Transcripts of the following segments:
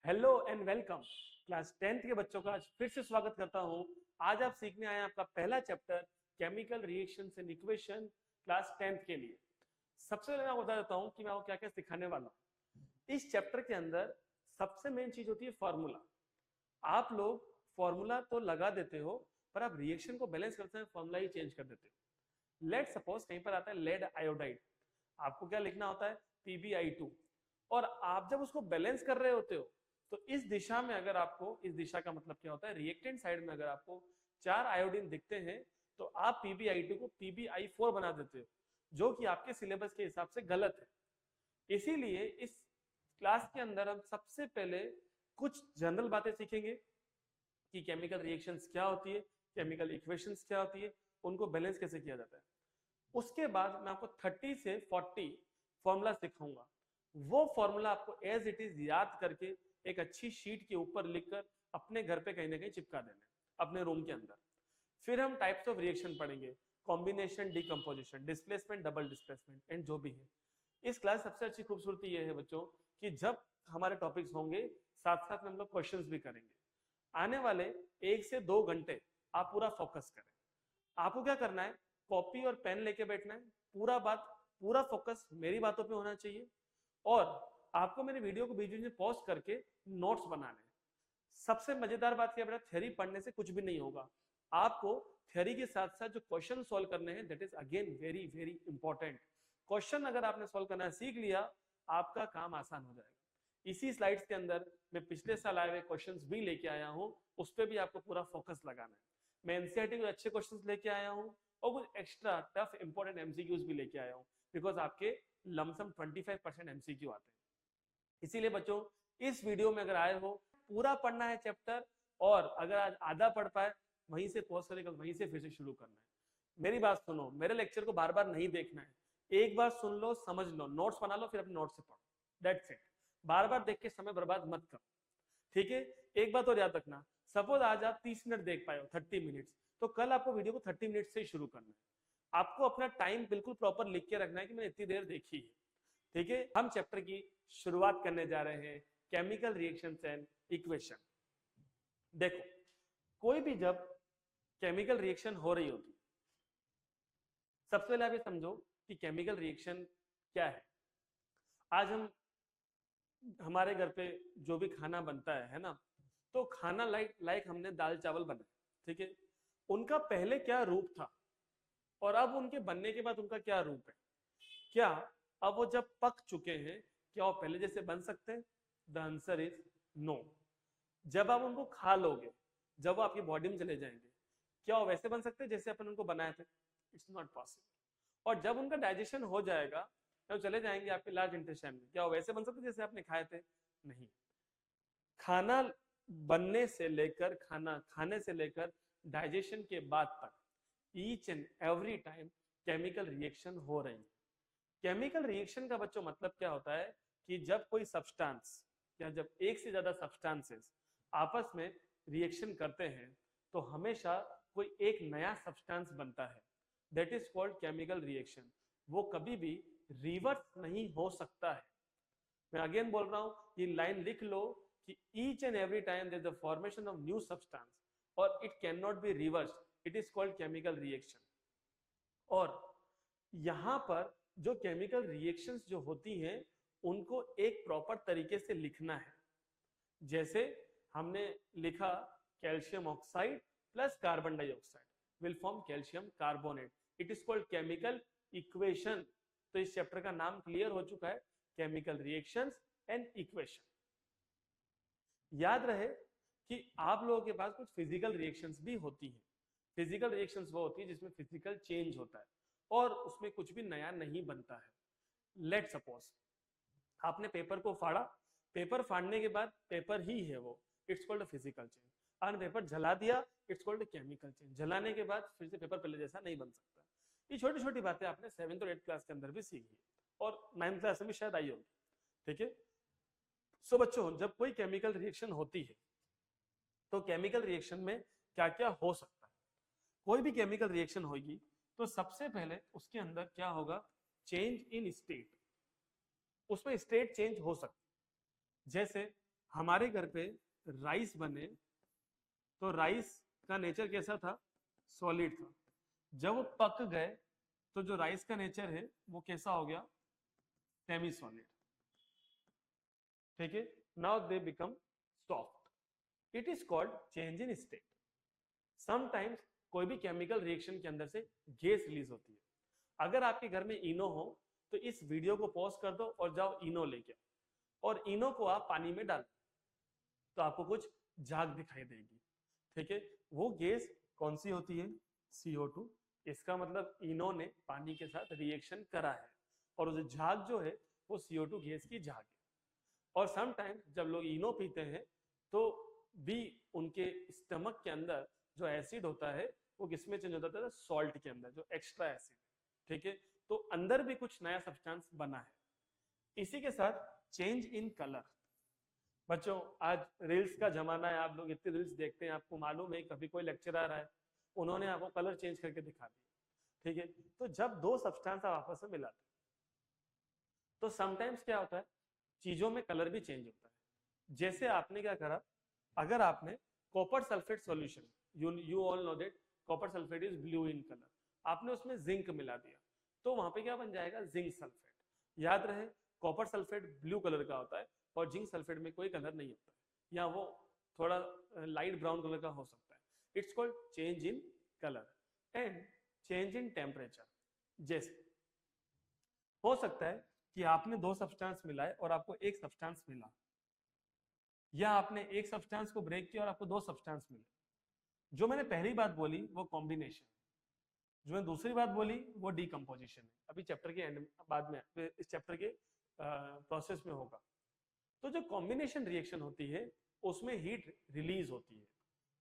Hello and welcome. Class 10th के बच्चों का आज फिर से स्वागत करता हूं। आज आप सीखने आए हैं आपका पहला chapter chemical reactions and equation class 10th के लिए। सबसे पहले मैं आपको बता देता हूं कि मैं आपको क्या-क्या सिखाने वाला हूं। इस चैप्टर के अंदर सबसे मेन चीज होती है फार्मूला। आप लोग फार्मूला तो लगा देते हो पर आप रिएक्शन को बैलेंस करते हैं फार्मूला ही चेंज कर देते हो। लेट सपोज कहीं पर आता है लेड आयोडाइड, आपको क्या लिखना होता है PbI2, और आप जब उसको बैलेंस कर रहे होते हो तो इस दिशा में अगर आपको, इस दिशा का मतलब क्या होता है, रिएक्टेंट साइड में अगर आपको 4 आयोडीन दिखते हैं तो आप PbI2 को PbI4 बना देते हो, जो कि आपके सिलेबस के हिसाब से गलत है। इसीलिए इस क्लास के अंदर हम सबसे पहले कुछ जनरल बातें सीखेंगे कि केमिकल रिएक्शंस क्या होती है, केमिकल इक्वेशंस क्या होती है, उनको बैलेंस कैसे किया जाता है। उसके बाद मैं आपको 30 से 40 फॉर्मूला सिखाऊंगा। वो फॉर्मूला आपको एज इट इज याद करके एक अच्छी शीट के ऊपर लिखकर अपने घर पे कहीं ना कहीं चिपका देना अपने रूम के अंदर। फिर हम टाइप्स ऑफ रिएक्शन पढ़ेंगे, combination, decomposition, displacement, double displacement and जो भी है। इस क्लास सबसे अच्छी खूबसूरती ये है बच्चों कि जब हमारे टॉपिक्स होंगे साथ साथ में हम लोग क्वेश्चंस भी करेंगे। आने वाले 1 से 2 घंटे आप पूरा फोकस करें। आपको क्या करना है, कॉपी और पेन लेके बैठना है, पूरा फोकस मेरी बातों पे होना चाहिए, और आपको मेरे वीडियो को बीच बीच में पॉज करके नोट्स बनाने हैं। सबसे मजेदार बात क्या बेटा, थ्योरी पढ़ने से कुछ भी नहीं होगा। आपको थ्योरी के साथ साथ जो क्वेश्चन सॉल्व करने हैं, that is again very very important. Question अगर आपने सॉल्व करना सीख लिया, आपका काम आसान हो जाएगा। इसी स्लाइड्स के अंदर मैं पिछले साल आए हुए क्वेश्चंस भी लेके आया हूँ, उस पर भी आपको पूरा फोकस लगाना है। मैं एनसीईआरटी के अच्छे क्वेश्चंस लेके आया हूँ और कुछ एक्स्ट्रा टफ इंपॉर्टेंट एमसीक्यूज भी लेके आया हूँ, बिकॉज आपके लमसम 25% एमसीक्यू आते हैं। इसीलिए बच्चों इस वीडियो में अगर आए हो, पूरा पढ़ना है चैप्टर, और अगर आज आधा पढ़ पाए वहीं से पॉज करेगा, वहीं से फिर से शुरू करना है। मेरी बात सुनो, मेरे लेक्चर को बार बार नहीं देखना है, एक बार सुन लो, समझ लो, नोट्स बना लो, फिर अपने नोट्स से पढ़ो, दैट्स इट। बार बार देख के समय बर्बाद मत करो, ठीक है। एक बात और याद रखना, सपोज आज आप 30 मिनट देख पाए हो, 30 मिनट्स, तो कल आपको वीडियो को 30 मिनट से ही शुरू करना है। आपको अपना टाइम बिल्कुल प्रॉपर लिख के रखना है कि मैंने इतनी देर देखी है, ठीक है। हम चैप्टर की शुरुआत करने जा रहे हैं, केमिकल रिएक्शंस एंड इक्वेशन। देखो, कोई भी जब केमिकल रिएक्शन हो रही होती, सबसे पहले आप ये समझो कि केमिकल रिएक्शन क्या है। आज हम, हमारे घर पे जो भी खाना बनता है ना, तो खाना लाइक हमने दाल चावल बनाए, ठीक है। उनका पहले क्या रूप था और अब उनके बनने के बाद उनका क्या रूप है। क्या अब वो जब पक चुके हैं, क्या वो पहले जैसे बन सकते हैं? The answer is no. जब आप उनको खा लोगे, जब वो आपकी बॉडी में चले जाएंगे, क्या वो वैसे बन सकते हैं जैसे अपन उनको बनाए थे? It's not possible. और जब उनका डाइजेशन हो जाएगा, जब चले जाएंगे आपके लार्ज इंटेस्टाइन में, क्या वो वैसे बन सकते जैसे आपने खाए थे? नहीं। खाना बनने से लेकर, खाना खाने से लेकर डाइजेशन के बाद तक each and every time chemical reaction हो रही है। केमिकल रिएक्शन का बच्चों मतलब क्या होता है कि जब कोई सब्सटेंस या जब एक से ज्यादा सब्सटेंसेस आपस में रिएक्शन करते हैं तो हमेशा कोई एक नया सब्सटेंस बनता है, that is called chemical reaction. वो कभी भी रिवर्स नहीं हो सकता है। मैं अगेन बोल रहा हूं, ये लाइन लिख लो कि each and every time there is the formation of new substance और it can not be reverse, it is called chemical reaction. और यहां पर जो केमिकल रिएक्शंस जो होती हैं उनको एक प्रॉपर तरीके से लिखना है। जैसे हमने लिखा calcium oxide plus carbon dioxide will form calcium carbonate, it is called chemical equation. तो इस चैप्टर का नाम क्लियर हो चुका है, केमिकल रिएक्शंस एंड इक्वेशन। याद रहे कि आप लोगों के पास कुछ फिजिकल रिएक्शंस भी होती हैं। फिजिकल रिएक्शंस वो होती है जिसमें फिजिकल चेंज होता है और उसमें कुछ भी नया नहीं बनता है। लेट सपोज आपने पेपर को फाड़ा, पेपर फाड़ने के बाद पेपर ही है वो, इट्स कॉल्ड फिजिकल चेंज। और पेपर जला दिया, इट्स कॉल्ड केमिकल चेंज। जलाने के बाद फिर से पेपर पहले जैसा नहीं बन सकता। ये छोटी छोटी बातें आपने 7th और 8th क्लास के अंदर भी सीखी और 9th क्लास में भी शायद आई होगी, ठीक है। सो बच्चों, जब कोई केमिकल रिएक्शन होती है तो केमिकल रिएक्शन में क्या क्या हो सकता है। कोई भी केमिकल रिएक्शन होगी तो सबसे पहले उसके अंदर क्या होगा, चेंज इन स्टेट। उसमें स्टेट चेंज हो सकती है। जैसे हमारे घर पे राइस बने तो राइस का नेचर कैसा था, सॉलिड था। जब वो पक गए तो जो राइस का नेचर है वो कैसा हो गया, सेमी सॉलिड। ठीक है, now they become soft. It is called change in state. Sometimes कोई भी केमिकल रिएक्शन के अंदर से गैस रिलीज होती है। अगर आपके घर में इनो हो तो इस वीडियो को पॉज कर दो और जाओ इनो लेके, और इनो को आप पानी में डालो तो आपको कुछ झाग दिखाई देगी। ठीक है, वो गैस कौन सी होती है, CO2। इसका मतलब इनो ने पानी के साथ रिएक्शन करा है और वो झाग जो है वो CO2 गैस की झाग है। और समटाइम जब लोग इनो पीते हैं तो भी उनके स्टमक के अंदर जो एसिड होता है वो किसमें चेंज होता है, सॉल्ट के अंदर, जो एक्स्ट्रा एसिड। ठीक है, तो अंदर भी कुछ नया सब्सटेंस बना है। इसी के साथ चेंज इन कलर। बच्चों आज रील्स का जमाना है, आप लोग इतने रील्स देखते हैं, आपको मालूम है कभी कोई लेक्चरर है उन्होंने आपको कलर चेंज करके दिखा दिया। ठीक है, तो जब दो सब्सटेंस आप आपस में मिलाते हैं तो समटाइम्स क्या होता है, चीजों में कलर भी चेंज होता है। जैसे आपने क्या करा, अगर आपने copper sulphate solution, you all know that copper sulphate is blue in colour, आपने उसमें जिंक मिला दिया तो वहां पे क्या बन जाएगा, जिंक सल्फेट। याद रहे कॉपर सल्फेट ब्लू कलर का होता है और जिंक सल्फेट में कोई कलर नहीं होता है, या वो थोड़ा लाइट ब्राउन कलर का हो सकता है। It's called change in colour and change in temperature. जैसे हो सकता है कि आपने दो सब्सटेंस मिलाए और आपको एक सब्सटेंस मिला, या आपने एक सब्सटेंस को ब्रेक किया और आपको दो सब्सटेंस मिले। जो मैंने पहली बात बोली वो कॉम्बिनेशन, जो मैंने दूसरी बात बोली वो डीकम्पोजिशन है। अभी चैप्टर के एंड बाद में इस चैप्टर के प्रोसेस में होगा। तो जो कॉम्बिनेशन रिएक्शन होती है उसमें हीट रिलीज होती है।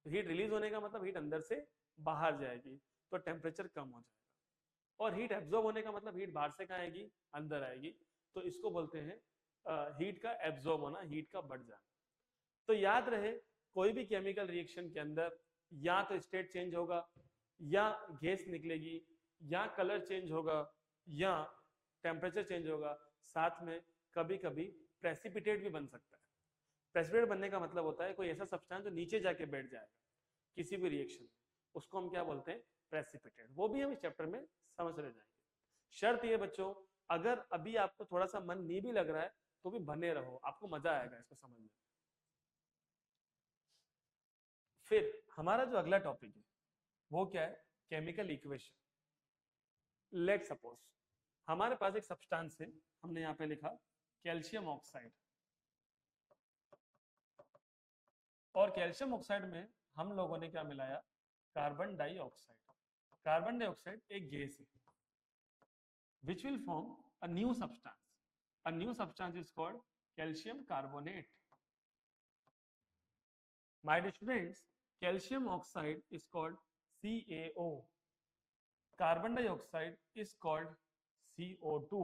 हीट रिलीज होने का मतलब हीट अंदर से बाहर जाएगी तो टेम्परेचर कम हो जाएगा, और हीट एब्जॉर्ब होने का मतलब हीट बाहर से कहाँ आएगी, अंदर आएगी। तो इसको बोलते हैं हीट का एब्जॉर्ब होना, हीट का बढ़ जाना। तो याद रहे कोई भी केमिकल रिएक्शन के अंदर या तो स्टेट चेंज होगा, या गैस निकलेगी, या कलर चेंज होगा, या टेम्परेचर चेंज होगा, साथ में कभी कभी प्रेसिपिटेट भी बन सकता है। प्रेसिपिटेट बनने का मतलब होता है कोई ऐसा सब्सटेंस जो नीचे जाके बैठ जाएगा किसी भी रिएक्शन में, उसको हम क्या बोलते हैं, प्रेसिपिटेट। वो भी हम इस चैप्टर में समझ रहे जाएंगे। शर्त ये बच्चों, अगर अभी आपको थोड़ा सा मन नहीं भी लग रहा है तो भी बने रहो, आपको मजा आएगा इसको समझने। फिर हमारा जो अगला टॉपिक है वो क्या है, केमिकल इक्वेशन। लेट सपोज हमारे पास एक सब्सटेंस है, हमने यहाँ पे लिखा कैल्शियम ऑक्साइड, और कैल्शियम ऑक्साइड में हम लोगों ने क्या मिलाया, कार्बन डाइऑक्साइड। कार्बन डाइऑक्साइड एक गैस है which will form a new substance. A new substance is called calcium carbonate. My dear students, calcium oxide is called CaO. Carbon dioxide is called CO2.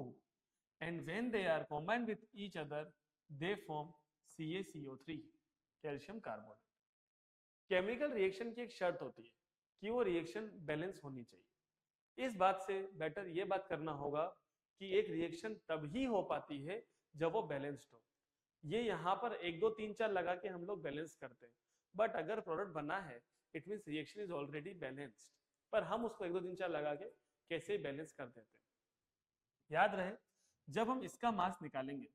And when they are combined with each other, they form CaCO3, calcium carbonate. Chemical reaction की एक शर्त होती है कि वो reaction balance होनी चाहिए। इस बात से बेटर ये बात करना होगा कि एक रिएक्शन तभी हो पाती है जब वो बैलेंस्ड हो। ये यहाँ पर 1 2 3 4 लगा के हम लोग बैलेंस करते हैं, बट अगर प्रोडक्ट बना है it means reaction is already balanced, पर हम उसको 1 2 3 4 लगा के कैसे बैलेंस कर देते हैं। याद रहे जब हम इसका मास निकालेंगे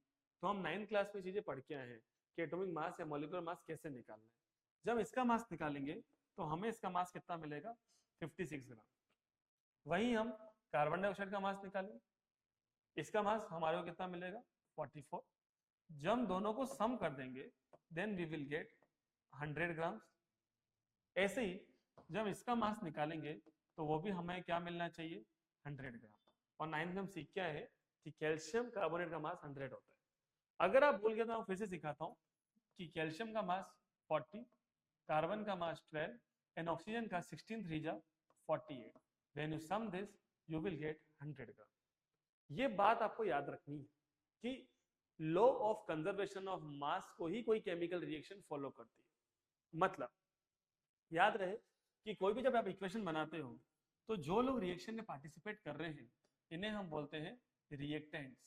तो हम 9th क्लास में चीजें पढ़ के आए हैं कि एटॉमिक मास या मॉलिक्यूलर मास कैसे निकालना है। जब इसका मास निकालेंगे तो हमें इसका मास कितना मिलेगा, 56 ग्राम। वहीं हम कार्बन डाइऑक्साइड का मास निकालें, इसका मास हमारे को कितना मिलेगा, 44। जब हम दोनों को सम कर देंगे देन वी विल गेट 100 ग्राम। ऐसे ही जब इसका मास निकालेंगे तो वो भी हमें क्या मिलना चाहिए, 100 ग्राम। और 9th में हम सीख क्या है कि कैल्शियम कार्बोनेट का मास 100 होता है। अगर आप भूल गए तो मैं फिर से सिखाता हूँ कि कैल्शियम का मास 40, कार्बन का मास 12 एंड ऑक्सीजन का 16 3 जा 48। When you sum this you will get 100 gram. ये बात आपको याद रखनी है कि law of conservation of mass को ही कोई केमिकल रिएक्शन फॉलो करती है। मतलब याद रहे कि कोई भी जब आप इक्वेशन बनाते हो तो जो लोग रिएक्शन में पार्टिसिपेट कर रहे हैं इन्हें हम बोलते हैं रिएक्टेंट्स,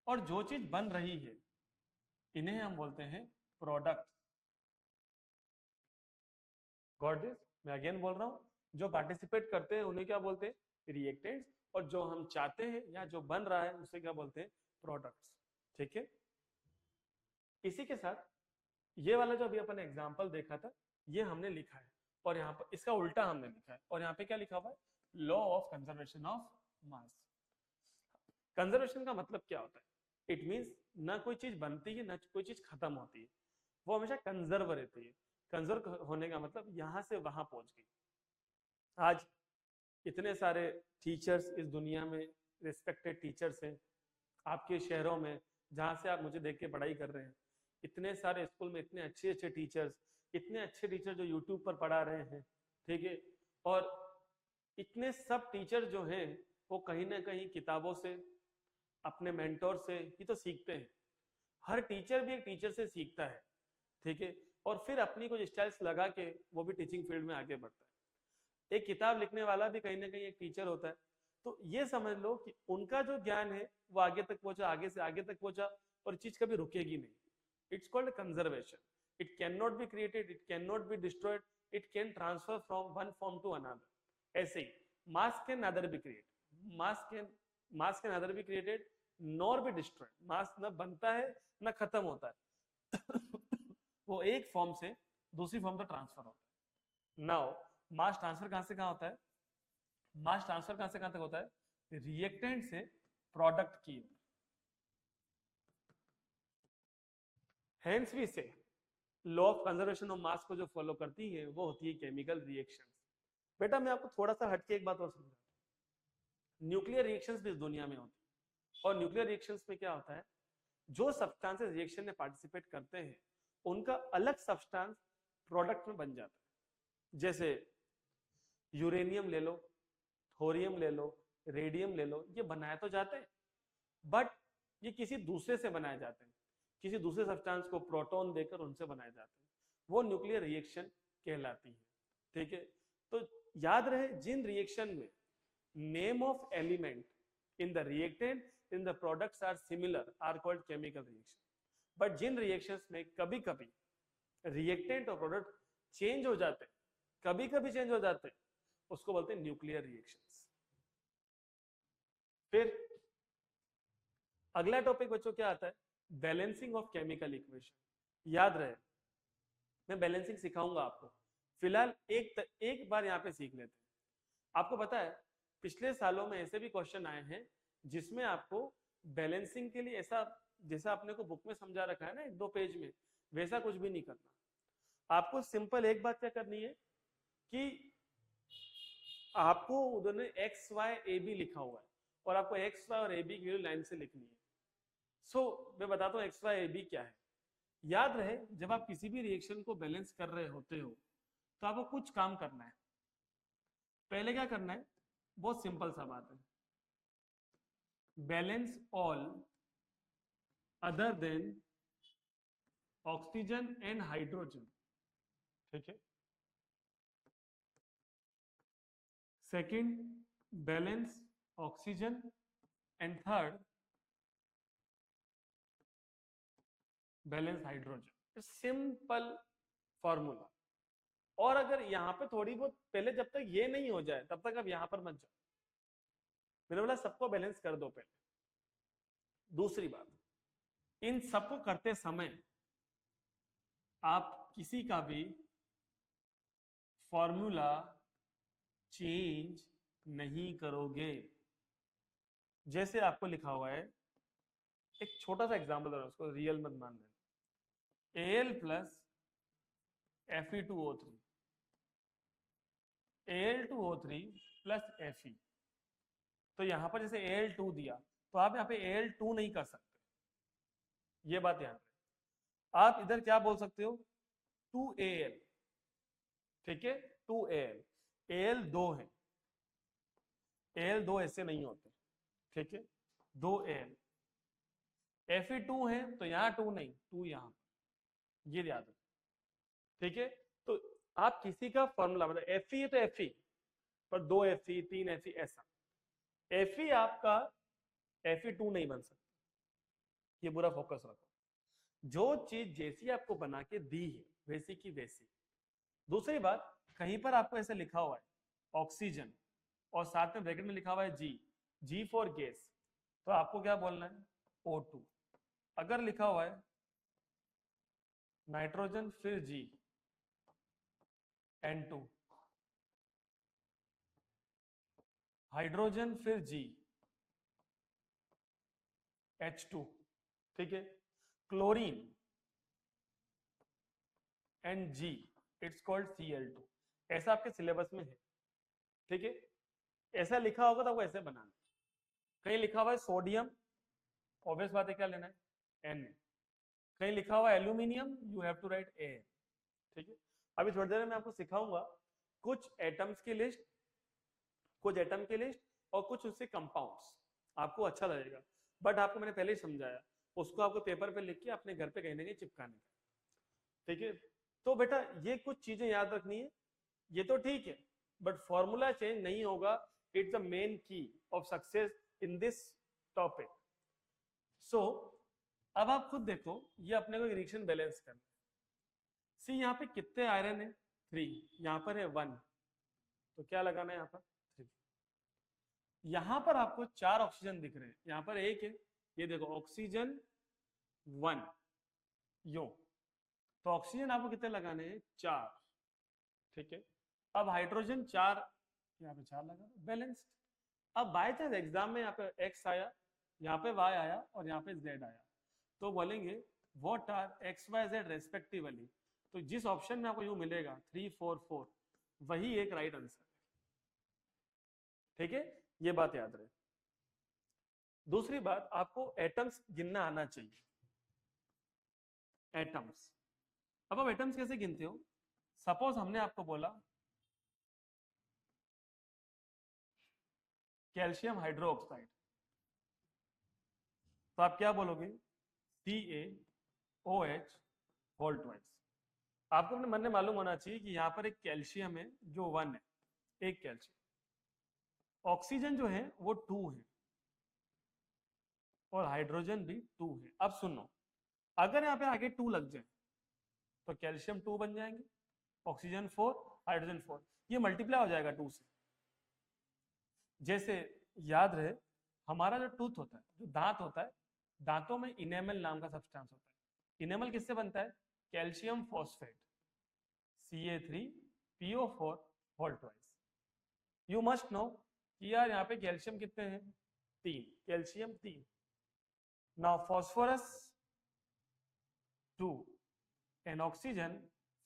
और जो चीज बन रही है इन्हें हम बोलते हैं प्रोडक्ट। Got this? मैं अगेन बोल रहा हूं, जो पार्टिसिपेट करते हैं उन्हें क्या बोलते हैं? रिएक्टेंट्स। और जो हम चाहते हैं या जो बन रहा है उसे क्या बोलते हैं? प्रोडक्ट्स। ठीक है, इसी के साथ ये वाला जो अभी अपन एग्जांपल देखा था ये हमने लिखा है, और यहाँ पर इसका उल्टा हमने लिखा है, और यहाँ पे क्या लिखा हुआ है? Law of conservation of mass. Conservation का मतलब क्या होता है? इट मींस ना कोई चीज बनती है ना कोई चीज खत्म होती है, वो हमेशा कंजर्व रहती है। कंजर्व होने का मतलब यहाँ से वहां पहुंच गई। आज इतने सारे टीचर्स इस दुनिया में, रिस्पेक्टेड टीचर्स हैं आपके शहरों में जहाँ से आप मुझे देख के पढ़ाई कर रहे हैं। इतने सारे स्कूल में इतने अच्छे अच्छे टीचर्स, इतने अच्छे टीचर जो यूट्यूब पर पढ़ा रहे हैं, ठीक है। और इतने सब टीचर जो हैं वो कहीं ना कहीं किताबों से, अपने मेंटोर से ही तो सीखते हैं। हर टीचर भी एक टीचर से सीखता है, ठीक है, और फिर अपनी कुछ स्टाइल्स लगा के वो भी टीचिंग फील्ड में आगे बढ़ता है। एक किताब लिखने वाला भी कहीं ना कहीं एक टीचर होता है। तो ये समझ लो कि उनका जो ज्ञान है वो आगे तक पहुंचा, आगे से आगे तक पहुंचा, और चीज कभी रुकेगी नहीं। It's called conservation. It can not be created, it can not be destroyed, it can transfer from one form to another. ऐसे ही mass can neither be create, mass can neither be created nor be destroyed. Mass न बनता है न खत्म होता है वो एक फॉर्म से दूसरी फॉर्म तक ट्रांसफर होता है। नाउ मास ट्रांसफर कहां से कहां होता है? मास ट्रांसफर कहां से कहां तक होता है? रिएक्टेंट से प्रोडक्ट की। हेंस वी से law of conservation of mass को जो फॉलो करती है वो होती है केमिकल रिएक्शंस। बेटा मैं आपको थोड़ा सा हटके एक बात और समझा, न्यूक्लियर रिएक्शंस भी इस दुनिया में होती है। और न्यूक्लियर रिएक्शंस में क्या होता है? जो सब्सटेंसेस रिएक्शन में पार्टिसिपेट करते हैं उनका अलग सब्सटेंस प्रोडक्ट में बन जाता है। जैसे यूरेनियम ले लो, थोरियम ले लो, रेडियम ले लो, ये बनाए तो जाते हैं बट ये किसी दूसरे से बनाए जाते हैं, किसी दूसरे सब्सटेंस को प्रोटॉन देकर उनसे बनाए जाते हैं। वो न्यूक्लियर रिएक्शन कहलाती है, ठीक है। तो याद रहे, जिन रिएक्शन में name of element in the reactant in the products are similar are called chemical reaction. but जिन reactions में कभी कभी reactant और product change हो जाते हैं, कभी कभी change हो जाते हैं, उसको बोलते हैं न्यूक्लियर रिएक्शंस। फिर अगला टॉपिक बच्चों क्या आता है? Balancing of chemical equation. याद रहे मैं बैलेंसिंग सिखाऊंगा आपको, फिलहाल एक बार यहाँ पे सीख लेते हैं। आपको पता है पिछले सालों में ऐसे भी क्वेश्चन आए हैं जिसमें आपको बैलेंसिंग के लिए ऐसा, जैसा आपने को बुक में समझा रखा है ना एक दो पेज में, वैसा कुछ भी नहीं करना। आपको सिंपल एक बात क्या करनी है कि आपको उन्होंने एक्स वाई ए बी लिखा हुआ है और आपको एक्स वाई और ए बी की लाइन से लिखनी है। सो मैं बताता हूँ एक्स वाई ए बी क्या है। याद रहे जब आप किसी भी रिएक्शन को बैलेंस कर रहे होते हो तो आपको कुछ काम करना है। पहले क्या करना है? बहुत सिंपल सा बात है, balance all other than oxygen and hydrogen, ठीक है। Second, balance oxygen, and third balance hydrogen. Simple formula. और अगर यहां पे थोड़ी बहुत पहले, जब तक ये नहीं हो जाए तब तक अब यहां पर मत जाओ। मैंने बोला सबको बैलेंस कर दो पहले। दूसरी बात, इन सबको करते समय आप किसी का भी फॉर्मूला चेंज नहीं करोगे। जैसे आपको लिखा हुआ है, एक छोटा सा एग्जांपल दे रहा हूं, उसको रियल मत मान लेना। Al plus Fe2O3, Al2O3 plus Fe। तो यहां पर जैसे Al2 दिया तो आप यहाँ पे Al2 नहीं कर सकते, ये बात ध्यान रखें। आप इधर क्या बोल सकते हो? 2Al, ठीक है, 2Al। Al 2 है, Al 2 ऐसे नहीं होते, ठीक है, 2Al। Fe2 है तो यहाँ 2 नहीं, 2 यहाँ, ये याद रखें, ठीक है। तो आप किसी का फॉर्मूला, मतलब Fe है तो Fe, पर 2 Fe 3 Fe ऐसा, Fe आपका Fe2 नहीं बन सकता, ये पूरा फोकस रखो। जो चीज जैसी आपको बना के दी है वैसी की वैसी। दूसरी बात, कहीं पर आपको ऐसे लिखा हुआ है ऑक्सीजन और साथ में ब्रैकेट में लिखा हुआ है जी, जी फॉर गैस, तो आपको क्या बोलना है O2। अगर लिखा हुआ है नाइट्रोजन फिर जी N2, हाइड्रोजन फिर जी H2, ठीक है, क्लोरीन एंड जी इट्स कॉल्ड Cl2। ऐसा आपके सिलेबस में है, ठीक है। ऐसा लिखा होगा तो आपको ऐसे बनाना। कहीं लिखा हुआ है सोडियम, ऑब्वियस बात है क्या लेना है Na। कहीं लिखा हुआ है aluminium, you have to write A, ठीक है। अभी थोड़ी देर में आपको सिखाऊंगा कुछ एटम्स की लिस्ट, कुछ एटम की लिस्ट और कुछ उससे कंपाउंड्स, आपको अच्छा लगेगा। बट आपको मैंने पहले ही समझाया, उसको आपको पेपर पे लिख के अपने घर पे कहीं ना कहीं चिपकाने का, ठीक है। तो बेटा ये कुछ चीजें याद रखनी है, ये तो ठीक है, बट फॉर्मूला चेंज नहीं होगा। It's the main key of success in this topic. So अब आप खुद देखो, ये अपने को रिएक्शन बैलेंस करना है। सी यहाँ पे कितने आयरन है 3, यहाँ पर है 1, तो क्या लगाना है यहाँ पर 3। यहाँ पर आपको 4 ऑक्सीजन दिख रहे हैं, यहाँ पर एक है, ये देखो ऑक्सीजन 1 यो, तो ऑक्सीजन आपको कितने लगाने हैं 4, ठीक है। अब हाइड्रोजन 4, यहाँ पे 4 लगा बैलेंस्ड। अब बाय चांस एग्जाम में यहाँ पे x आया, यहाँ पे y आया और यहाँ पे z आया, तो बोलेंगे what are x y z respectively, तो जिस ऑप्शन में आपको यू मिलेगा 3 4 4 वही एक राइट आंसर, ठीक है, ये बात याद रहे। दूसरी बात, आपको एटम्स गिनना आना चाहिए। एटम्स, अब आप एटम्स कैसे गिनते हो? सपोज हमने आपको बोला कैल्शियम हाइड्रोक्साइड, तो आप क्या बोलोगे CaOH होल ट्वाइस। आपको अपने मन में मालूम होना चाहिए कि यहाँ पर एक कैल्शियम है जो 1 है, एक कैल्शियम, ऑक्सीजन जो है वो 2 है और हाइड्रोजन भी 2 है। अब सुनो, अगर यहाँ पे आगे 2 लग जाए तो कैल्शियम 2 बन जाएंगे, ऑक्सीजन 4, हाइड्रोजन 4, ये मल्टीप्लाई हो जाएगा 2 से। जैसे याद रहे, हमारा जो टूथ होता है, जो दांत होता है, दांतों में इनेमल नाम का सब्सटेंस होता है। इनेमल किससे बनता है? Calcium phosphate Ca3PO4 whole twice. You must know कि यार यहाँ पे कैल्शियम कितने हैं 3, calcium 3, now phosphorus 2 and oxygen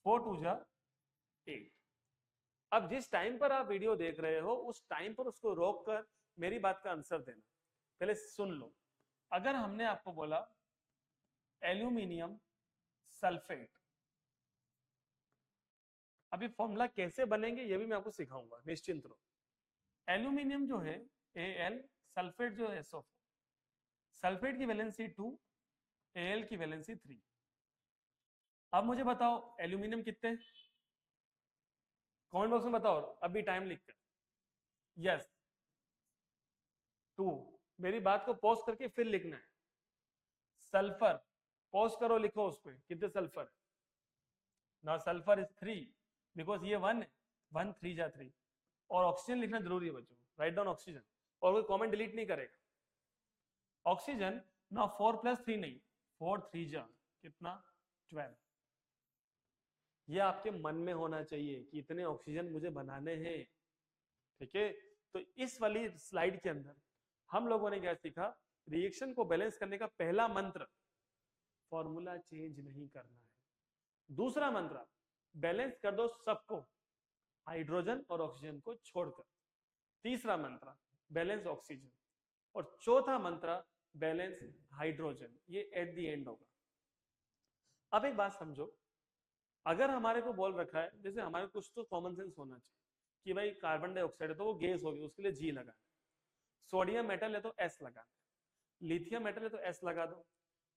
4 2 जा 8। अब जिस टाइम पर आप वीडियो देख रहे हो उस टाइम पर उसको रोक कर मेरी बात का आंसर देना। पहले सुन लो, अगर हमने आपको बोला एल्यूमिनियम सल्फेट, अभी फॉर्मूला कैसे बनेंगे ये भी मैं आपको सिखाऊंगा, निश्चिंत रहो। एल्यूमिनियम जो है Al, सल्फेट जो है SO4, सल्फेट की वैलेंसी 2, Al की वैलेंसी 3। अब मुझे बताओ एल्यूमिनियम कितने, कमेंट बॉक्स में बताओ, अभी टाइम लिख कर। यस 2, मेरी बात को पॉज करके फिर लिखना है। सल्फर पॉज करो, लिखो उस पर कितने सल्फर। ना सल्फर इज 3 बिकॉज ये 1 है, 1 3 जा 3। और ऑक्सीजन लिखना जरूरी है बच्चों, राइट डाउन ऑक्सीजन, और कोई कमेंट डिलीट नहीं करेगा। ऑक्सीजन ना 4 + 3 नहीं, 4 3 जा कितना 12। ये आपके मन में होना चाहिए कि इतने ऑक्सीजन मुझे बनाने हैं, ठीक है। तो इस वाली स्लाइड के अंदर हम लोगों ने क्या सीखा, रिएक्शन को बैलेंस करने का पहला मंत्र फॉर्मूला चेंज नहीं करना है। दूसरा मंत्र, बैलेंस कर दो सबको, हाइड्रोजन और ऑक्सीजन को छोड़कर। तीसरा मंत्र, बैलेंस ऑक्सीजन। और चौथा मंत्र, बैलेंस हाइड्रोजन। ये एट द एंड होगा। अब एक बात समझो, अगर हमारे को बोल रखा है, जैसे हमारे कुछ तो कॉमन सेंस होना चाहिए कि भाई कार्बन डाइऑक्साइड है तो वो गैस होगी, उसके लिए G लगाना, सोडियम मेटल है तो S लगाना, लिथियम मेटल है तो S लगा दो,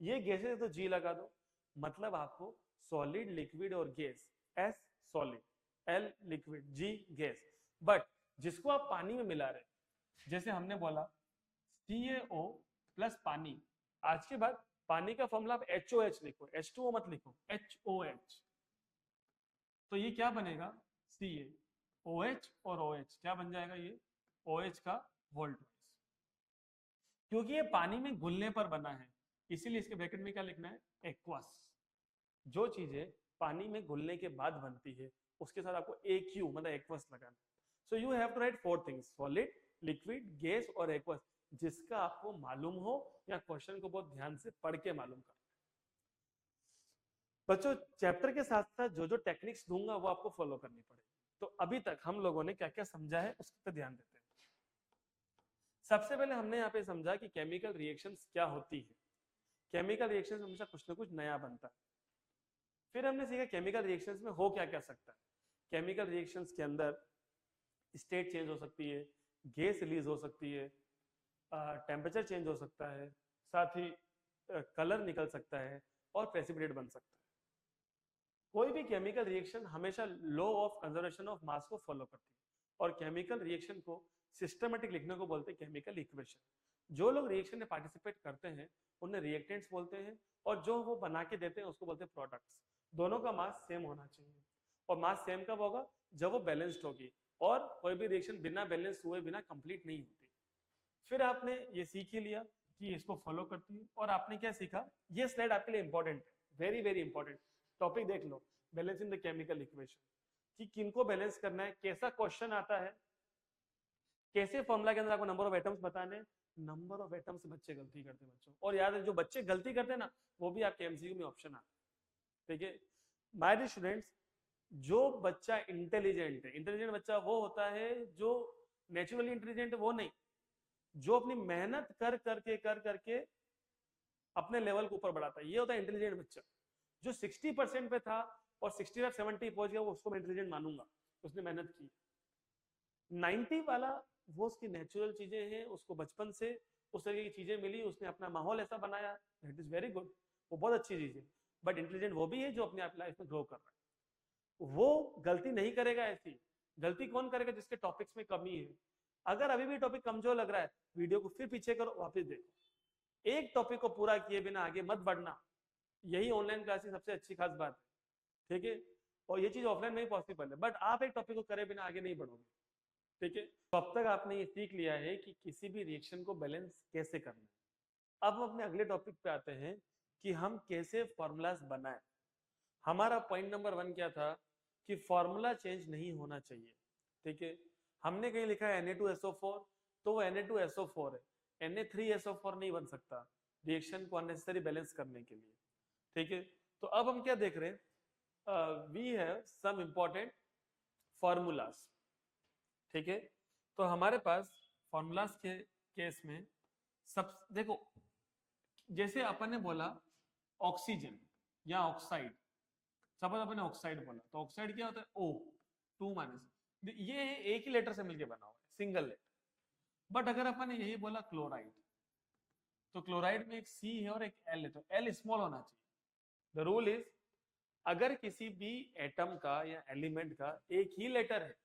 ये गैसेस है तो G लगा दो। मतलब आपको सॉलिड, लिक्विड और gas, S solid, L liquid, G gas. But जिसको आप पानी में मिला रहे, जैसे हमने बोला CaO+ पानी, आज के बाद पानी का फॉर्मूला आप HOH लिखो, H2O मत लिखो, HOH। तो ये क्या बनेगा, Ca, OH और OH क्या बन जाएगा, ये OH का वोल्ट, क्योंकि ये पानी में घुलने पर बना है, इसीलिए इसके ब्रैकेट में क्या लिखना है, एक्वस। जो चीजें पानी में घुलने के बाद बनती है उसके साथ आपको AQ मतलब एक्वस लगाना। So you have to write 4 things, solid, liquid, gas और एक्वस, जिसका आपको मालूम हो या क्वेश्चन को बहुत ध्यान से पढ़ के मालूम कर। बच्चों चैप्टर के साथ साथ जो जो टेक्निक्स दूंगा वो आपको फॉलो करनी पड़ेगी। तो अभी तक हम लोगों ने क्या क्या समझा है उस पर ध्यान देते हैं। सबसे पहले हमने यहाँ पे समझा कि केमिकल रिएक्शंस क्या होती है। केमिकल रिएक्शंस हमेशा कुछ ना कुछ नया बनता है। फिर हमने सीखा केमिकल रिएक्शंस में हो क्या क्या सकता है। केमिकल रिएक्शंस के अंदर स्टेट चेंज हो सकती है, गैस रिलीज हो सकती है, टेम्परेचर चेंज हो सकता है, साथ ही कलर निकल सकता है और प्रेसिपिटेट बन सकता है। कोई भी केमिकल रिएक्शन हमेशा law of conservation of mass को फॉलो करती है, और केमिकल रिएक्शन को सिस्टमेटिक लिखने को बोलते हैं केमिकल इक्वेशन। जो लोग रिएक्शन में पार्टिसिपेट करते हैं उन्हें रिएक्टेंट्स बोलते हैं, और जो वो बना के देते हैं उसको बोलते हैं प्रोडक्ट्स। दोनों का मास सेम होना चाहिए, और मास सेम कब होगा, जब वो बैलेंस्ड होगी, और कोई भी रिएक्शन बिना बैलेंस हुए बिना कंप्लीट नहीं होती। फिर आपने ये सीख ही लिया कि इसको फॉलो करती है, और आपने क्या सीखा, ये स्लाइड आपके लिए इंपॉर्टेंट है, वेरी वेरी इंपॉर्टेंट टॉपिक देख लो, बैलेंसिंग द केमिकल इक्वेशन, कि किनको बैलेंस करना है, कैसा क्वेश्चन आता है, कैसे फॉर्मूला के अंदर आपको नंबर ऑफ एटम्स बताने। नंबर ऑफ एटम्स से बच्चे गलती करते हैं बच्चों, और याद है जो बच्चे गलती करते हैं ना वो भी आपके एमसीक्यू में ऑप्शन आता है। ठीक है माय डियर स्टूडेंट्स, जो बच्चा इंटेलिजेंट है, इंटेलिजेंट बच्चा वो होता है जो नेचुरली इंटेलिजेंट है वो नहीं, जो अपनी मेहनत कर करके अपने लेवल को ऊपर बढ़ाता है, ये होता है इंटेलिजेंट बच्चा। जो 60% पे था और 65-70 पहुंच गया, वो उसको मैं इंटेलिजेंट मानूंगा, उसने मेहनत की। 90 वाला वो उसकी नेचुरल चीजें हैं, उसको बचपन से उस तरह की चीजें मिली, उसने अपना माहौल ऐसा बनाया, दैट इज वेरी गुड, वो बहुत अच्छी चीज है। बट इंटेलिजेंट वो भी है जो अपने आप लाइफ में ग्रो कर रहा है, वो गलती नहीं करेगा। ऐसी गलती कौन करेगा, जिसके टॉपिक्स में कमी है। अगर अभी भी टॉपिक कमजोर लग रहा है, वीडियो को फिर पीछे करो, वापस देखो, एक टॉपिक को पूरा किए बिना आगे मत बढ़ना। यही ऑनलाइन क्लास की सबसे अच्छी खास बात है, ठीक है। और ये चीज ऑफलाइन में ही पॉसिबल है, बट आप एक टॉपिक को करे बिना आगे नहीं बढ़ोगे, ठीक है। तो अब तक आपने ये सीख लिया है कि किसी भी रिएक्शन को बैलेंस कैसे करना है। अब हम अपने अगले टॉपिक पे आते हैं कि हम कैसे फॉर्मूलाज बनाएं। हमारा पॉइंट नंबर 1 क्या था, कि फॉर्मूला चेंज नहीं होना चाहिए, ठीक है। हमने कहीं लिखा है Na2SO4, तो वो Na2SO4 है, Na3SO4 नहीं बन सकता रिएक्शन को अननेसेसरी बैलेंस करने के लिए, ठीक है। तो अब हम क्या देख रहे हैं, we have some important formulas, ठीक है। तो हमारे पास फॉर्मूलाज के केस में सब देखो, जैसे अपन ने बोला ऑक्सीजन या ऑक्साइड, सपोज अपन ने ऑक्साइड बोला, तो ऑक्साइड क्या होता है, O2-, ये एक ही लेटर से मिलके बना हुआ है, सिंगल लेटर। बट अगर अपन ने यही बोला क्लोराइड, तो क्लोराइड में एक C है और एक L है, तो L स्मॉल होना चाहिए। द रूल इज, अगर किसी भी एटम का या एलिमेंट का एक ही लेटर है,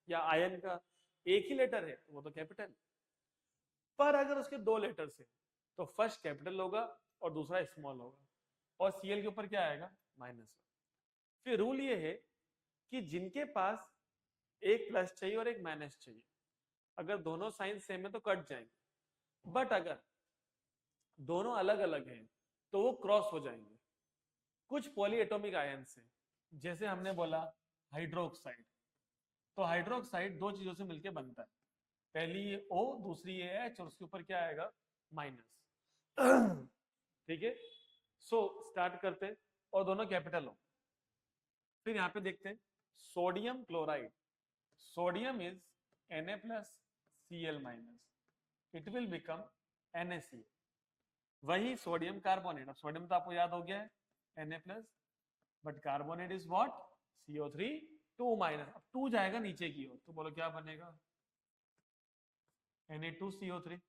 या आयन का एक ही लेटर है, वो तो कैपिटल। पर अगर उसके 2 लेटर्स है, तो फर्स्ट कैपिटल होगा और दूसरा स्मॉल होगा, और Cl के ऊपर क्या आएगा, माइनस। फिर रूल ये है कि जिनके पास एक प्लस चाहिए और एक माइनस चाहिए, अगर दोनों साइन सेम है तो कट जाएंगे, बट अगर दोनों अलग अलग हैं तो वो क्रॉस हो जाएंगे। कुछ पॉलीएटॉमिक आयन से, जैसे हमने बोला हाइड्रोक्साइड, तो हाइड्रोक्साइड 2 चीजों से मिलकर बनता है, पहली ये O, दूसरी ये H, और उसके ऊपर क्या आएगा, माइनस, ठीक है। सो स्टार्ट करते हैं, और दोनों कैपिटल हो। फिर यहाँ पे देखते हैं sodium chloride, sodium is Na+Cl-, it will become NaCl। वही सोडियम कार्बोनेट, अब सोडियम तो आपको याद हो गया है Na+, but carbonate is what, CO3 2-, अब 2 जाएगा नीचे की ओर, तो बोलो क्या बनेगा, Na2CO3।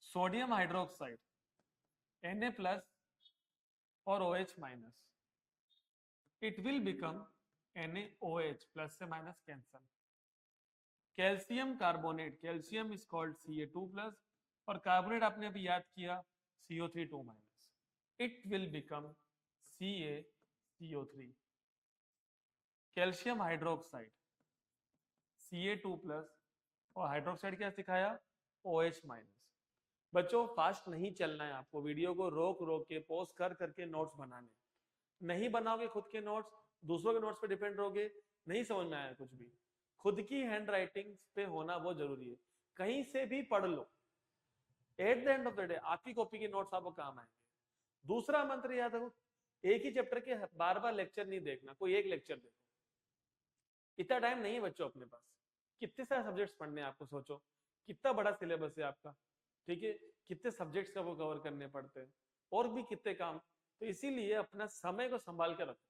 सोडियम हाइड्रोक्साइड Na+ और OH-, it will become NaOH, plus से minus cancel. Calcium carbonate, calcium is called Ca2+, और कार्बोनेट आपने अभी याद किया CO3 2 minus. It will become CaCO3. Calcium hydroxide Ca2 plus और हाइड्रोक्साइड क्या सिखाया OH माइनस। बच्चों फास्ट नहीं चलना है आपको, वीडियो को रोक रोक के पॉज कर करके नोट्स बनाने। नहीं बनाओगे खुद के नोट्स, दूसरों के नोट्स पे डिपेंड रहोगे, नहीं समझ में आया कुछ भी। खुद की हैंड राइटिंग पे होना बहुत जरूरी है, कहीं से भी पढ़ लो, at the end of the day आपकी कॉपी के नोट्स आपको काम आएंगे। दूसरा मंत्र याद रखो, एक ही चैप्टर के बार बार लेक्चर नहीं देखना, कोई एक लेक्चर देखो। इतना टाइम नहीं है बच्चों अपने पास, कितने सारे सब्जेक्ट्स पढ़ने हैं आपको, सोचो कितना बड़ा सिलेबस है आपका, ठीक है, कितने सब्जेक्ट्स का वो कवर करने पड़ते हैं, और भी कितने काम। तो इसीलिए अपना समय को संभाल के रखो,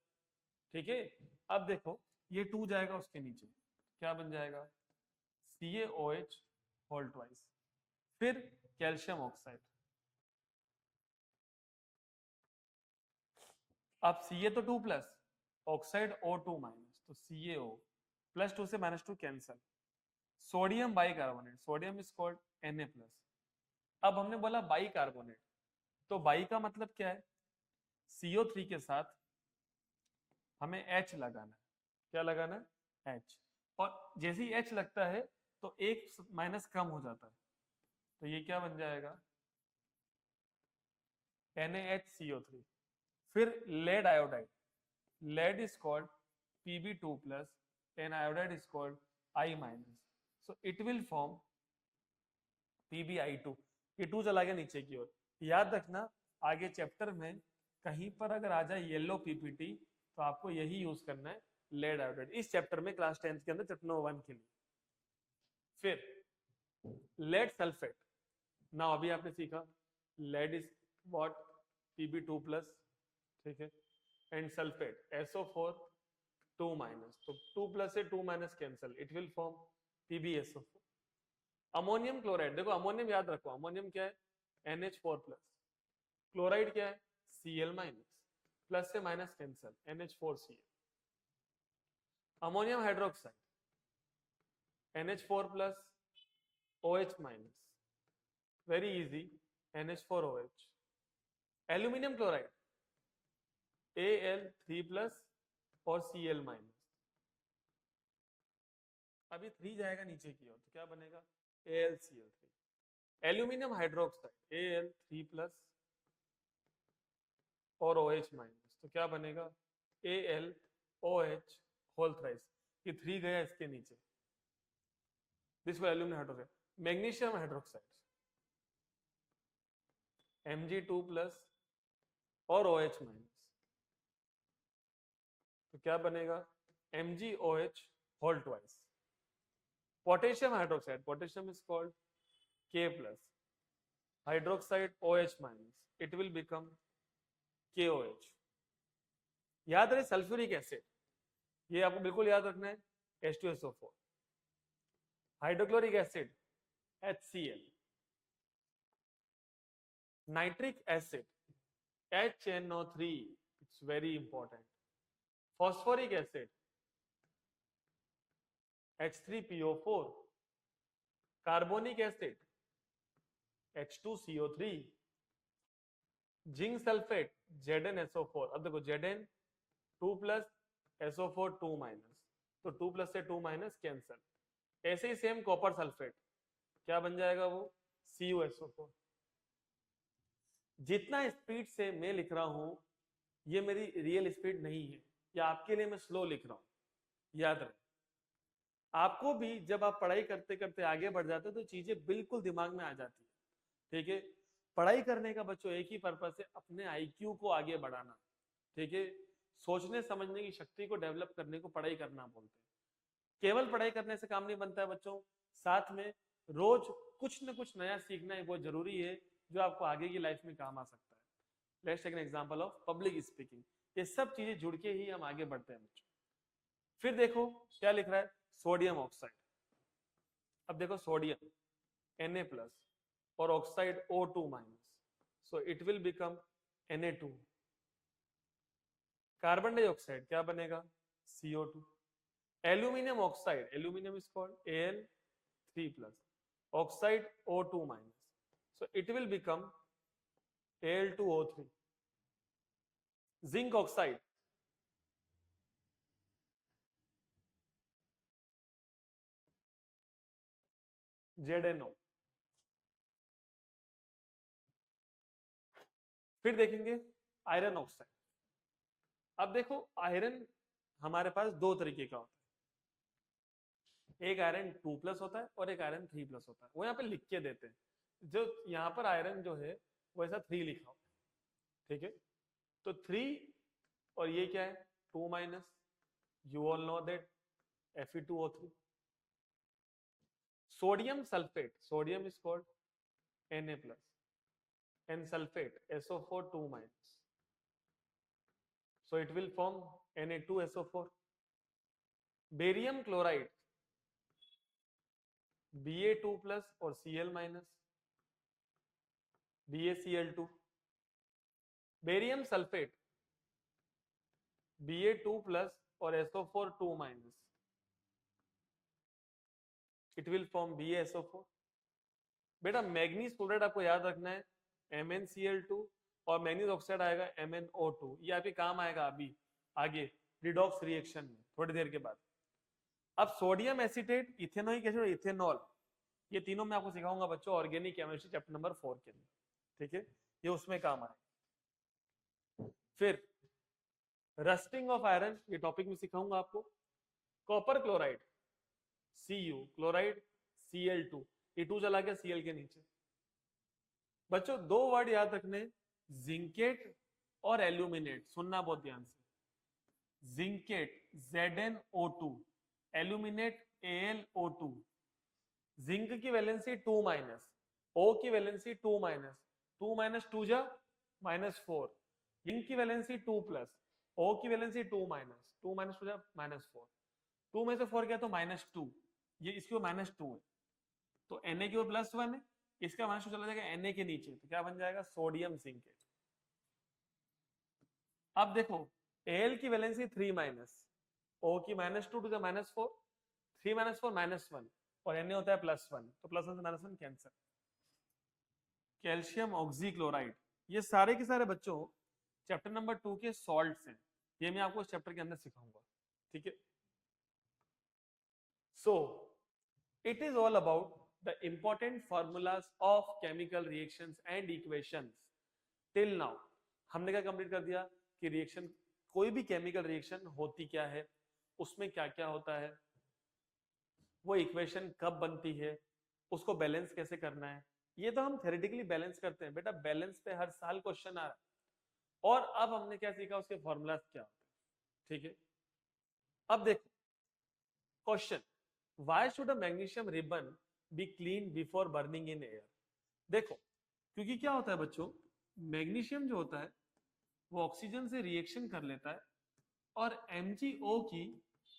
ठीक है। अब देखो ये 2 जाएगा उसके नीचे, क्या बन जाएगा CaOH होल ट्वाइस, फिर कैल्शियम ऑक्साइड। अब Ca तो 2 प्लस, ऑक्साइड O2 माइनस, तो CaO प्लस 2 से -2 cancel. Sodium bicarbonate, sodium is called Na plus. अब हमने बोला बाइकार्बोनेट, तो बाई का मतलब क्या है, CO3 के साथ हमें H लगाना है। क्या लगाना है H, और जैसे ही H लगता है तो एक माइनस कम हो जाता है, तो ये क्या बन जाएगा NaHCO3। फिर lead iodide, lead is called Pb2 plus and iodide is called I minus, so it will form PbI2। ये 2 चला गया नीचे की ओर। याद रखना आगे चैप्टर में कहीं पर अगर आ जाए येलो पीपीटी तो आपको यही यूज करना है, लेड आयोडाइड, इस चैप्टर में क्लास 10th के अंदर चैप्टर नंबर 1 के लिए। फिर लेड सल्फेट, ना अभी आपने सीखा lead is what Pb2 plus, ठीक है, एंड सल्फेट SO4 2 माइनस, तो 2 प्लस से 2 minus cancel, it will form PbSO4। Ammonium chloride, देखो अमोनियम याद रखो, अमोनियम क्या है NH4 प्लस, क्लोराइड क्या है Cl माइनस, प्लस से minus cancel NH4Cl। Ammonium hydroxide NH4 plus OH minus, very easy NH4OH। Aluminium chloride Al3 plus और Cl minus. अभी 3 जाएगा नीचे की ओर तो क्या बनेगा AlCl3। Aluminium hydroxide Al3 plus और OH माइनस, तो क्या बनेगा AlOH होल थ्राइस। ये 3 गया इसके नीचे, this was aluminium hydroxide. Magnesium hydroxide Mg2 plus और OH माइनस, तो क्या बनेगा MgOH whole twice. Potassium hydroxide, potassium is called K plus, hydroxide OH minus, it will become KOH। याद रहे सल्फ्यूरिक एसिड, ये आपको बिल्कुल याद रखना है H2SO4। Hydrochloric acid HCl, nitric acid HNO3, it's very important. Phosphoric acid H3PO4, carbonic acid H2CO3, zinc sulphate ZnSO4। अब देखो Zn 2 प्लस SO4 2 माइनस, तो 2 प्लस से 2 माइनस कैंसल। ऐसे ही सेम कॉपर सल्फेट क्या बन जाएगा वो CuSO4। जितना स्पीड से मैं लिख रहा हूं ये मेरी रियल स्पीड नहीं है, या आपके लिए मैं स्लो लिख रहा हूं। याद रहे आपको भी जब आप पढ़ाई करते करते आगे बढ़ जाते हो तो चीजें बिल्कुल दिमाग में आ जाती है, ठीक है। पढ़ाई करने का बच्चों एक ही पर्पस है, अपने IQ को आगे बढ़ाना, ठीक है। सोचने समझने की शक्ति को डेवलप करने को पढ़ाई करना बोलते हैं। केवल पढ़ाई करने से काम नहीं बनता है बच्चों, साथ में रोज कुछ न कुछ नया सीखना है, बहुत जरूरी है, जो आपको आगे की लाइफ में काम आ सकता है। Let's take an example of public speaking. ये सब चीजें जुड़ के ही हम आगे बढ़ते हैं बच्चों। फिर देखो क्या लिख रहा है सोडियम ऑक्साइड। अब देखो सोडियम Na प्लस और oxide O2 minus, so it will become Na2। Carbon dioxide क्या बनेगा CO2। Aluminium oxide, aluminium is called Al3 plus, oxide O2 minus, so it will become Al2O3, zinc oxide, ZNO। फिर देखेंगे iron oxide. अब देखो iron हमारे पास दो तरीके का होता है, एक आयरन 2+ होता है और एक आयरन 3+ होता है। वो यहाँ पे लिख के देते हैं, जो यहाँ पर आयरन जो है वो ऐसा 3 लिखा होता है, ठीक है। तो 3 और ये क्या है 2-, you all know that Fe2O3। Sodium sulphate, sodium is called Na+, and sulfate SO4 2-, so it will form Na2SO4। Barium chloride Ba2+ और Cl-, BaCl2। Barium sulphate Ba2+ और SO4 2-, it will form BaSO4। बेटा manganese chloride आपको याद रखना है MnCl2 और manganese oxide आएगा MnO2। ये आपके काम आएगा अभी आगे रिडॉक्स रिएक्शन में थोड़ी देर के बाद। अब सोडियम एसीटेट, इथेनोइक एसिड और इथेनॉल, ये तीनों मैं आपको सिखाऊंगा बच्चों ऑर्गेनिक केमिस्ट्री चैप्टर नंबर 4 के लिए, ठीक है, ये उसमें काम आएगा। फिर रस्टिंग ऑफ आयरन, ये टॉपिक में सिखाऊंगा आपको। Copper chloride Cu, chloride Cl2, ये 2 चला गया Cl के नीचे। बच्चों दो वर्ड याद रखने, जिंकेट और एल्यूमिनेट, सुनना बहुत ध्यान से। Zincate ZnO2, aluminate AlO2। Zinc की वैलेंसी 2-, O की वैलेंसी 2-, 2 - 2 जा -4। जिंक की वैलेंसी 2+, O की वैलेंसी 2-, 2 - 2 जा -4। 2 में से 4 गया तो -2, ये इसकी ओर -2 है, तो Na की ओर +1 है, इसका -2 चला जाएगा Na के नीचे, तो क्या बन जाएगा सोडियम जिंकेट। अब देखो Al की वैलेंसी 3-, O की -2 टू द -4, 3 - 4 -1 और Na होता है +1, तो +1 से -1 कैंसिल। कैल्शियम ऑक्सीक्लोराइड, ये सारे के सारे बच्चों चैप्टर नंबर 2 के सॉल्ट्स हैं, ये मैं आपको इस चैप्टर के अंदर सिखाऊंगा, ठीक है। So it is all about the important formulas of chemical reactions and equations till now। हमने क्या कंप्लीट कर दिया कि रिएक्शन, कोई भी केमिकल रिएक्शन होती क्या है, उसमें क्या क्या होता है, वो इक्वेशन कब बनती है, उसको बैलेंस कैसे करना है, ये तो हम थ्योरेटिकली बैलेंस करते हैं बेटा, बैलेंस पे हर साल क्वेश्चन आ रहा है। और अब हमने क्या सीखा, उसके फॉर्मूलाज क्या होते हैं, ठीक है। अब देखो question, why should a magnesium ribbon be clean before burning in air. देखो क्योंकि क्या होता है बच्चों, मैग्नीशियम जो होता है वो ऑक्सीजन से रिएक्शन कर लेता है और MgO की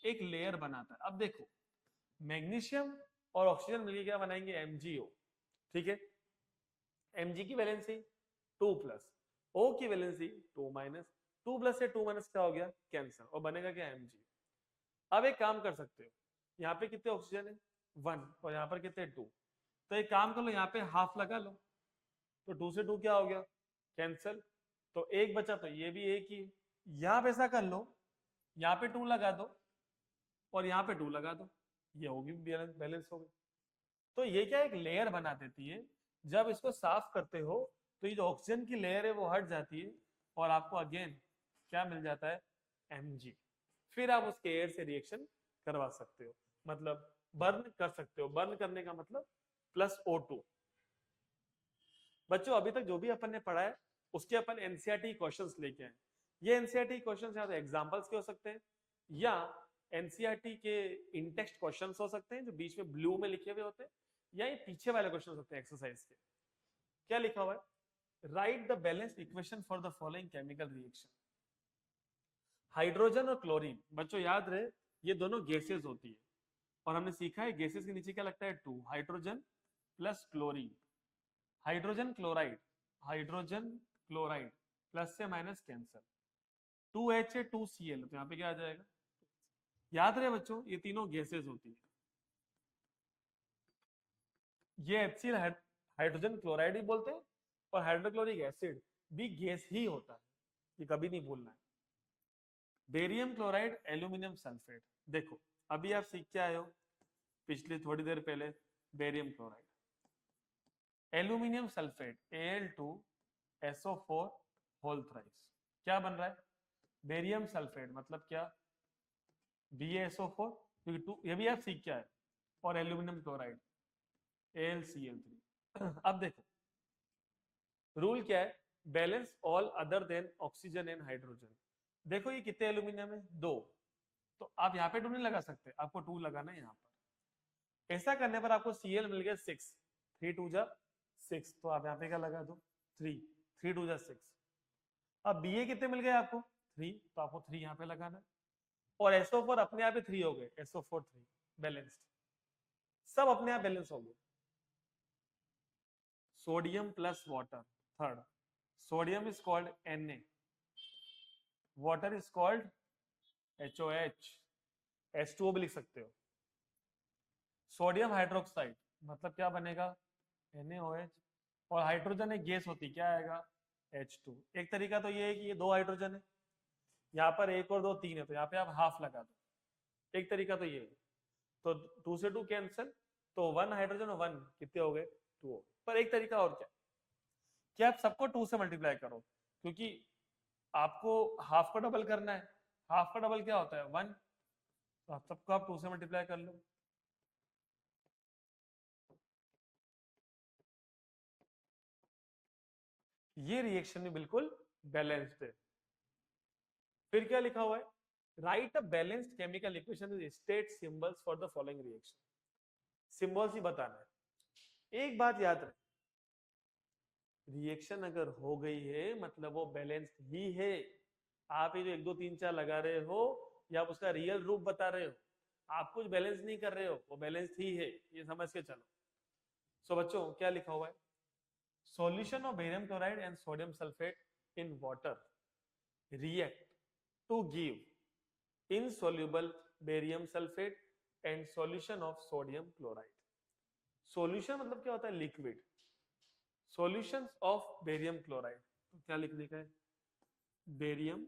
एक लेयर बनाता है। अब देखो मैग्नीशियम और ऑक्सीजन मिलकर क्या बनाएंगे MgO, ठीक है। Mg की वैलेंसी 2+, O की वैलेंसी 2-, 2+ से 2- क्या हो गया कैंसर, और बनेगा क्या Mg। अब एक काम कर सकते हो, यहाँ पे कितने ऑक्सीजन है 1 और यहाँ पर कितने 2, तो एक काम कर लो यहाँ पे हाफ लगा लो, तो 2 से 2 क्या हो गया कैंसल, तो एक बचा, तो ये भी एक ही। यहाँ पे ऐसा कर लो, यहाँ पे 2 लगा दो और यहाँ पे 2 लगा दो, ये होगी बैलेंस हो गई। तो ये क्या एक लेयर बना देती है, जब इसको साफ करते हो तो ये जो ऑक्सीजन की लेयर है वो हट जाती है और आपको अगेन क्या मिल जाता है Mg। फिर आप उसके एयर से रिएक्शन करवा सकते हो, मतलब बर्न कर सकते हो। बर्न करने का मतलब +O2। बच्चों अभी तक जो भी अपन ने पढ़ा है उसके अपन एनसीईआरटी क्वेश्चंस लेके आए। ये एनसीईआरटी क्वेश्चंस या तो एग्जांपल्स के हो सकते हैं या एनसीईआरटी के इन टेक्स्ट क्वेश्चंस हो सकते हैं जो बीच में ब्लू में लिखे हुए होते हैं, या ये पीछे वाले क्वेश्चन हो सकते हैं एक्सरसाइज के। क्या लिखा हुआ है, right the balanced equation for the following chemical reaction. Hydrogen और क्लोरीन, बच्चों याद रहे ये दोनों गैसेस होती है, और हमने सीखा है गैसेस के नीचे क्या लगता है 2, hydrogen plus chlorine. Hydrogen chloride, hydrogen chloride plus से माइनस कैंसर, 2H है 2Cl, तो यहाँ पे क्या आ जाएगा। याद रहे बच्चों ये तीनों गैसेस होती है, ये HCl हाइड्रोजन क्लोराइड ही बोलते हैं और हाइड्रोक्लोरिक एसिड भी गैस ही होता है, ये कभी नहीं भूलना है। बेरियम क्लोराइड, एल्यूमिनियम सल्फेट, देखो अभी आप सीख के आए हो पिछली थोड़ी देर पहले barium chloride, aluminium sulphate Al2SO4 whole thrice, क्या बन रहा है? बेरियम सल्फेट मतलब क्या? BaSO4, क्योंकि ये भी आप सीख के आए, और एल्यूमिनियम क्लोराइड AlCl3। अब देखो रूल क्या है, balance all other than oxygen and hydrogen. देखो ये कितने एल्यूमिनियम है? 2, तो आप यहाँ पे 2 नहीं लगा सकते, आपको 2 लगाना है यहाँ पर। ऐसा करने पर आपको Cl मिल गया 6, 3 2 जा 6, तो आप यहाँ पे क्या लगा दो 3, 3 2 जा 6। अब Ba कितने मिल गए आपको? 3, तो आपको 3 यहाँ पे लगाना है, और SO4 अपने आप ही 3 हो गए, SO4 3 बैलेंस्ड, सब अपने आप बैलेंस हो गए। Sodium plus water, third, sodium is called Na, water is called HOH, H2O भी लिख सकते हो। सोडियम हाइड्रोक्साइड मतलब क्या बनेगा? NaOH, और हाइड्रोजन एक गैस होती, क्या आएगा? H2। एक तरीका तो ये है कि ये 2 हाइड्रोजन है, यहाँ पर 1 और 2 3 है, तो यहाँ पे आप हाफ लगा दो, एक तरीका तो ये है। तो 2 से 2 कैंसिल, तो 1 हाइड्रोजन और 1 कितने हो गए? 2। पर एक तरीका और क्या, कि आप सबको 2 से मल्टीप्लाई करो, क्योंकि आपको हाफ का डबल करना है, हाफ का डबल क्या होता है? 1, तो आप सबको आप 2 से मल्टीप्लाई कर लो। ये रिएक्शन भी बिल्कुल बैलेंस्ड है। फिर क्या लिखा हुआ है? Write a balanced chemical equation with state symbols for the following reaction. Symbols ही बताना है। एक बात याद रखें, रिएक्शन अगर हो गई है मतलब वो बैलेंस्ड ही है। आप ये जो 1 2 3 4 लगा रहे हो, या आप उसका रियल रूप बता रहे हो, आप कुछ बैलेंस नहीं कर रहे हो, वो बैलेंस्ड ही है, ये समझ के चलो। सो बच्चों क्या लिखा हुआ है? Solution of barium chloride and sodium sulphate in water react to give insoluble barium sulfate and solution of sodium chloride। solution मतलब क्या होता है? Liquid. solutions of barium chloride, तो क्या लिखने का है? Barium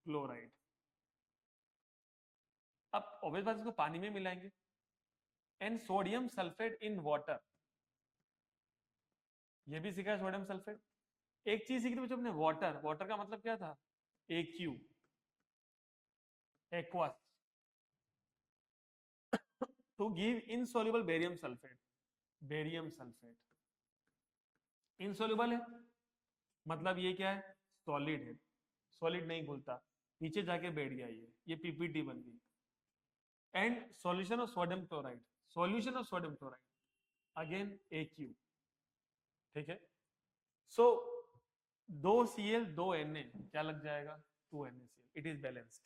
chloride. अब ऑब्वियस बात, इसको पानी में मिलाएंगे। And sodium sulphate in water, ये भी सीखा है सोडियम सल्फेट। एक चीज सीखी थी बच्चों अपने, वाटर, वाटर का मतलब क्या था? AQ, aqueous, to give insoluble barium sulphate. Barium sulphate insoluble है, मतलब ये क्या है? सॉलिड है, सॉलिड नहीं घुलता, नीचे जाके बैठ गया, ये PPT बन गई। And solution of sodium chloride, solution of sodium chloride again AQ, ठीक है। सो 2Cl 2Na क्या लग जाएगा? 2NaCl, it is balanced.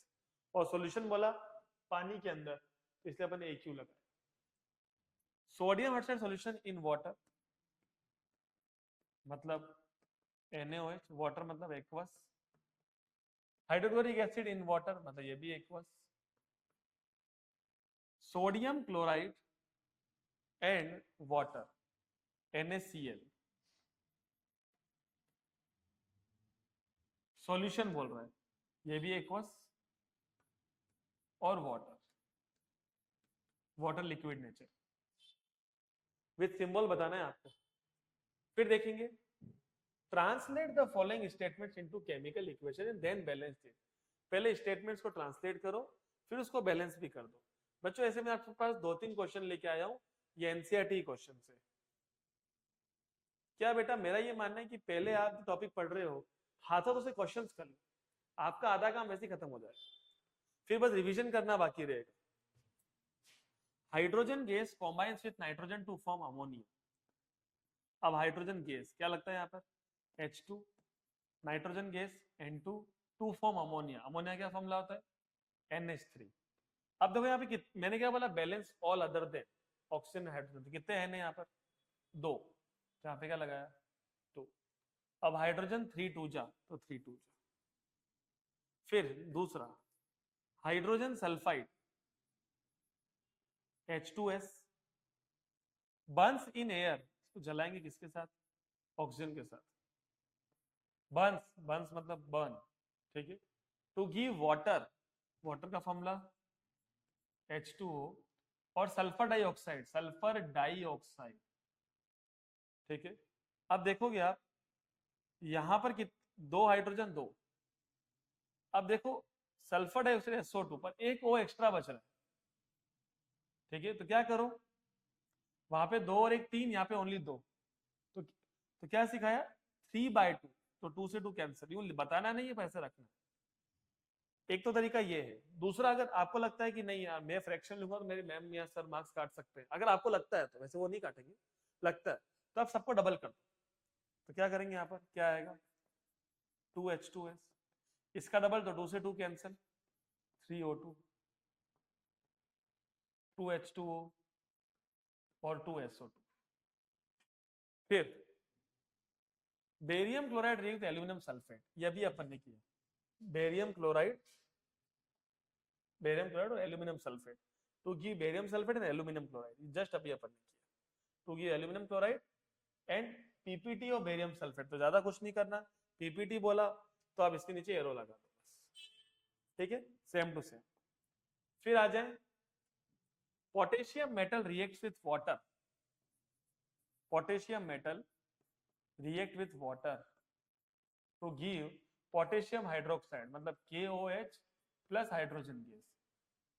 और सॉल्यूशन बोला पानी के अंदर, इसलिए अपन AQ लगा। Sodium hydroxide solution in water मतलब NaOH, वाटर मतलब aqueous. Hydrochloric acid in water मतलब ये भी aqueous. Sodium chloride and water NaCl, solution बोल रहा है, ये भी एक्वस और water, water liquid nature, with symbol बताना है आपको। फिर देखेंगे translate the following statements into chemical equation and then balance it. पहले स्टेटमेंट्स को ट्रांसलेट करो, फिर उसको बैलेंस भी कर दो। बच्चों ऐसे मैं आपके पास 2-3 क्वेश्चन लेके आया हूं, ये एनसीईआरटी क्वेश्चन से। क्या बेटा, मेरा ये मानना है कि पहले आप टॉपिक पढ़ रहे हो, हाथों से क्वेश्चंस कर लो, आपका आधा काम वैसे ही खत्म हो जाएगा, फिर बस रिवीजन करना बाकी रहेगा। Hydrogen gas combines with nitrogen to form ammonia. अब हाइड्रोजन गैस क्या लगता है यहाँ पर? H2, nitrogen gas N2, to form ammonia, ammonia क्या फॉर्मूला होता है? NH3। अब देखो यहाँ पे मैंने क्या बोला? Balance all other than oxygen hydrogen, कितने हैं यहाँ पर? 2, तो यहाँ पे क्या लगाया? 2। अब हाइड्रोजन 3 2 जा, तो 3 2 जा। फिर दूसरा hydrogen sulphide H2S Burns in air, इसको जलाएंगे किसके साथ? ऑक्सीजन के साथ। बर्न्स, बर्न्स मतलब बर्न, ठीक है। टू गिव वाटर, वाटर का फॉर्मूला H2O, और सल्फर डाइऑक्साइड, सल्फर डाइऑक्साइड, ठीक है। अब देखोगे आप यहां पर दो हाइड्रोजन दो, अब देखो सल्फर डाइऑक्साइड SO2 पर एक O एक्स्ट्रा बच रहा है, ठीक है। तो क्या करो, वहां पे दो और एक तीन, यहाँ पे ओनली दो, तो क्या सिखाया 3/2, तो 2 से 2 कैंसिल, यूं बताना नहीं है, पैसे रखना। एक तो तरीका ये है। दूसरा, अगर आपको लगता है कि नहीं यार मैं फ्रैक्शन लूंगा तो मेरे मैम या सर मार्क्स काट सकते हैं, अगर आपको लगता है तो, वैसे वो नहीं काटेंगे, लगता है तो आप सबको डबल कर दो। तो क्या करेंगे, यहाँ पर क्या आएगा 2H2S, इसका डबल तो 2 से 2 कैंसिल, 3O2, 2H2O और 2SO2। फिर barium chloride react aluminium sulphate, यह भी अपन ने किया, बेरियम क्लोराइड, बेरियम क्लोराइड और aluminium sulphate, to give barium sulphate and aluminium chloride, just अभी अपन ने किया, to give aluminium chloride and PPT और बेरियम सल्फेट। तो ज्यादा कुछ नहीं करना, पीपीटी बोला तो आप इसके नीचे एरो लगा दो बस, ठीक है, सेम टू सेम। फिर आ जाए potassium metal reacts with water, potassium metal react with water to give potassium hydroxide, मतलब KOH प्लस हाइड्रोजन गैस।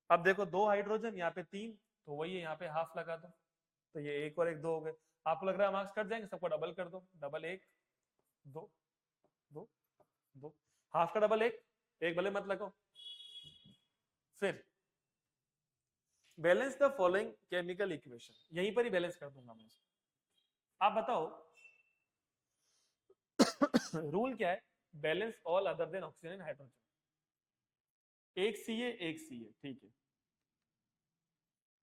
अब देखो दो हाइड्रोजन, यहाँ पे तीन, तो वही है, यहाँ पे हाफ लगा दो, तो ये एक और एक दो हो गए। आपको लग रहा है मार्क्स कट जाएंगे, सबको डबल कर दो, डबल एक दो दो दो, हाफ का डबल एक, एक भले मत लगाओ। फिर balance the following chemical equation, यहीं पर ही बैलेंस कर दूंगा मैं इसको। आप बताओ रूल क्या है, balance all other than oxygen and hydrogen, एक CA एक CA, ठीक है।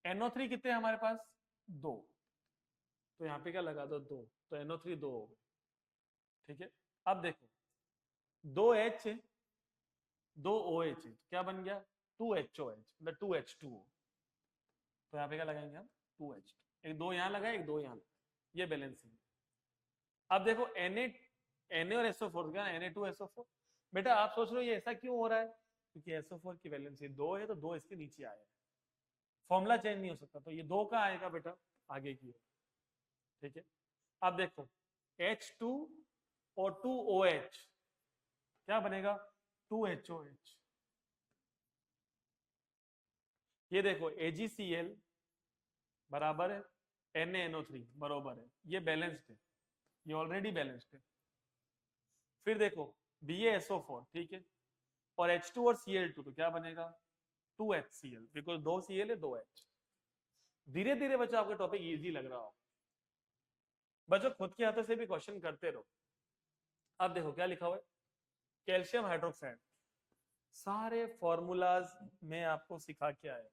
NO3 कितने हैं हमारे पास, दो, तो यहाँ पे क्या लगा दो दो, तो NO3 दो हो गए, ठीक है। अब देखो दो H दो OH, तो क्या बन गया 2HOH, मतलब 2H2O, तो यहाँ पे क्या लगाएंगे हम 2H, एक दो यहाँ लगाए एक दो यहाँ, ये बैलेंस है। अब देखो Na और SO4 क्या, Na2SO4, बेटा आप सोच रहे हो ये ऐसा क्यों हो रहा है, क्योंकि SO4 की वैलेंसी दो है, तो दो इसके नीचे आया है, फॉर्मूला चेंज नहीं हो सकता, तो ये दो का आएगा बेटा आगे की, ठीक है। अब देखो H2 और 2OH क्या बनेगा 2HOH, ये देखो AgCl बराबर है NaNO3 बराबर है, ये बैलेंस्ड है, ये ऑलरेडी बैलेंस्ड है। फिर देखो BaSO4, ठीक है, और H2 और Cl2, तो क्या बनेगा 2HCl, बिकॉज दो Cl है दो H। धीरे धीरे बच्चों आपका टॉपिक इजी लग रहा हो, बच्चों खुद के हाथों से भी क्वेश्चन करते रहो। अब देखो क्या लिखा हुआ है, कैल्शियम हाइड्रोक्साइड, सारे फॉर्मूलाज में आपको सिखा के आया,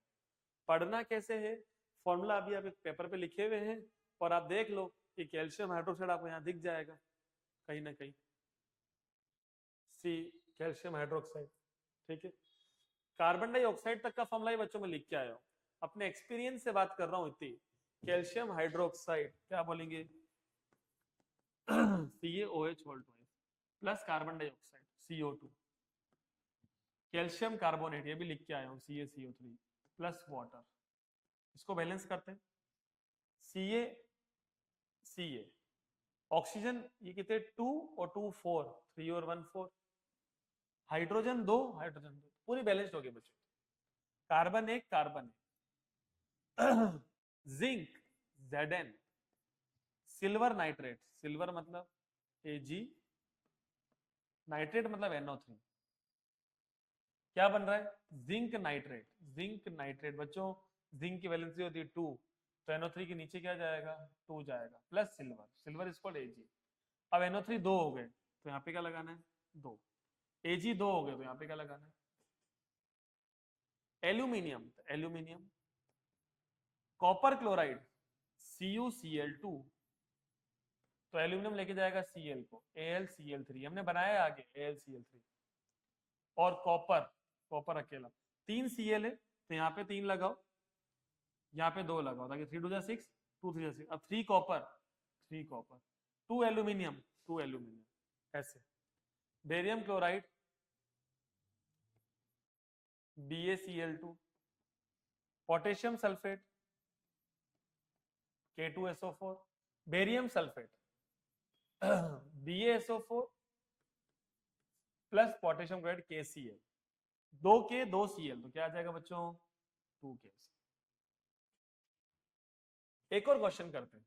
पढ़ना कैसे है, फॉर्मूला अभी आप एक पेपर पे लिखे हुए हैं, और आप देख लो कि कैल्शियम हाइड्रोक्साइड आपको यहाँ दिख जाएगा कहीं ना कहीं, सी कैल्शियम हाइड्रोक्साइड, ठीक है। कार्बन डाइऑक्साइड तक का फॉर्मूला ही बच्चों में लिख के आया हो, अपने एक्सपीरियंस से बात कर रहा हूँ इतनी। कैल्शियम हाइड्रोक्साइड क्या बोलेंगे CaOH plus carbon dioxide CO2, calcium carbonate ये भी लिख के आया हूँ CaCO3 प्लस वाटर, इसको बैलेंस करते हैं, Ca ऑक्सीजन ये कितने 2 और 2 4, 3 और 1 4, हाइड्रोजन दो पूरी बैलेंस्ड हो गई बच्चों। कार्बन एक carbon zinc Zn, silver nitrate, silver मतलब Ag, नाइट्रेट मतलब NO3, क्या बन रहा है जिंक नाइट्रेट, जिंक नाइट्रेट बच्चों, जिंक की वैलेंसी होती है 2, तो NO3 के नीचे क्या जाएगा 2 जाएगा, plus silver, silver is called Ag। अब NO3 दो हो गए, तो यहाँ पे क्या लगाना है दो, Ag दो हो गए, तो यहाँ पे क्या लगाना है aluminium, aluminium, copper chloride CuCl2, तो एल्यूमिनियम लेके जाएगा Cl को AlCl3, हमने बनाया आगे AlCl3, और कॉपर, कॉपर अकेला 3 Cl है, तो यहाँ पे 3 लगाओ, यहाँ पे 2 लगाओ, ताकि 3 2 जा 6, 2 3 जा 6, अब 3 कॉपर 2 एल्यूमिनियम, 2 एल्यूमिनियम, ऐसे barium chloride BaCl2, potassium sulphate K2SO4, barium sulphate BaSO4 plus potassium chloride KCl, 2K 2Cl, तो क्या आ जाएगा बच्चों 2K। एक और क्वेश्चन करते हैं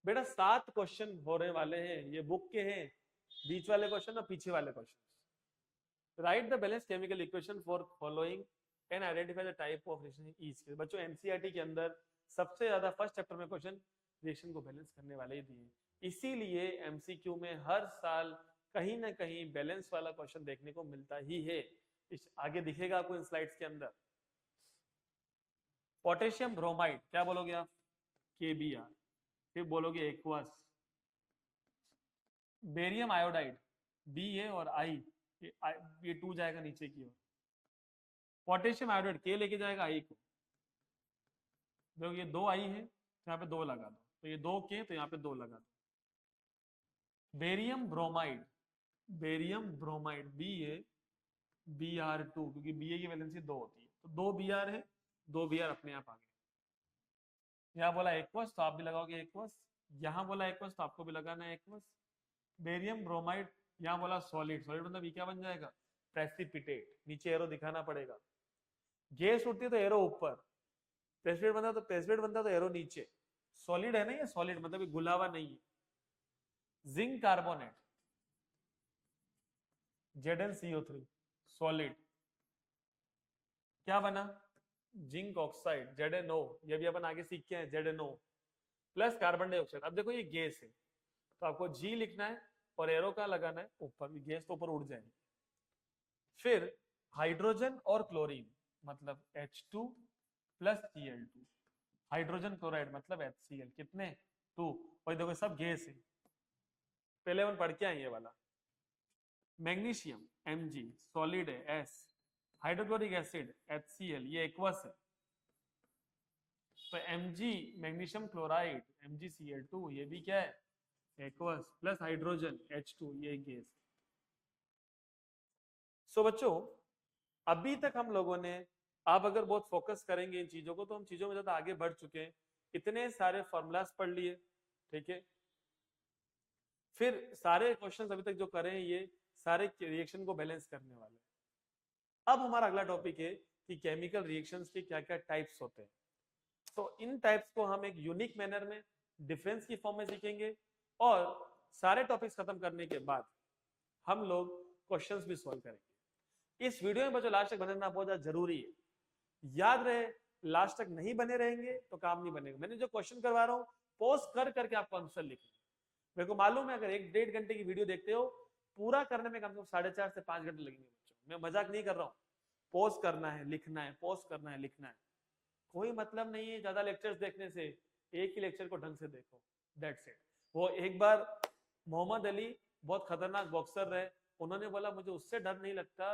बेटा, 7 क्वेश्चन होने वाले हैं, ये बुक के हैं, बीच वाले क्वेश्चन और पीछे वाले question. Right the balance chemical equation for following and identify the type of reaction each. बच्चों एनसीईआरटी के अंदर सबसे ज्यादा फर्स्ट चैप्टर में क्वेश्चन रिएक्शन को बैलेंस करने वाले ही दिए, इसीलिए एमसीक्यू में हर साल कहीं ना कहीं बैलेंस वाला क्वेश्चन देखने को मिलता ही है। इस आगे दिखेगा आपको इन स्लाइड्स के अंदर। पोटेशियम ब्रोमाइड क्या बोलोगे आप, KBr, फिर बोलोगे एक्वस। बेरियम आयोडाइड Ba और I, ये 2 जाएगा नीचे की ओर। पोटेशियम आयोडाइड K लेके जाएगा I को, देखो ये 2 I है, यहाँ पे 2 लगा दो, तो ये 2K, तो यहाँ पे 2 लगा दो। बेरियम ब्रोमाइड Br2, क्योंकि Ba की वैलेंसी 2 होती है, तो 2 Br है, 2 Br अपने आप आ गए। यहाँ बोला एक्वस, तो आप भी लगाओगे एक्वस, यहाँ बोला एक्वस, तो आपको भी लगाना है एक्वस। बेरियम ब्रोमाइड, यहाँ बोला सॉलिड, सॉलिड मतलब ये क्या बन जाएगा, प्रेसिपिटेट, नीचे एरो दिखाना पड़ेगा। गैस उठती है तो एरो ऊपर, प्रेसिपिटेट बनता तो प्रेसिपिटेट बनता तो एरो नीचे। सॉलिड है ना ये, सॉलिड मतलब ये घुला हुआ नहीं है। जिंक कार्बोनेट ZnCO3 सॉलिड, क्या बना, जिंक ऑक्साइड ZnO, ये भी अपन आगे सीख के हैं, ZnO प्लस कार्बन डाइऑक्साइड। अब देखो ये गैस है, तो आपको G लिखना है और एरो का लगाना है ऊपर, गैस तो ऊपर उड़ जाएगी। फिर हाइड्रोजन और क्लोरीन मतलब H2 plus Cl2, hydrogen chloride मतलब HCl, कितने 2, और देखो सब गैस है, पहले अपन पढ़ के आए ये वाला। मैग्नीशियम Mg सॉलिड है S, हाइड्रोक्लोरिक एसिड HCl, ये एक्वस है, तो Mg मैग्नीशियम क्लोराइड MgCl2, ये भी क्या है एक्वस, प्लस हाइड्रोजन H2, ये गैस। सो बच्चों अभी तक हम लोगों ने, आप अगर बहुत फोकस करेंगे इन चीजों को, तो हम चीजों में ज्यादा आगे बढ़ चुके हैं, इतने सारे फॉर्मूलाज पढ़ लिए, ठीक है। फिर सारे क्वेश्चंस अभी तक जो करे हैं ये सारे रिएक्शन को बैलेंस करने वाले। अब हमारा अगला टॉपिक है कि केमिकल रिएक्शंस के क्या क्या टाइप्स होते हैं। तो इन टाइप्स को हम एक यूनिक मैनर में डिफरेंस की फॉर्म में सीखेंगे, और सारे टॉपिक्स खत्म करने के बाद हम लोग क्वेश्चंस भी सॉल्व करेंगे। इस वीडियो में बच्चों लास्ट तक बने रहना बहुत ज्यादा जरूरी है, याद रहे, लास्ट तक नहीं बने रहेंगे तो काम नहीं बनेगा। मैंने जो क्वेश्चन करवा रहा हूँ पॉज कर करके आपको आंसर लिखना। मेरे को मालूम है अगर 1-1.5 घंटे की वीडियो देखते हो, पूरा करने में कम से कम 4.5 से 5 घंटे लगेंगे बच्चों, मैं मजाक नहीं कर रहा हूँ। पॉज करना है, लिखना है, पॉज करना है, लिखना है, कोई मतलब नहीं है ज्यादा लेक्चर्स देखने से, एक ही लेक्चर को ढंग से देखो, दैट्स इट। वो एक बार मोहम्मद अली बहुत खतरनाक बॉक्सर रहे, उन्होंने बोला मुझे उससे डर नहीं लगता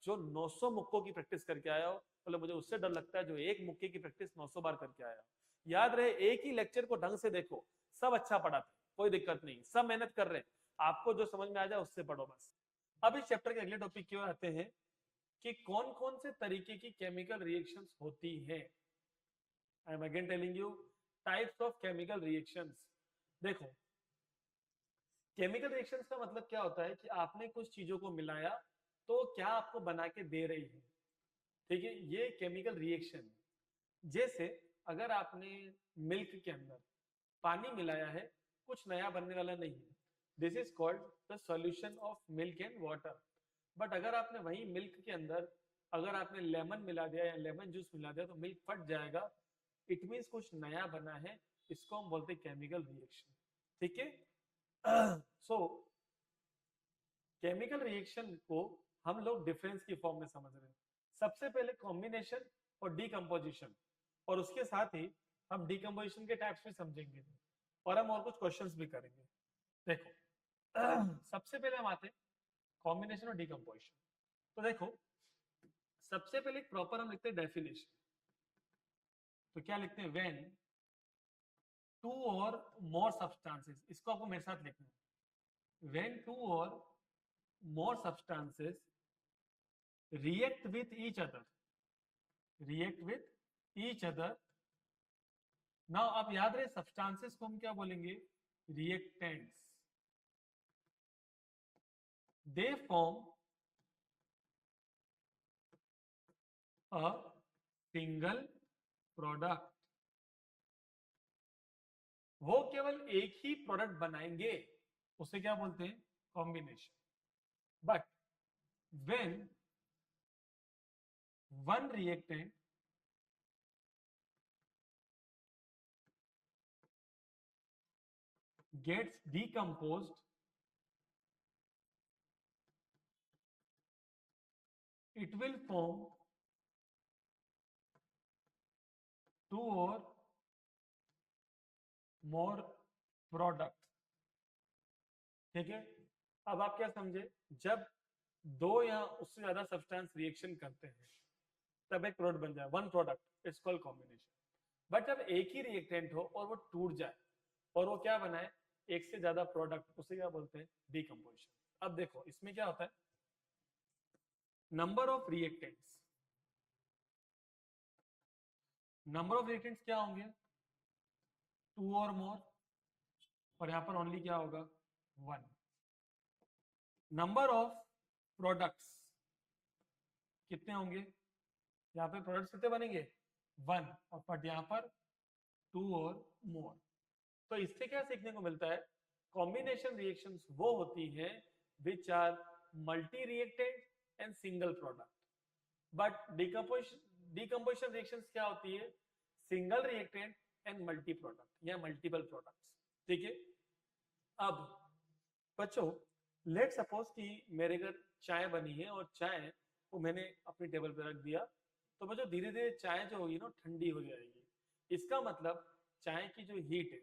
जो 900 मुक्कों की प्रैक्टिस करके आया हो, बोले मुझे उससे डर लगता है जो एक मुक्के की प्रैक्टिस 900 बार करके आया। याद रहे, एक ही लेक्चर को ढंग से देखो, सब अच्छा पढ़ाते, कोई दिक्कत नहीं, सब मेहनत कर रहे हैं, आपको जो समझ में आ जाए उससे पढ़ो बस। अब इस चैप्टर के अगले टॉपिक की ओर आते हैं कि कौन कौन से तरीके की केमिकल रिएक्शंस होती है। I M again telling you types of chemical reactions. देखो केमिकल रिएक्शंस का मतलब क्या होता है कि आपने कुछ चीजों को मिलाया तो क्या आपको बना के दे रही है, ठीक है, ये केमिकल रिएक्शन। जैसे अगर आपने मिल्क के अंदर पानी मिलाया है, कुछ नया बनने वाला नहीं है, this is called the solution of milk and water. But अगर आपने वही मिल्क के अंदर अगर आपने लेमन मिला दिया या लेमन जूस मिला दिया तो मिल्क फट जाएगा, इट मीन्स कुछ नया बना है, इसको हम बोलते हैं केमिकल रिएक्शन, ठीक है। सो केमिकल रिएक्शन को हम लोग डिफरेंस की फॉर्म में समझ रहे हैं। सबसे पहले कॉम्बिनेशन और डीकंपोजिशन, और उसके साथ ही हम डीकंपोजिशन के टाइप्स भी समझेंगे, और हम और कुछ क्वेश्चंस भी करेंगे। देखो सबसे पहले हम आते हैं कॉम्बिनेशन और डीकंपोजिशन। तो देखो सबसे पहले प्रॉपर हम लिखते हैं डेफिनेशन। तो क्या लिखते हैं, व्हेन 2 और मोर सब्सटेंसेस, इसको आपको मेरे साथ लिखना है, व्हेन 2 और more substances react with each other, react with each other. Now आप याद रहे सब्सटेंसेस को हम क्या बोलेंगे, reactants. They form a single product. वो केवल एक ही प्रोडक्ट बनाएंगे, उसे क्या बोलते हैं, combination. But when one reactant gets decomposed, it will form two or more product. ठीक है. अब आप क्या समझे, जब दो या उससे ज्यादा सब्सटेंस रिएक्शन करते हैं तब एक प्रोडक्ट बन जाए, one product, it's called combination. But जब एक ही रिएक्टेंट हो और वो टूट जाए और वो क्या बनाए, एक से ज्यादा प्रोडक्ट, उसे क्या बोलते हैं, डीकंपोजिशन. अब देखो इसमें क्या होता है, number of reactants, number of reactants क्या होंगे, टू और मोर, और यहां पर ओनली क्या होगा, वन. नंबर ऑफ प्रोडक्ट्स कितने होंगे, यहाँ पे प्रोडक्ट्स कितने बनेंगे, वन, और बट यहाँ पर टू और मोर. तो इससे क्या सीखने को मिलता है, कॉम्बिनेशन रिएक्शंस वो होती हैं which are multi reactant and single product. But decomposition reactions क्या होती है, single reactant and multi product या मल्टीपल प्रोडक्ट्स. ठीक है. अब बच्चों लेट सपोज कि मेरे घर चाय बनी है और चाय को मैंने अपनी टेबल पे रख दिया, तो बच्चों धीरे धीरे चाय जो होगी ना ठंडी हो जाएगी. इसका मतलब चाय की जो हीट है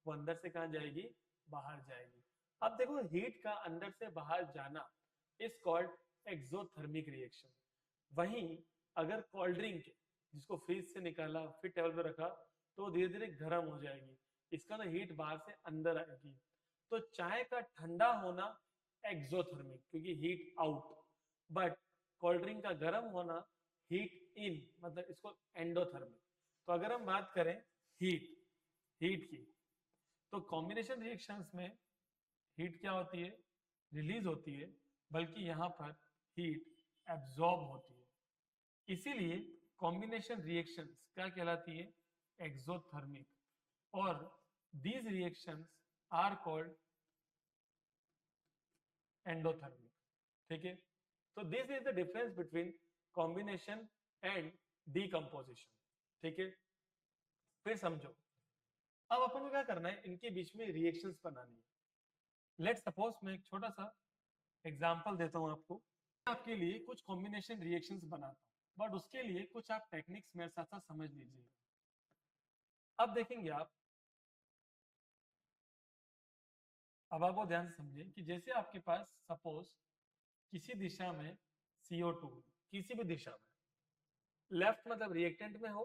वो अंदर से कहाँ जाएगी, बाहर जाएगी. अब देखो हीट का अंदर से बाहर जाना इज कॉल्ड एक्सोथर्मिक रिएक्शन. वहीं अगर कोल्ड ड्रिंक जिसको फ्रिज से निकाला फिर टेबल पे रखा तो धीरे धीरे गर्म हो जाएगी, इसका ना हीट बाहर से अंदर आएगी. तो चाय का ठंडा होना एक्सोथर्मिक क्योंकि heat out, but cold drink का गर्म होना हीट इन, मतलब इसको एंडोथर्मिक. तो अगर हम बात करें हीट की, तो कॉम्बिनेशन रिएक्शंस में हीट क्या होती है, रिलीज होती है, बल्कि यहाँ पर हीट एब्जॉर्ब होती है. इसीलिए कॉम्बिनेशन रिएक्शंस क्या कहलाती है, एक्सोथर्मिक. और these reactions are called endothermic. ठीक है. तो this is the difference between combination and decomposition. ठीक है. फिर समझो, अब अपन को क्या करना है, इनके बीच में रिएक्शंस बनानी है. लेट सपोज मैं एक छोटा सा एग्जांपल देता हूं आपको. आपके लिए कुछ कॉम्बिनेशन रिएक्शंस बनाता हूं, बट उसके लिए कुछ आप टेक्निक्स मेरे साथ साथ समझ लीजिए. अब देखेंगे आप, अब आप वो ध्यान से समझें कि जैसे आपके पास सपोज किसी दिशा में CO2, किसी भी दिशा में, लेफ्ट मतलब रिएक्टेंट में हो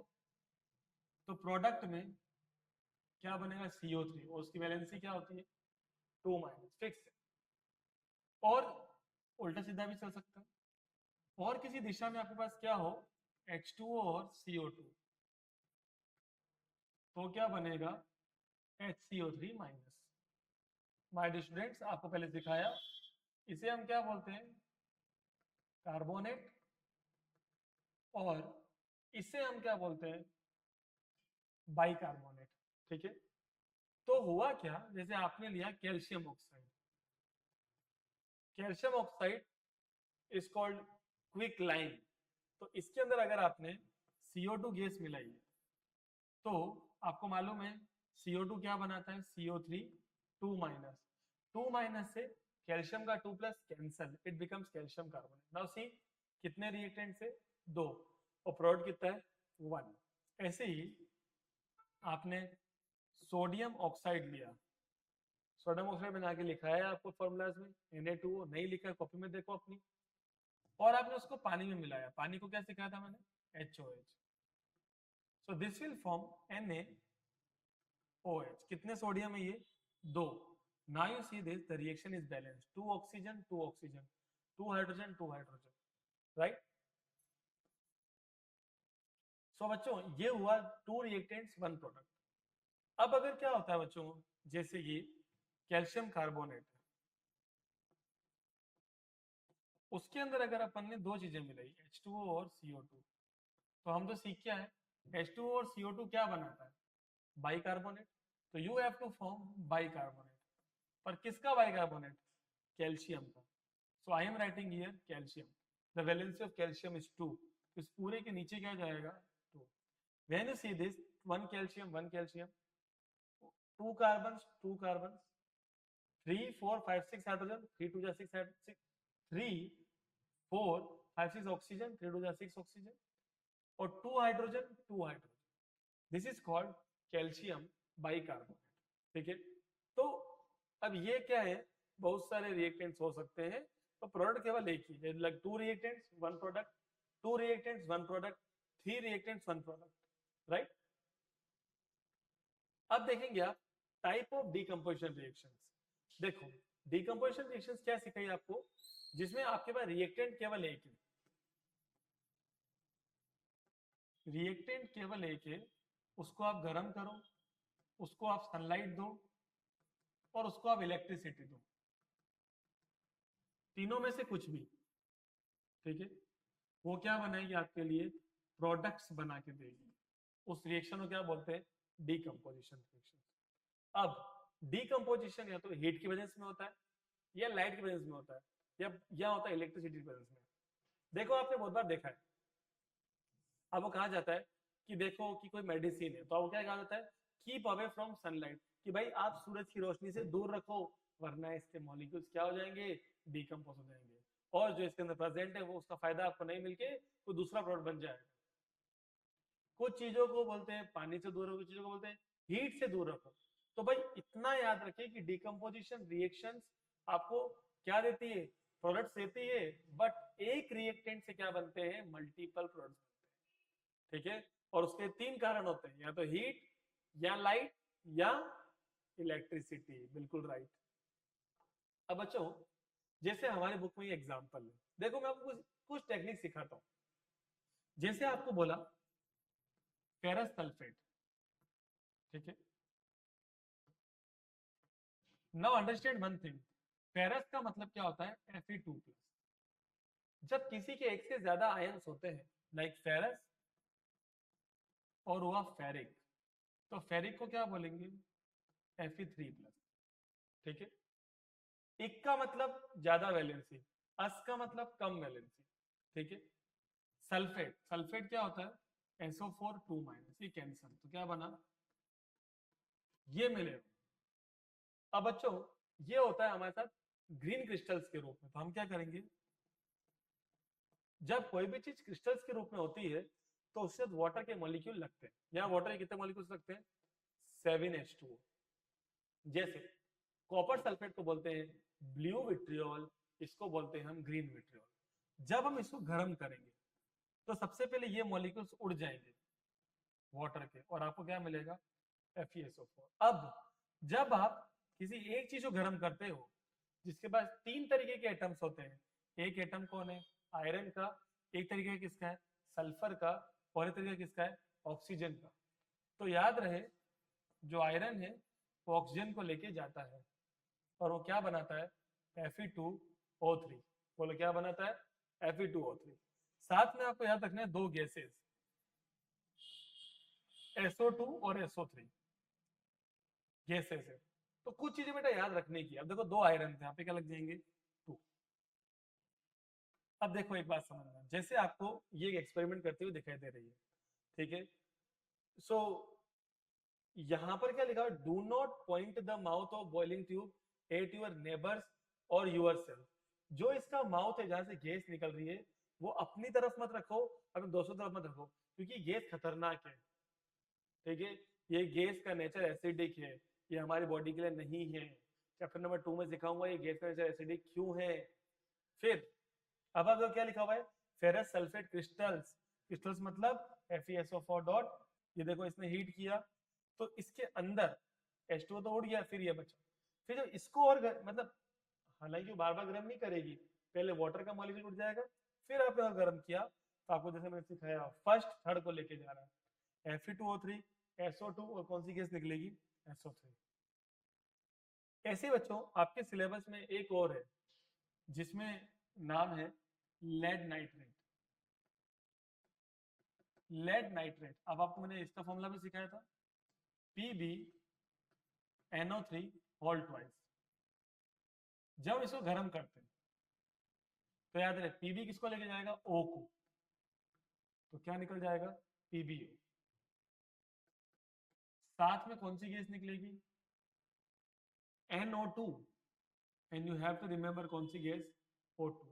तो प्रोडक्ट में क्या बनेगा, CO3, और उसकी वैलेंसी क्या होती है, 2- फिक्स है. और उल्टा सीधा भी चल सकता है. और किसी दिशा में आपके पास क्या हो, H2O और CO2, तो क्या बनेगा, HCO3-. माय डियर स्टूडेंट्स, आपको पहले सिखाया, इसे हम क्या बोलते हैं, कार्बोनेट, और इसे हम क्या बोलते हैं, बाइकार्बोनेट. ठीक है. तो हुआ क्या, जैसे आपने लिया calcium oxide, calcium oxide is called quick lime. तो इसके अंदर अगर आपने CO2 गैस मिलाई है तो आपको मालूम है CO2 क्या बनाता है, CO3 2-. 2- से कैल्शियम का 2+ cancel, it becomes calcium carbonate. Now see कितने रिएक्टेंट से, 2, और प्रोडक्ट कितना है, 1. ऐसे ही आपने सोडियम ऑक्साइड लिया, सोडियम ऑक्साइड मैंने आगे लिखा है आपको फॉर्मूलाज में, Na2O, नहीं लिखा है कॉपी में देखो अपनी, और आपने उसको पानी में मिलाया. पानी को क्या सिखाया था मैंने, HOH. So this will form NaOH. कितने सोडियम है ये, 2. Now you see this, the reaction is balanced. 2 oxygen, 2 oxygen, 2 hydrogen, 2 hydrogen, right? So बच्चों ये हुआ 2 reactants 1 product. अब अगर क्या होता है बच्चों, जैसे कि कैल्शियम कार्बोनेट, उसके अंदर अगर अपन ने दो चीजें मिलाई H2O और CO2, तो हम तो सीख क्या है, H2O और CO2 क्या बनाता है, बाइकार्बोनेट. तो you have to form bicarbonate. पर किसका बाइकार्बोनेट, कैल्शियम का. So I am writing here calcium. The valency of calcium is 2. इस पूरे के नीचे क्या जाएगा, 2. When you see this, 1 calcium 1 calcium, 2 carbon 2 carbon, 3 4 5 6 hydrogen, 3 2 6 6, 3 4 5 6 oxygen, 3 2 6 oxygen, और 2 hydrogen 2 hydrogen. This is called calcium bicarbonate. ठीक है. तो अब ये क्या है, बहुत सारे रिएक्टेंट्स हो सकते हैं, तो प्रोडक्ट केवल एक ही है. Like 2 reactants 1 product, 2 reactants 1 product, 3 reactants 1 product, right. अब देखेंगे आप टाइप ऑफ डीकंपोजिशन रिएक्शंस. देखो डीकंपोजिशन रिएक्शंस क्या सिखाई आपको, जिसमें आपके पास रिएक्टेंट केवल एक है, रिएक्टेंट केवल एक है, उसको आप गर्म करो, उसको आप सनलाइट दो, और उसको आप इलेक्ट्रिसिटी दो, तीनों में से कुछ भी. ठीक है. वो क्या बनाएगी आपके लिए, प्रोडक्ट्स बना के देगी. उस रिएक्शन को क्या बोलते हैं, डीकंपोजिशन रिएक्शन. अब डीकंपोजिशन या तो हीट की वजह से होता है, या लाइट की वजह से होता है, या होता है इलेक्ट्रिसिटी की वजह से. देखो आपने बहुत बार देखा है, अब वो कहा जाता है कि देखो कि कोई मेडिसिन है, तो अब क्या कहा जाता है, कीप अवे फ्रॉम सनलाइट, कि भाई आप सूरज की रोशनी से दूर रखो, वरना इसके मॉलिक्यूल्स क्या हो जाएंगे, डीकंपोज हो जाएंगे, और जो इसके अंदर प्रेजेंट है वो उसका फायदा आपको नहीं मिलके कोई दूसरा प्रोडक्ट बन जाएगा. कुछ चीजों को बोलते हैं पानी से दूर रखो, कुछ चीजों को बोलते हैं हीट से दूर रखो. तो भाई इतना याद रखिए कि डीकंपोजिशन रिएक्शंस आपको क्या देती है, प्रोडक्ट्स देती है, बट एक रिएक्टेंट से क्या बनते हैं, मल्टीपल प्रोडक्ट्स बनते हैं. ठीक है. और उसके 3 कारण होते हैं, या तो हीट, या लाइट, या इलेक्ट्रिसिटी. बिल्कुल राइट. अब बच्चों जैसे हमारे बुक में एग्जांपल है, देखो मैं आपको कुछ टेक्निक सिखाता हूं. जैसे आपको बोला फेरस सल्फेट. ठीक है. Now understand one thing, ferrous का मतलब क्या होता है, Fe2+. जब किसी के एक से ज्यादा आयंस होते हैं, लाइक फेरस और हुआ फेरिक, तो फेरिक को क्या बोलेंगे, Fe3+. ठीक है. इक का मतलब ज्यादा वैलेंसी, अस का मतलब कम वैलेंसी. ठीक है. सल्फेट, सल्फेट क्या होता है, SO4 2-, ये कैंसर, तो क्या बना, ये मिलेगा. अब बच्चों ये होता है हमारे साथ ग्रीन क्रिस्टल्स के रूप में. तो हम क्या करेंगे, जब कोई भी चीज क्रिस्टल्स के रूप में होती है तो उससे वाटर के मॉलिक्यूल लगते हैं. यहाँ वाटर के कितने मॉलिक्यूल्स लगते हैं, 7H2O. जैसे कॉपर सल्फेट को बोलते हैं ब्लू विट्रियोल, इसको बोलते हैं हम ग्रीन विट्रियोल. जब हम इसको गर्म करेंगे तो सबसे पहले ये मॉलिक्यूल्स उड़ जाएंगे वाटर के, और आपको क्या मिलेगा, FeSO4. अब जब आप किसी एक चीज को गर्म करते हो जिसके पास 3 तरीके के एटम्स होते हैं, एक एटम कौन है, आयरन का, एक तरीके किसका है, सल्फर का, और एक तरीका किसका है, ऑक्सीजन का. तो याद रहे जो आयरन है वो ऑक्सीजन को लेके जाता है, और वो क्या बनाता है, Fe2O3. बोलो क्या बनाता है, Fe2O3. साथ में आपको याद रखना है 2 गैसेस, SO2 और SO3 गैसेस है. तो कुछ चीजें बेटा याद रखने की. अब देखो 2 आयरन थे, यहाँ पे क्या लग जाएंगे, 2. अब देखो एक बात समझना, जैसे आपको ये एक्सपेरिमेंट करते हुए दिखाई दे रही है. ठीक है. सो यहां पर क्या लिखा है, do not point the mouth of boiling tube at your neighbours और यूर सेल्फ. जो इसका माउथ है जहां से गैस निकल रही है वो अपनी तरफ मत रखो, अपने दोस्तों तरफ मत रखो, क्योंकि गैस खतरनाक है. ठीक है. ये गैस का नेचर एसिडिक है, ये हमारी बॉडी के लिए नहीं है. चैप्टर नंबर 2 में सिखाऊंगा ये गैस का नेचर एसिडिक क्यों है. फिर अब आप क्या लिखा हुआ है, फेरस सल्फेट क्रिस्टल्स. क्रिस्टल्स मतलब FeSO4 डॉट. ये देखो इसने हीट किया तो इसके अंदर H2O तो उड़ गया, फिर ये बचा. फिर जब इसको और मतलब हालांकि वो बार बार गर्म नहीं करेगी, पहले वाटर का मॉलिक्यूल उठ जाएगा, फिर आपने और गर्म किया तो आपको जैसे मैंने सिखाया फर्स्ट थर्ड को लेके जा रहा है Fe2O3 SO2 और कौन सी गैस निकलेगी SO3। ऐसे बच्चों आपके सिलेबस में एक और है जिसमें नाम है लेड नाइट्रेट। लेड नाइट्रेट, अब आपको मैंने इसका फॉर्मूला भी सिखाया था PbNO3 होल ट्वाइस। जब इसको गर्म करते हैं तो याद रहे Pb किसको लेके जाएगा O को, तो क्या निकल जाएगा PbO। साथ में कौन सी गैस निकलेगी NO2 and you have to remember कौन सी गैस O2।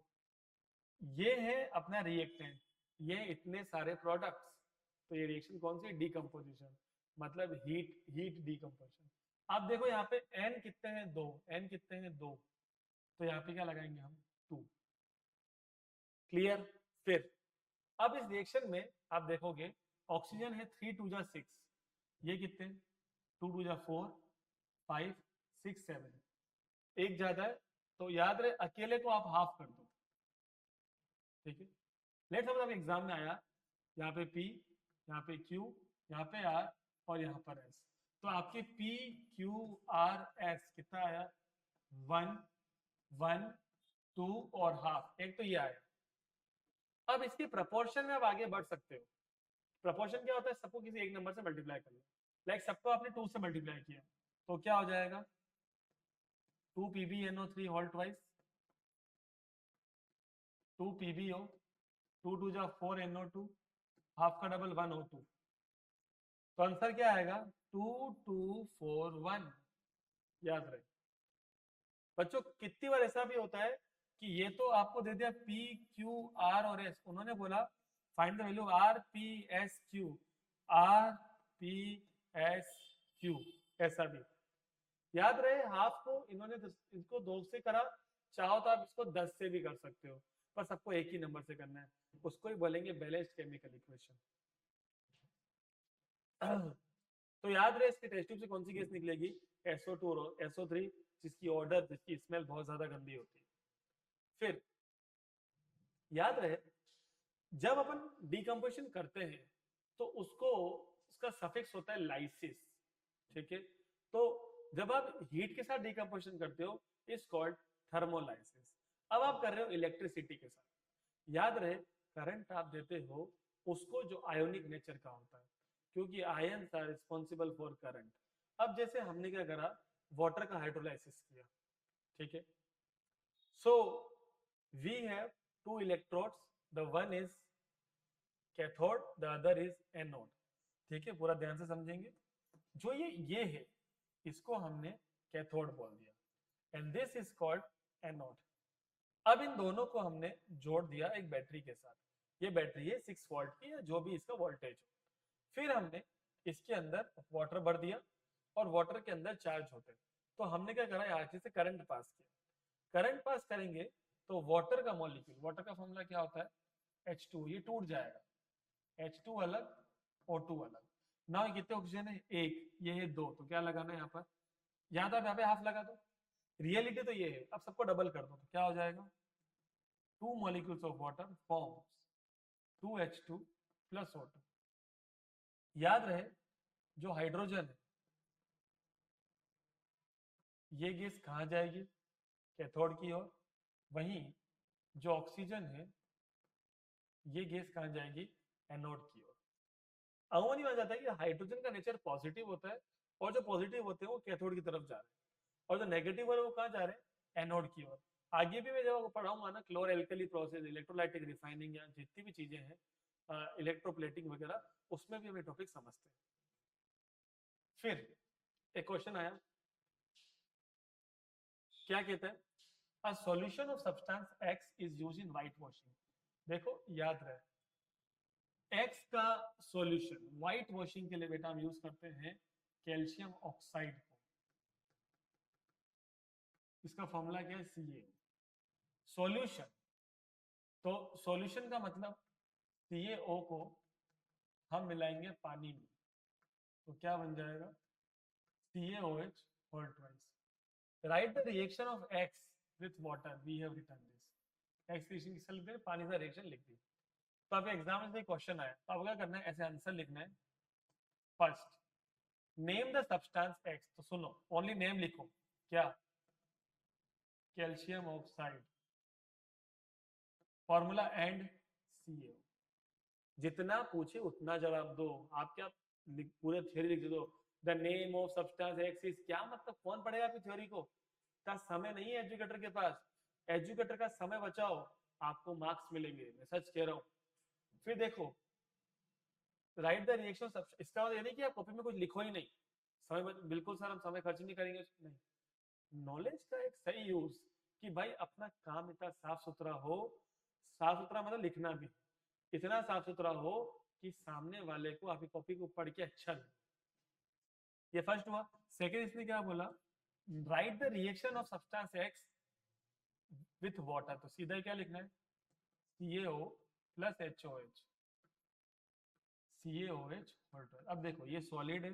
ये है अपना रिएक्टेंट, ये इतने सारे प्रोडक्ट्स, तो ये रिएक्शन कौन सी डीकम्पोजिशन, मतलब हीट हीट डीकम्पोजिशन। आप देखो यहाँ पे N कितने हैं 2, N कितने हैं 2, तो यहाँ पे क्या लगाएंगे हम 2। क्लियर। फिर अब इस रिएक्शन में आप देखोगे ऑक्सीजन है 3 2 जा 6, ये कितने 2 2 जा 4 5 6 7, एक ज्यादा है तो याद रहे अकेले को आप हाफ कर दो, ठीक है। लेट्स सपोज आप एग्जाम में आया यहाँ पे P, यहाँ पे Q, यहाँ पे R और यहाँ पर S, तो आपके P Q R S कितना आया 1 1 2 और हाफ, एक तो ये आया। अब इसके प्रपोर्शन में आप आगे बढ़ सकते हो। प्रपोर्शन क्या होता है, सबको किसी एक नंबर से मल्टीप्लाई कर लो, लाइक सबको आपने 2 से मल्टीप्लाई किया तो क्या हो जाएगा 2 PbNO3 होल ट्वाइस 2 PbO 2 2 जा 4 NO2 हाफ का डबल 1 O2, तो आंसर क्या आएगा 2 2 4 1। याद रहे बच्चों कितनी बार ऐसा भी होता है कि ये तो आपको दे दिया P Q R और S, उन्होंने बोला find the value R P S Q, R P S Q, ऐसा भी याद रहे। हाफ को इन्होंने इसको 2 से करा, चाहो तो आप इसको 10 से भी कर सकते हो, पर सबको एक ही नंबर से करना है, उसको ही बोलेंगे बैलेंस्ड केमिकल इक्वेशन। तो याद रहे इसके टेस्ट ट्यूब से कौन सी गैस निकलेगी SO2 और SO3, जिसकी ऑर्डर जिसकी स्मेल बहुत ज्यादा गंदी होती है। फिर याद रहे जब अपन डीकम्पोजिशन करते हैं तो उसको उसका सफिक्स होता है लाइसिस, ठीक है। तो जब आप हीट के साथ डीकम्पोजिशन करते हो इज कॉल्ड थर्मोलाइसिस। अब आप कर रहे हो इलेक्ट्रिसिटी के साथ, याद रहे करंट आप देते हो उसको जो आयोनिक नेचर का होता है, क्योंकि ions are responsible for current. अब जैसे हमने क्या करा वाटर का हाइड्रोलाइसिस किया, ठीक है। So we have 2 electrodes, the one is cathode the other is anode, ठीक है। पूरा ध्यान से समझेंगे, जो ये है इसको हमने कैथोड बोल दिया and this is called anode. अब इन दोनों को हमने जोड़ दिया एक बैटरी के साथ, ये बैटरी है 6 वोल्ट की या जो भी इसका वोल्टेज हो। फिर हमने इसके अंदर वाटर भर दिया और वाटर के अंदर चार्ज होते हैं, तो हमने क्या करा यहाँ से करंट पास किया। करंट पास करेंगे तो वाटर का मॉलिक्यूल, वाटर का फॉर्मूला क्या होता है H2, ये टूट जाएगा, H2 अलग O2 अलग। ना कितने ऑक्सीजन है एक, ये है 2, तो क्या लगाना है यहाँ पर, यहाँ तो यहाँ पे हाफ लगा दो, रियलिटी तो ये है। अब सबको डबल कर दो तो क्या हो जाएगा 2 molecules of water forms 2H2 plus O2। याद रहे जो हाइड्रोजन है ये गैस कहाँ जाएगी कैथोड की ओर, वहीं जो ऑक्सीजन है ये गैस कहाँ जाएगी एनोड की ओर। अमूमन मान जाता है कि हाइड्रोजन का नेचर पॉजिटिव होता है और जो पॉजिटिव होते हैं वो कैथोड की तरफ जा रहे हैं और जो नेगेटिव है वो कहाँ जा रहे हैं एनोड की ओर। आगे भी मैं जब पढ़ाऊंगा ना क्लोर एल्कली प्रोसेस, इलेक्ट्रोलाइटिक रिफाइनिंग या जितनी भी चीजें हैं इलेक्ट्रोप्लेटिंग वगैरह, उसमें भी हम टॉपिक समझते हैं। फिर एक क्वेश्चन आया, क्या कहता है A solution of substance X is used in white washing। देखो याद रहे X का सॉल्यूशन व्हाइट वॉशिंग के लिए बेटा हम यूज करते हैं कैल्शियम ऑक्साइड को, इसका फॉर्मूला क्या है Ca। सॉल्यूशन, तो सॉल्यूशन का मतलब CaO को हम मिलाएंगे पानी में तो क्या बन जाएगा CaOH whole twice. Write the reaction of X with water, we have written this. X reaction किससे लिख दिया, पानी का रिएक्शन लिख दिया। तो आपके एग्जाम में क्वेश्चन आया तो आपको क्या करना है, ऐसे आंसर लिखना है। First name the substance x, तो सुनो ओनली नेम लिखो, क्या, calcium oxide, formula and CaO। जितना पूछे उतना जवाब दो। आप क्या पूरे थ्योरी लिख दो, the name of substance x is, क्या मतलब कौन पढ़ेगा आपकी थ्योरी को, का समय नहीं है एजुकेटर के पास। एजुकेटर का समय बचाओ, आपको मार्क्स मिलेंगे, मैं सच कह रहा हूँ। फिर देखो राइट द रिएक्शन, इसका मतलब ये नहीं कि आप कॉपी में कुछ लिखो ही नहीं, समय बिल्कुल सर हम समय खर्च नहीं करेंगे, नहीं। नॉलेज का एक सही यूज, कि भाई अपना काम इतना साफ सुथरा हो, साफ सुथरा मतलब लिखना भी इतना साफ सुथरा हो कि सामने वाले को आपकी कॉपी को पढ़ के अच्छा लगे। ये फर्स्ट हुआ। सेकंड इसने क्या बोला, right the reaction of substance x with water, तो सीधा क्या लिखना है, CaO plus HOH, CaOH water. अब देखो ये सॉलिड है,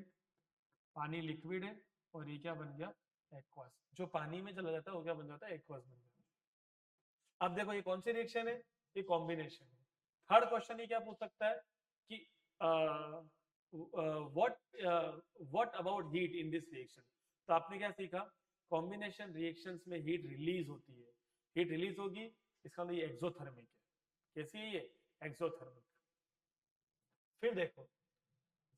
पानी लिक्विड है, और ये क्या बन गया, एक्वस। जो पानी में चला जाता है वो क्या बन जाता है, एक्वस बन जाता है। अब देखो ये कौन सी रिएक्शन है, ये कॉम्बिनेशन है। थर्ड क्वेश्चन ये क्या पूछ सकता है कि what about heat in this reaction. तो आपने क्या सीखा, कॉम्बिनेशन रिएक्शंस में हीट रिलीज होती है, हीट रिलीज होगी, इसका मतलब ये एक्सोथर्मिक है। कैसी है ये, एक्सोथर्मिक। फिर देखो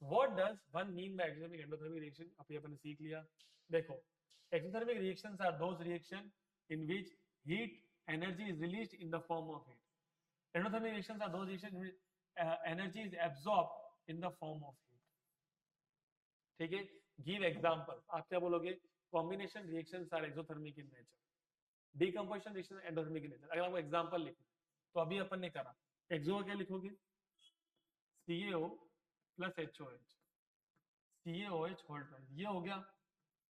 what does one mean by exothermic endothermic reaction, अभी अपन ने सीख लिया। देखो exothermic reactions are those reaction in which heat energy is released in the form of heat. Endothermic reactions are those reactions in which energy is absorbed in the form of heat. ठीक है, give example, आप क्या बोलोगे, combination reactions are exothermic in nature, decomposition reaction endothermic in nature. अगर आपको example लिखना तो अभी अपन ने करा, एक्सो क्या लिखोगे, CaO plus HOH, CaOH hold, ये हो गया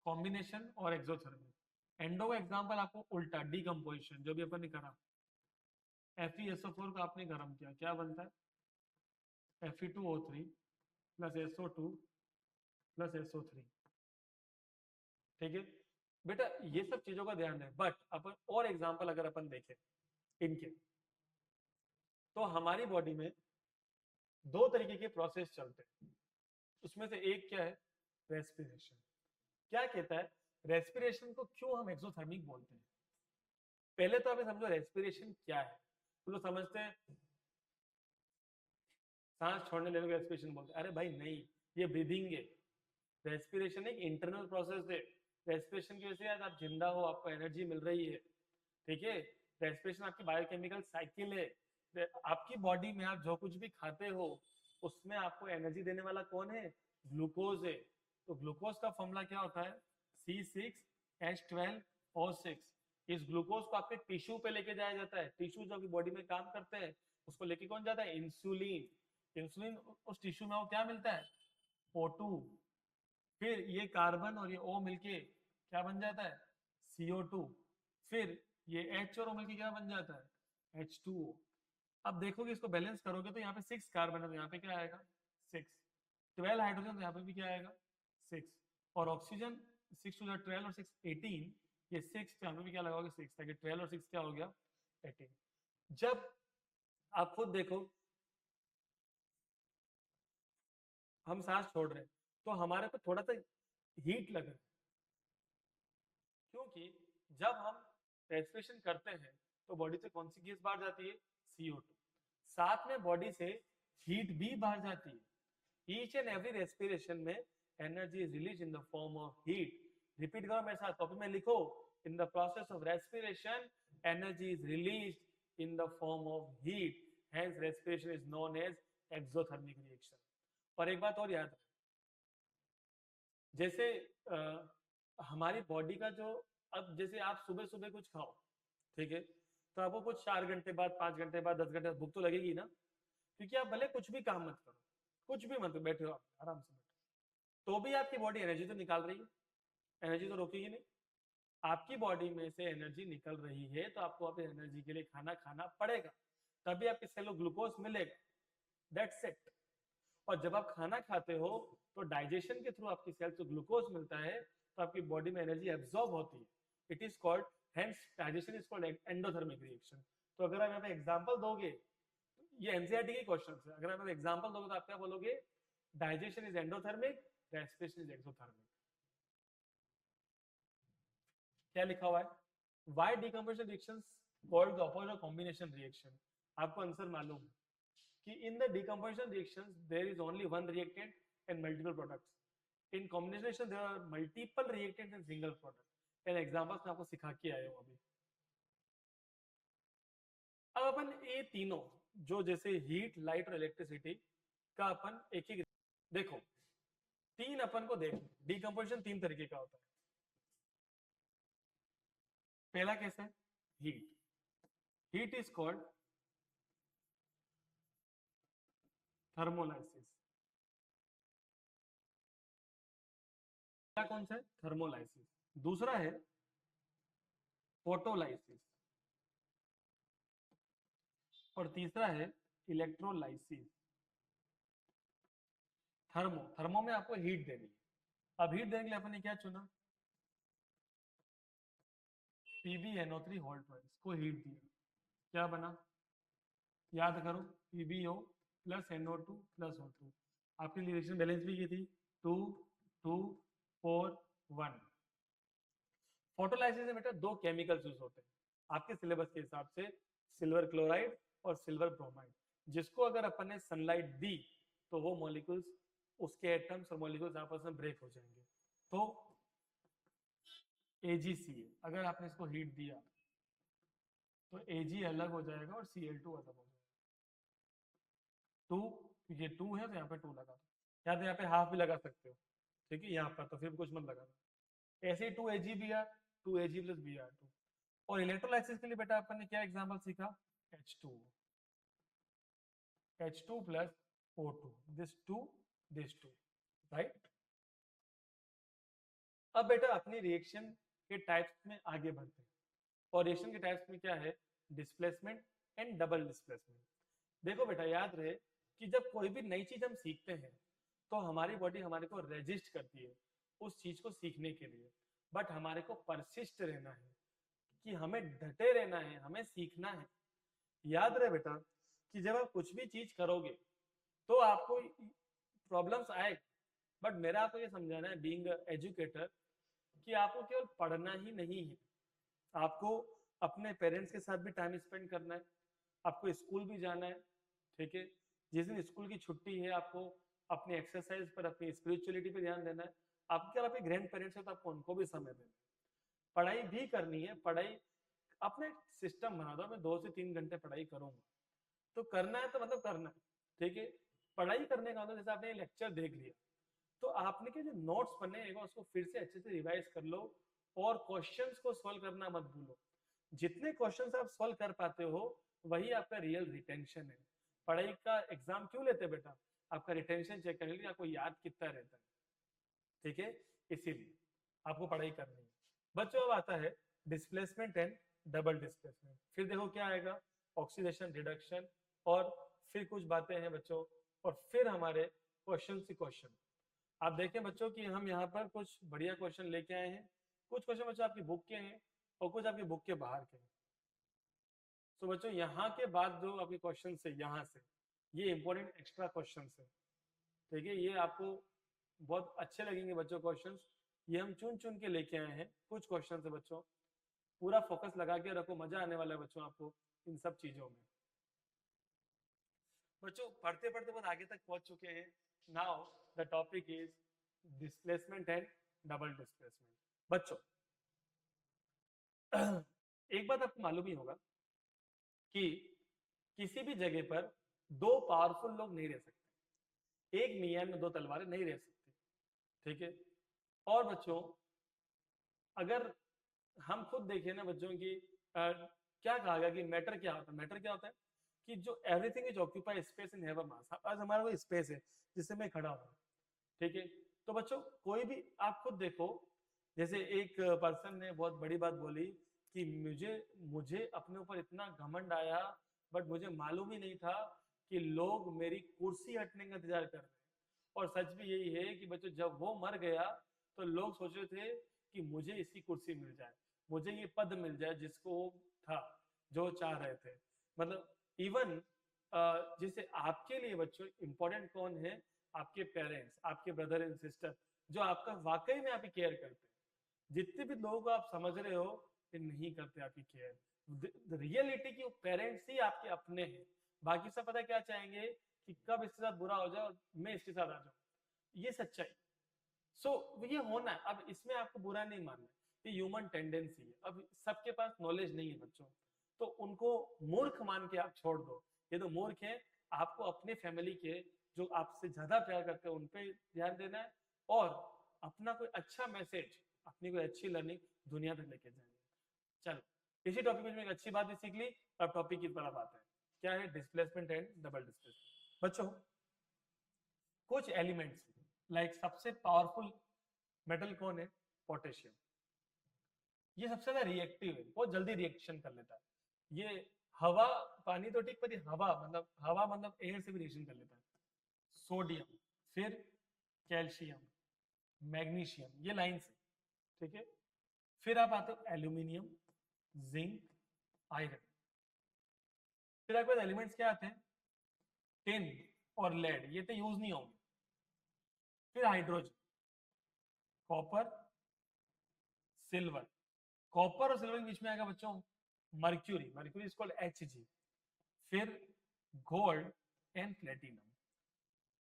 कॉम्बिनेशन और एक्सोथर्मिक। एंडो का एग्जांपल आपको उल्टा, डीकंपोजिशन, जो भी अपन ने करा, FeSO4 को आपने गर्म किया, क्या बनता है, Fe2O3 plus SO2 plus SO3। ठीक है बेटा, ये सब चीजों का ध्यान है। बट अपन और एग्जांपल अगर अपन देखें इनके, तो हमारी बॉडी में दो तरीके के प्रोसेस चलते हैं। उसमें से एक क्या है, रेस्पिरेशन। क्या कहता है, रेस्पिरेशन को क्यों हम एक्सोथर्मिक बोलते हैं। पहले तो आप समझो रेस्पिरेशन क्या है। तो लोग समझते हैं सांस छोड़ने लेने को रेस्पिरेशन बोलते हैं, अरे भाई नहीं, ये ब्रीदिंग है। रेस्पिरेशन एक इंटरनल प्रोसेस है, रेस्पिरेशन की वजह से आज आप जिंदा हो, आपको एनर्जी मिल रही है। ठीक है, रेस्पिरेशन आपकी बायोकेमिकल साइकिल है। आपकी बॉडी में आप जो कुछ भी खाते हो उसमें आपको एनर्जी देने वाला कौन है, ग्लूकोज है। तो ग्लूकोज का फॉर्मूला क्या होता है, C6H12O6। इस ग्लूकोज को आपके टिश्यू पे लेके जाया जाता है, टिश्यू जो आपकी बॉडी में काम करते हैं उसको लेके कौन जाता है, इंसुलिन। इंसुलिन उस टिश्यू में वो क्या मिलता है, O2। फिर ये कार्बन और ये O मिलके क्या बन जाता है, CO2। फिर ये H और O मिलके क्या बन जाता है, H2O। अब देखोगे इसको बैलेंस करोगे तो यहाँ पे 6 कार्बन है, तो यहाँ पे क्या आएगा 6। 12 हाइड्रोजन, तो यहाँ पे भी क्या आएगा 6। और ऑक्सीजन 6 टू 12 और 6 18, ये 6, तो यहाँ पे भी क्या लगाओगे 6, ताकि 12 और 6 क्या हो गया 18। जब आप खुद देखो हम सांस छोड़ रहे हैं तो हमारे पे थोड़ा सा हीट लग रहा है, क्योंकि जब हम रेस्पिरेशन करते हैं तो बॉडी से कौन सी गैस बाहर जाती है, CO2। साथ में बॉडी से हीट भी बाहर जाती है। ईच एंड एवरी रेस्पिरेशन में energy is release in the form of heat. Repeat करो मेरे साथ, कॉपी में लिखो, in the process of respiration energy is release in the form of heat, hence respiration is known as exothermic reaction. और एक बात और याद रखो, जैसे हमारी बॉडी का जो, अब जैसे आप सुबह सुबह कुछ खाओ, ठीक है, तो आपको कुछ 4 घंटे बाद, 5 घंटे बाद, 10 घंटे बाद भूख तो लगेगी ना, क्योंकि आप भले कुछ भी काम मत करो, कुछ भी मत, बैठे हो आप आराम से बैठे, तो भी आपकी बॉडी एनर्जी तो निकाल रही है, एनर्जी तो रोकेगी नहीं। आपकी बॉडी में से एनर्जी निकल रही है तो आपको अपनी एनर्जी के लिए खाना खाना पड़ेगा, तभी आपके सेल को ग्लूकोज मिलेगा, दैट्स इट। और जब आप खाना खाते हो तो डाइजेशन के थ्रू आपकी सेल को ग्लूकोज मिलता है, तो आपकी बॉडी में एनर्जी एब्जॉर्ब होती है। It is called, hence digestion is called endothermic reaction. तो अगर आप यहाँ पे एग्जांपल दोगे, ये एनसीईआरटी के क्वेश्चन है, अगर आप एग्जांपल दोगे तो आप क्या बोलोगे, digestion is endothermic, respiration is exothermic. क्या लिखा हुआ है, why decomposition reactions called the opposite combination reaction. आपको आंसर मालूम है कि in the decomposition reactions there is only one reactant and multiple products, in combination reaction there are multiple reactants and single product. इन examples में आपको सिखा के आया हूं अभी। अब अपन ये तीनों जो जैसे हीट, लाइट और इलेक्ट्रिसिटी का अपन एक एक देखो, तीन अपन को देख, डिकम्पोजिशन तीन तरीके का होता है। पहला कैसा है, heat, heat is called thermolysis. कौन सा है, थर्मोलाइसिस। दूसरा है फोटोलाइसिस और तीसरा है इलेक्ट्रोलाइसिस। थर्मो में आपको हीट देनी है। अब हीट देने के लिए अपन ने क्या चुना, PbNO3 होल ट्वाइस को हीट दिया, क्या बना, याद करो, PbO plus NO2 plus O2। आपकी रिएक्शन बैलेंस भी की थी 2 2 4 1। फोटोलाइसिस में बेटा दो केमिकल्स यूज होते हैं आपके सिलेबस के हिसाब से, सिल्वर क्लोराइड और सिल्वर ब्रोमाइड। जिसको अगर अपन ने सनलाइट दी तो वो मॉलिक्यूल्स, उसके एटम्स और मॉलिक्यूल्स आपस में ब्रेक हो जाएंगे, तो AgCl। अगर आपने इसको हीट दिया तो Ag अलग हो जाएगा और Cl2 अलग हो जाएगा। 2, ये 2 है तो यहाँ पे 2 लगा दो, या तो यहाँ पे हाफ भी लगा सकते हो, ठीक है, यहाँ पर तो फिर कुछ मत लगाना। ऐसे ही 2AgBr, 2Ag प्लस Br2। और इलेक्ट्रोलाइसिस के लिए बेटा अपन ने क्या एग्जांपल सीखा, H2, H2 plus O2, this 2, right. अब बेटा अपनी रिएक्शन के टाइप्स में आगे बढ़ते हैं, और रिएक्शन के टाइप्स में क्या है, डिस्प्लेसमेंट एंड डबल डिस्प्लेसमेंट। देखो बेटा याद रहे कि जब कोई भी नई चीज हम सीखते हैं तो हमारी बॉडी हमारे को रेजिस्ट करती है उस चीज को सीखने के लिए, बट हमारे को परसिस्ट रहना है, कि हमें डटे रहना है, हमें सीखना है। याद रहे बेटा कि जब आप कुछ भी चीज करोगे तो आपको प्रॉब्लम्स आए, बट मेरा आपको ये समझाना है बीइंग एजुकेटर कि आपको केवल पढ़ना ही नहीं है, आपको अपने पेरेंट्स के साथ भी टाइम स्पेंड करना है, आपको स्कूल भी जाना है, ठीक है। जिस दिन स्कूल की छुट्टी है आपको अपनी एक्सरसाइज पर, अपनी स्पिरिचुअलिटी पर ध्यान देना है। आपके अगर आपके ग्रैंड पेरेंट्स है तो आपको उनको भी समय देना है, पढ़ाई भी करनी है। पढ़ाई अपने सिस्टम बना दो, मैं 2 से 3 घंटे पढ़ाई करूंगा, तो करना है तो मतलब करना है, ठीक है। पढ़ाई करने का मतलब जैसे आपने लेक्चर देख लिया तो आपने के जो नोट्स बने हैं उसको फिर से अच्छे से रिवाइज कर लो, और क्वेश्चंस को सॉल्व करना मत भूलो। जितने क्वेश्चंस आप सॉल्व कर पाते हो वही आपका रियल रिटेंशन है। पढ़ाई का एग्जाम क्यों लेते हैं बेटा, आपका रिटेंशन चेक करने के लिए, आपको याद कितना रहता है, ठीक है, इसीलिए आपको पढ़ाई करनी है। बच्चों अब आता है डिस्प्लेसमेंट एंड डबल डिस्प्लेसमेंट। फिर देखो क्या आएगा, ऑक्सीडेशन, रिडक्शन, और फिर कुछ बातें हैं बच्चों, और फिर हमारे क्वेश्चन से क्वेश्चन। आप देखें बच्चों कि हम यहाँ पर कुछ बढ़िया क्वेश्चन लेके आए हैं। कुछ क्वेश्चन बच्चों आपकी बुक के हैं और कुछ आपकी बुक के बाहर के हैं। तो बच्चों यहाँ के बाद जो आपके क्वेश्चन है यहाँ से, ये इंपॉर्टेंट एक्स्ट्रा क्वेश्चन है, ठीक है। ये आपको बहुत अच्छे लगेंगे बच्चों क्वेश्चंस, ये हम चुन चुन के लेके आए हैं कुछ क्वेश्चन है बच्चों। पूरा फोकस लगा के रखो, मजा आने वाला है बच्चों आपको इन सब चीजों में। बच्चों पढ़ते पढ़ते बहुत आगे तक पहुंच चुके हैं। Now the topic is displacement and double displacement. बच्चों एक बात आपको मालूम ही होगा कि किसी भी जगह पर दो पावरफुल लोग नहीं रह सकते, एक मियां में दो तलवारें नहीं रह सकती, ठीक है। और बच्चों अगर हम खुद देखें ना बच्चों की क्या कहा गया कि मैटर क्या होता है, मैटर क्या होता है कि जो everything is occupy space in have a mass. आज हमारा वो स्पेस है जिससे मैं खड़ा हूँ, ठीक है। तो बच्चों कोई भी आप खुद देखो, जैसे एक पर्सन ने बहुत बड़ी बात बोली कि मुझे अपने ऊपर इतना घमंड आया, बट मुझे मालूम ही नहीं था कि लोग मेरी कुर्सी हटने का इंतजार कर रहे हैं। और सच भी यही है कि बच्चों जब वो मर गया तो लोग सोच रहे थे कि मुझे इसकी कुर्सी मिल जाए, मुझे ये पद मिल जाए जिसको था, जो चाह रहे थे। मतलब इवन जैसे आपके लिए बच्चों इंपॉर्टेंट कौन है, आपके पेरेंट्स, आपके ब्रदर एंड सिस्टर, जो आपका वाकई में आपकी केयर करते हैं। जितने भी लोगों को आप समझ रहे हो ये नहीं करते आपकी केयर, रियलिटी की पेरेंट्स ही आपके अपने हैं। बाकी सब पता है क्या चाहेंगे कि कब इसके साथ बुरा हो जाए और मैं इसके साथ आ जाऊं, ये सच्चाई। सो ये होना है। अब इसमें आपको बुरा नहीं मानना, ये ह्यूमन टेंडेंसी है। अब सबके पास नॉलेज नहीं है बच्चों, तो उनको मूर्ख मान के आप छोड़ दो, ये तो मूर्ख है। आपको अपने फैमिली के जो आपसे ज्यादा प्यार करते हैं उन पे ध्यान देना है, और अपना कोई अच्छा मैसेज, अपनी कोई अच्छी लर्निंग दुनिया तक लेके जाएंगे। चलो इसी टॉपिक में एक अच्छी बात भी सीख ली। अब टॉपिक की तरफ आते हैं, क्या है डिस्प्लेसमेंट एंड डबल डिस्प्लेसमेंट। बच्चों कुछ एलिमेंट्स लाइक सबसे पावरफुल मेटल कौन है, पोटेशियम। ये सबसे ज्यादा रिएक्टिव है, बहुत जल्दी रिएक्शन कर लेता है। ये हवा पानी तो ठीक, पर ये हवा मतलब एयर से भी रिएक्शन कर लेता है। सोडियम, फिर कैल्शियम, मैग्नीशियम, ये लाइन से, ठीक है। फिर आप आते हो एल्यूमिनियम, जिंक, आयरन। फिर आपके पास एलिमेंट्स क्या आते हैं, टिन और लेड, ये तो यूज नहीं होंगे। फिर हाइड्रोजन, कॉपर, सिल्वर। कॉपर और सिल्वर के बीच में आएगा बच्चों mercury, mercury is called Hg। फिर गोल्ड एंड प्लेटिनम।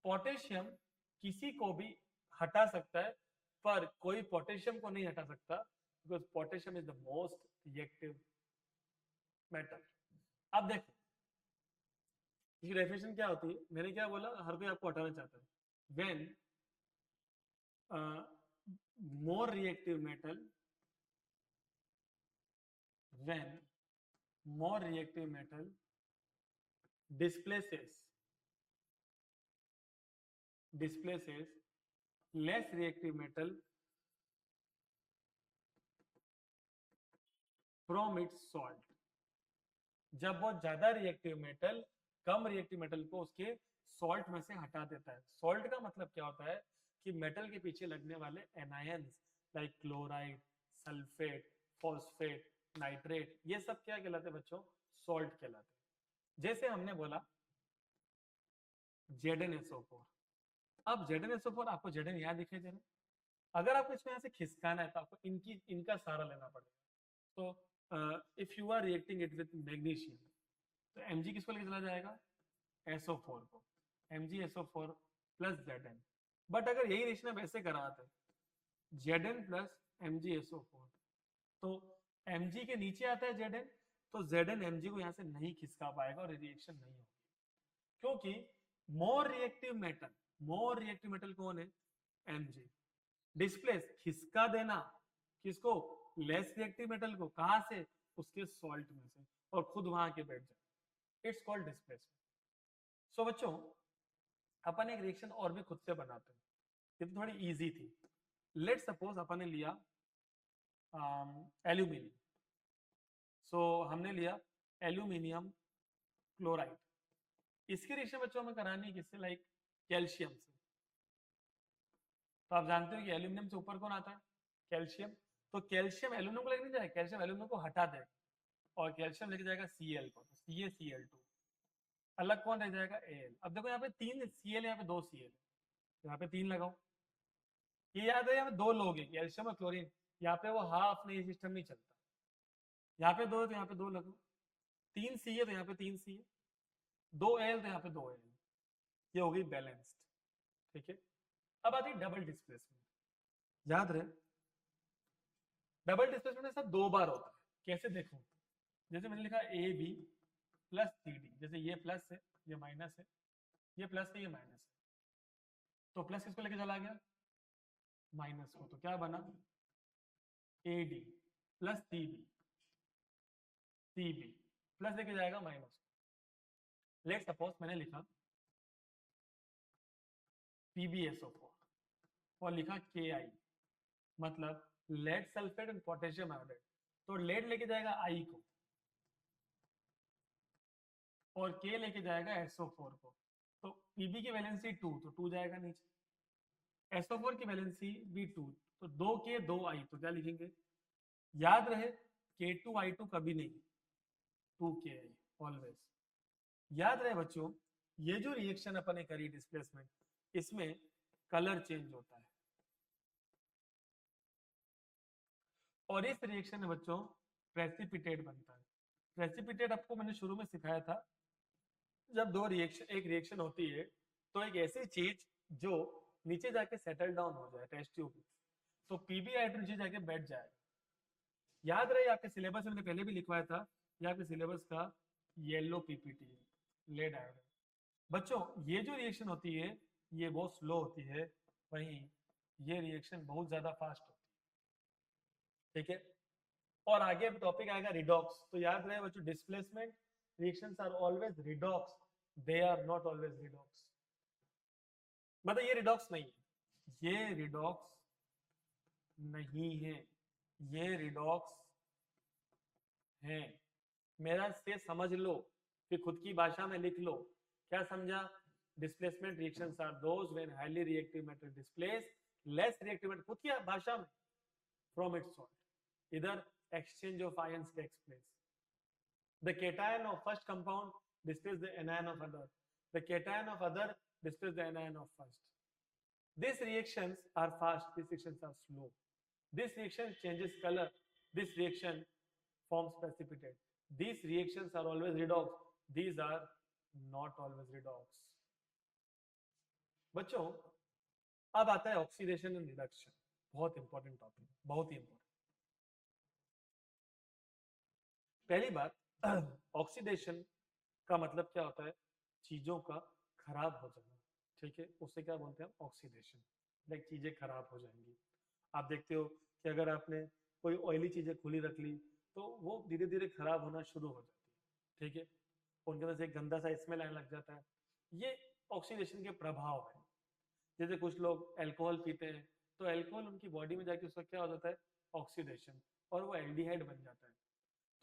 पोटेशियम किसी को भी हटा सकता है, पर कोई पोटेशियम को नहीं हटा सकता, because potassium is the most reactive metal. अब देखो इसकी डेफिनेशन क्या होती है, मैंने क्या बोला, हर कोई आपको हटाना चाहता है। When more reactive metal, when more reactive metal displaces less reactive metal from its salt। जब बहुत ज्यादा रिएक्टिव मेटल कम रिएक्टिव मेटल को उसके सॉल्ट में से हटा देता है। सॉल्ट का मतलब क्या होता है कि मेटल के पीछे लगने वाले anions like chloride, sulphate, phosphate, nitrate, ये सब क्या कहलाते हैं बच्चों, सॉल्ट कहलाते हैं। जैसे हमने बोला ZnSO4। अब ZnSO4 आपको Zn यहाँ दिखाई दे रहा है। अगर आपको इसमें यहाँ से खिसकाना है तो आपको इनका सहारा लेना पड़ेगा। तो if you are reacting it with magnesium, तो Mg किसको लेके चला जाएगा, SO4 को, MgSO4 प्लस Zn। बट अगर यही रिएक्शन आप ऐसे कराते Zn प्लस MgSO4, तो Mg के नीचे आता है Zn, तो Zn Mg को यहाँ से नहीं खिसका पाएगा और रिएक्शन नहीं होगी। क्योंकि मोर रिएक्टिव मेटल कौन है, Mg। डिस्प्लेस खिसका देना किसको, लेस रिएक्टिव मेटल को, कहां से, उसके सॉल्ट में से, और खुद वहां के बैठ जाए, इट्स कॉल्ड डिस्प्लेसमेंट। सो बच्चों अपन एक रिएक्शन और भी खुद से बनाते हैं, ये तो थोड़ी इजी थी। लेट सपोज अपन ने लिया एल्यूमिनियम। सो हमने लिया एल्यूमिनियम क्लोराइड। इसकी रिएक्शन बच्चों हमें करानी है किससे, लाइक कैल्शियम से। तो आप जानते हो कि एल्यूमिनियम से ऊपर कौन आता है, कैल्शियम। तो कैल्शियम एल्यूमिनियम को लेके नहीं जाएगा, कैल्शियम एल्यूमिनियम को हटा देगा और कैल्शियम लेके जाएगा Cl को, तो CaCl2। अलग कौन रह जाएगा, Al। अब देखो यहाँ पे 3 Cl, यहाँ पे 2 Cl, यहाँ पे 3 लगाओ। ये याद है यहाँ पे 2 लोग हैं, कैल्शियम और क्लोरीन। यहाँ पे वो हाफ नहीं, सिस्टम नहीं चलता। यहाँ पे 2 है तो यहाँ पे 2 लगाओ, 3 C है तो यहाँ पे 3 C है, 2 Al तो यहाँ पे 2 Al। ये हो गई बैलेंस्ड, ठीक है। अब आती है डबल डिस्प्लेसमेंट। याद रहे डबल डिस्प्लेसमेंट ऐसा 2 बार होता है। कैसे देखो, जैसे मैंने लिखा AB प्लस CD, जैसे ये प्लस है, ये माइनस है, ये प्लस है, ये माइनस है, तो प्लस किसको लेके चला गया, माइनस को, तो क्या बना AD प्लस CB प्लस लेके जाएगा माइनस को। लेट सपोज मैंने लिखा PbSO4 और लिखा Ki, मतलब lead sulphate and potassium iodide. तो लेड लेके जाएगा I को और K लेके जाएगा SO4 को। तो Pb की वैलेंसी 2, तो 2 जाएगा नीचे। SO4 की वैलेंसी भी 2, तो 2 K 2 I, तो क्या लिखेंगे याद रहे K2I2 कभी नहीं, 2KI ऑलवेज। याद रहे बच्चों, ये जो रिएक्शन अपन ने करी डिस्प्लेसमेंट, इसमें कलर चेंज होता है, और इस रिएक्शन में बच्चों प्रेसिपिटेट बनता है। प्रेसिपिटेट आपको मैंने शुरू में सिखाया था, जब दो रिएक्शन, एक रिएक्शन होती है तो एक ऐसी चीज जो नीचे जाके सेटल डाउन हो जाए टेस्ट ट्यूब में, तो PbI2 नीचे जाके बैठ जाएगा। याद रहे आपके सिलेबस में मैंने पहले भी लिखवाया था, ये आपके सिलेबस का येलो PPT है, लेड आयोडाइड। बच्चों ये जो रिएक्शन होती है ये बहुत स्लो होती है, वहीं ये रिएक्शन बहुत ज्यादा फास्ट होती है, ठीक है। और आगे टॉपिक आएगा रिडॉक्स, तो याद रहे बच्चों displacement reactions are always redox, they are not always redox. मतलब ये रिडॉक्स नहीं है, ये रिडॉक्स नहीं है, ये रिडॉक्स है। मेरा से समझ लो, फिर खुद की भाषा में लिख लो। क्या समझा? Displacement reactions are those when highly reactive matter displace less reactive matter, खुद की भाषा में, फ्रॉम इट्स सॉल्ट। इधर exchange of ions takes place. The cation of first compound displaces the anion of other. The cation of other displaces the anion of first. These reactions are fast. These reactions are slow. This reaction changes color. This reaction forms precipitate. These reactions are always redox. These are not always redox. बच्चों अब आता है oxidation and reduction, बहुत important topic, बहुत ही important. पहली बात, oxidation का मतलब क्या होता है? चीजों का खराब हो जाना, ठीक है, उसे क्या बोलते हैं? ऑक्सीडेशन। लाइक चीजें खराब हो जाएंगी। आप देखते हो कि अगर आपने कोई ऑयली चीजें खुली रख ली तो वो धीरे धीरे खराब होना शुरू हो जाती है, ठीक है, उनके अंदर से एक गंदा सा स्मेल आने लग जाता है। ये ऑक्सीडेशन के प्रभाव है। जैसे कुछ लोग अल्कोहल पीते हैं तो अल्कोहल उनकी बॉडी में जाके उसका क्या हो जाता है? ऑक्सीडेशन, और वो एल्डिहाइड बन जाता है।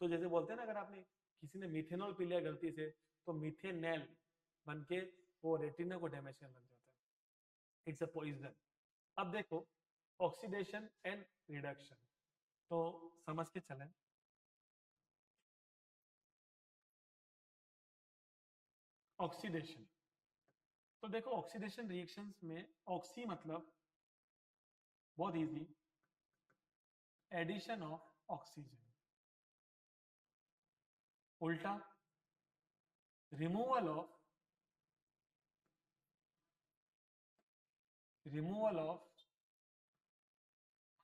तो जैसे बोलते हैं ना, अगर आपने किसी ने मिथेनॉल पी लिया गलती से तो मिथेनेल बन के वो रेटिना को डैमेज करने लग जाता है, इट्स अ पॉइजन। अब देखो ऑक्सीडेशन एंड रिडक्शन, तो समझ के चलें। ऑक्सीडेशन, तो देखो ऑक्सीडेशन रिएक्शंस में ऑक्सी मतलब बहुत इजी, एडिशन ऑफ ऑक्सीजन। उल्टा removal of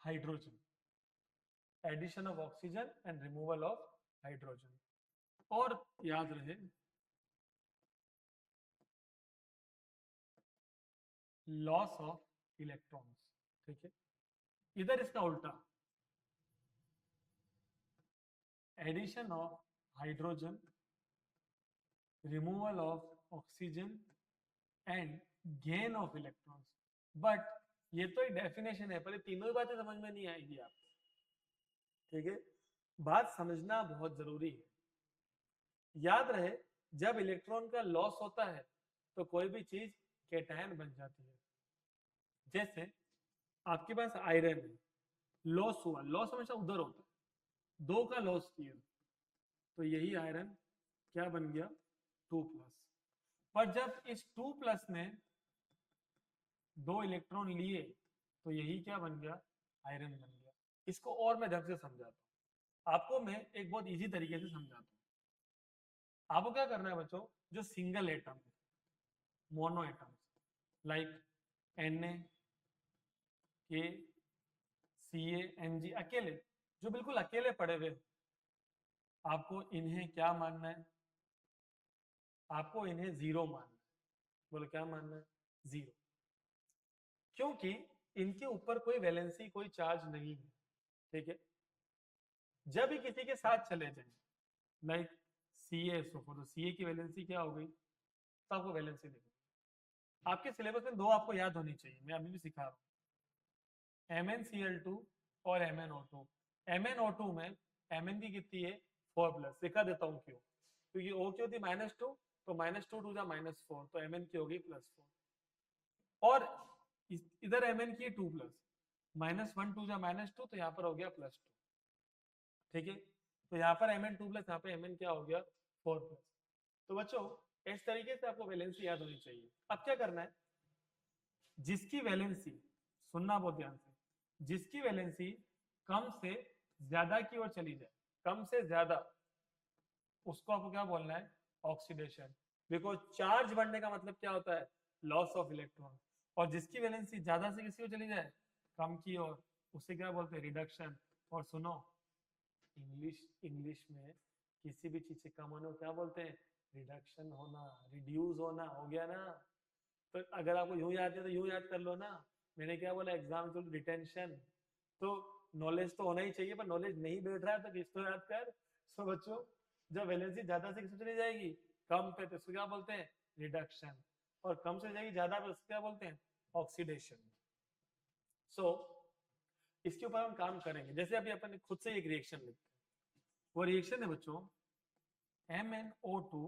hydrogen, addition of oxygen and removal of hydrogen. और याद रहे लॉस ऑफ इलेक्ट्रॉन्स, ठीक है। इधर इसका उल्टा, addition of hydrogen, removal of oxygen and gain of electrons. But ये तो एक डेफिनेशन है, पहले तीनों ही बातें समझ में नहीं आएगी आप, ठीक है। बात समझना बहुत जरूरी है। याद रहे जब इलेक्ट्रॉन का लॉस होता है तो कोई भी चीज केटायन बन जाती है। जैसे आपके पास आयरन है, लॉस हुआ, लॉस हमेशा उधर होता है, 2 का लॉस किया तो यही आयरन क्या बन गया? 2+। पर जब इस 2+ ने 2 इलेक्ट्रॉन लिए तो यही क्या बन गया? आयरन बन गया। इसको और मैं ढंग से समझाता हूँ आपको, मैं एक बहुत इजी तरीके से समझाता हूँ। आपको क्या करना है बच्चों, जो सिंगल एटम है, mono atom, like Na, K, Ca, Mg, अकेले, जो बिल्कुल अकेले पड़े हुए, आपको इन्हें क्या मानना है? आपको इन्हें जीरो मानना है। बोलो क्या मानना है? जीरो, क्योंकि इनके ऊपर कोई वैलेंसी, कोई चार्ज नहीं है, ठीक है। जब ही किसी के साथ चले जाए, लाइक CaSO4, तो Ca की वैलेंसी क्या हो गई? तो आपको वैलेंसी देखो, आपके सिलेबस में 2 आपको याद होनी चाहिए, मैं अभी भी सिखा रहा हूँ, MnCl2 और MnO2। MnO2 में Mn की कितनी है? 4+। सिखा देता हूँ क्यों, क्योंकि O की होती -2, तो -2 2 -4, तो Mn की होगी +4। और इधर Mn की 2+, -1 2 -2, तो यहाँ पर हो गया +2। ठीक है, तो यहाँ पर Mn2 प्लस यहाँ पे Mn क्या हो गया 4 प्लस। तो बच्चों इस तरीके से आपको वैलेंसी याद होनी चाहिए। अब क्या करना है, जिसकी वैलेंसी, सुनना बहुत ध्यान से, जिसकी वैलेंसी कम से ज्यादा की ओर चली जाए, कम से ज्यादा, उसको आपको क्या बोलना है, ऑक्सीडेशन। बिकॉज चार्ज बढ़ने का मतलब क्या होता है, लॉस ऑफ इलेक्ट्रॉन। और जिसकी वैलेंसी ज्यादा से किसी ओर चली जाए, कम की ओर, उसे क्या बोलते हैं, रिडक्शन। और सुनो, इंग्लिश इंग्लिश में किसी भी चीज से कम होने को क्या बोलते हैं, रिडक्शन होना, रिड्यूस होना, हो गया ना। तो अगर आपको यूं याद है तो यूं याद कर लो ना, मैंने क्या बोला, एग्जाम टू रिटेंशन। तो नॉलेज तो होना ही चाहिए, पर नॉलेज नहीं बैठ रहा है तो किस तो याद कर। सो बच्चों, जब वैलेंसी ज्यादा से किस चली जाएगी, कम पे, तो इसको क्या बोलते हैं, रिडक्शन। और कम से जाएगी ज्यादा पे, उसको क्या बोलते हैं, ऑक्सीडेशन। सो इसके ऊपर हम काम करेंगे। जैसे अभी अपन खुद से एक रिएक्शन लिखते हैं, वो रिएक्शन है बच्चों MnO2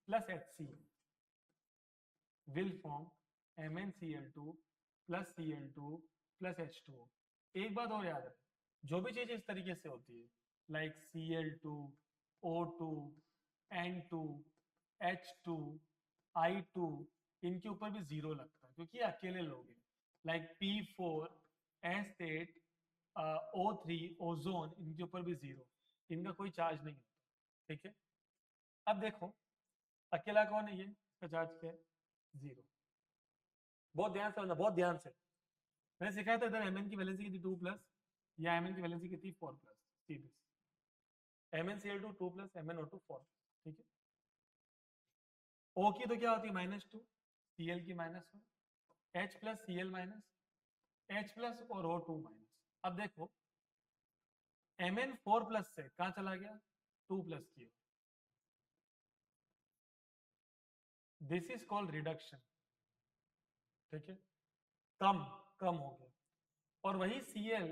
plus HCl will form MnCl2 plus Cl2 plus H2O। एक बात और याद है, जो भी चीज इस तरीके से होती है, like Cl2, O2, N2, H2, I2, इनके ऊपर भी जीरो लगता है क्योंकि ये अकेले लोग हैं। Like P4, S8, O3, ozone, इनके ऊपर भी जीरो, इनका कोई चार्ज नहीं होता। ठीक है, अब देखो अकेला कौन है, ये इसका चार्ज क्या है, जीरो। बहुत ध्यान से समझना, बहुत ध्यान से। मैंने सिखाया था इधर Mn की वैलेंसी कितनी 2 प्लस, या Mn की वैलेंसी कितनी 4 प्लस, सीधे MnCl2 2 प्लस, MnO2 4। ठीक है, O की तो क्या होती है -2, Cl की -1, H plus Cl minus, H plus और O2 माइनस। अब देखो Mn 4 प्लस से कहाँ चला गया, 2 प्लस की। This is called reduction. ठीक है, कम कम हो गया। और वही Cl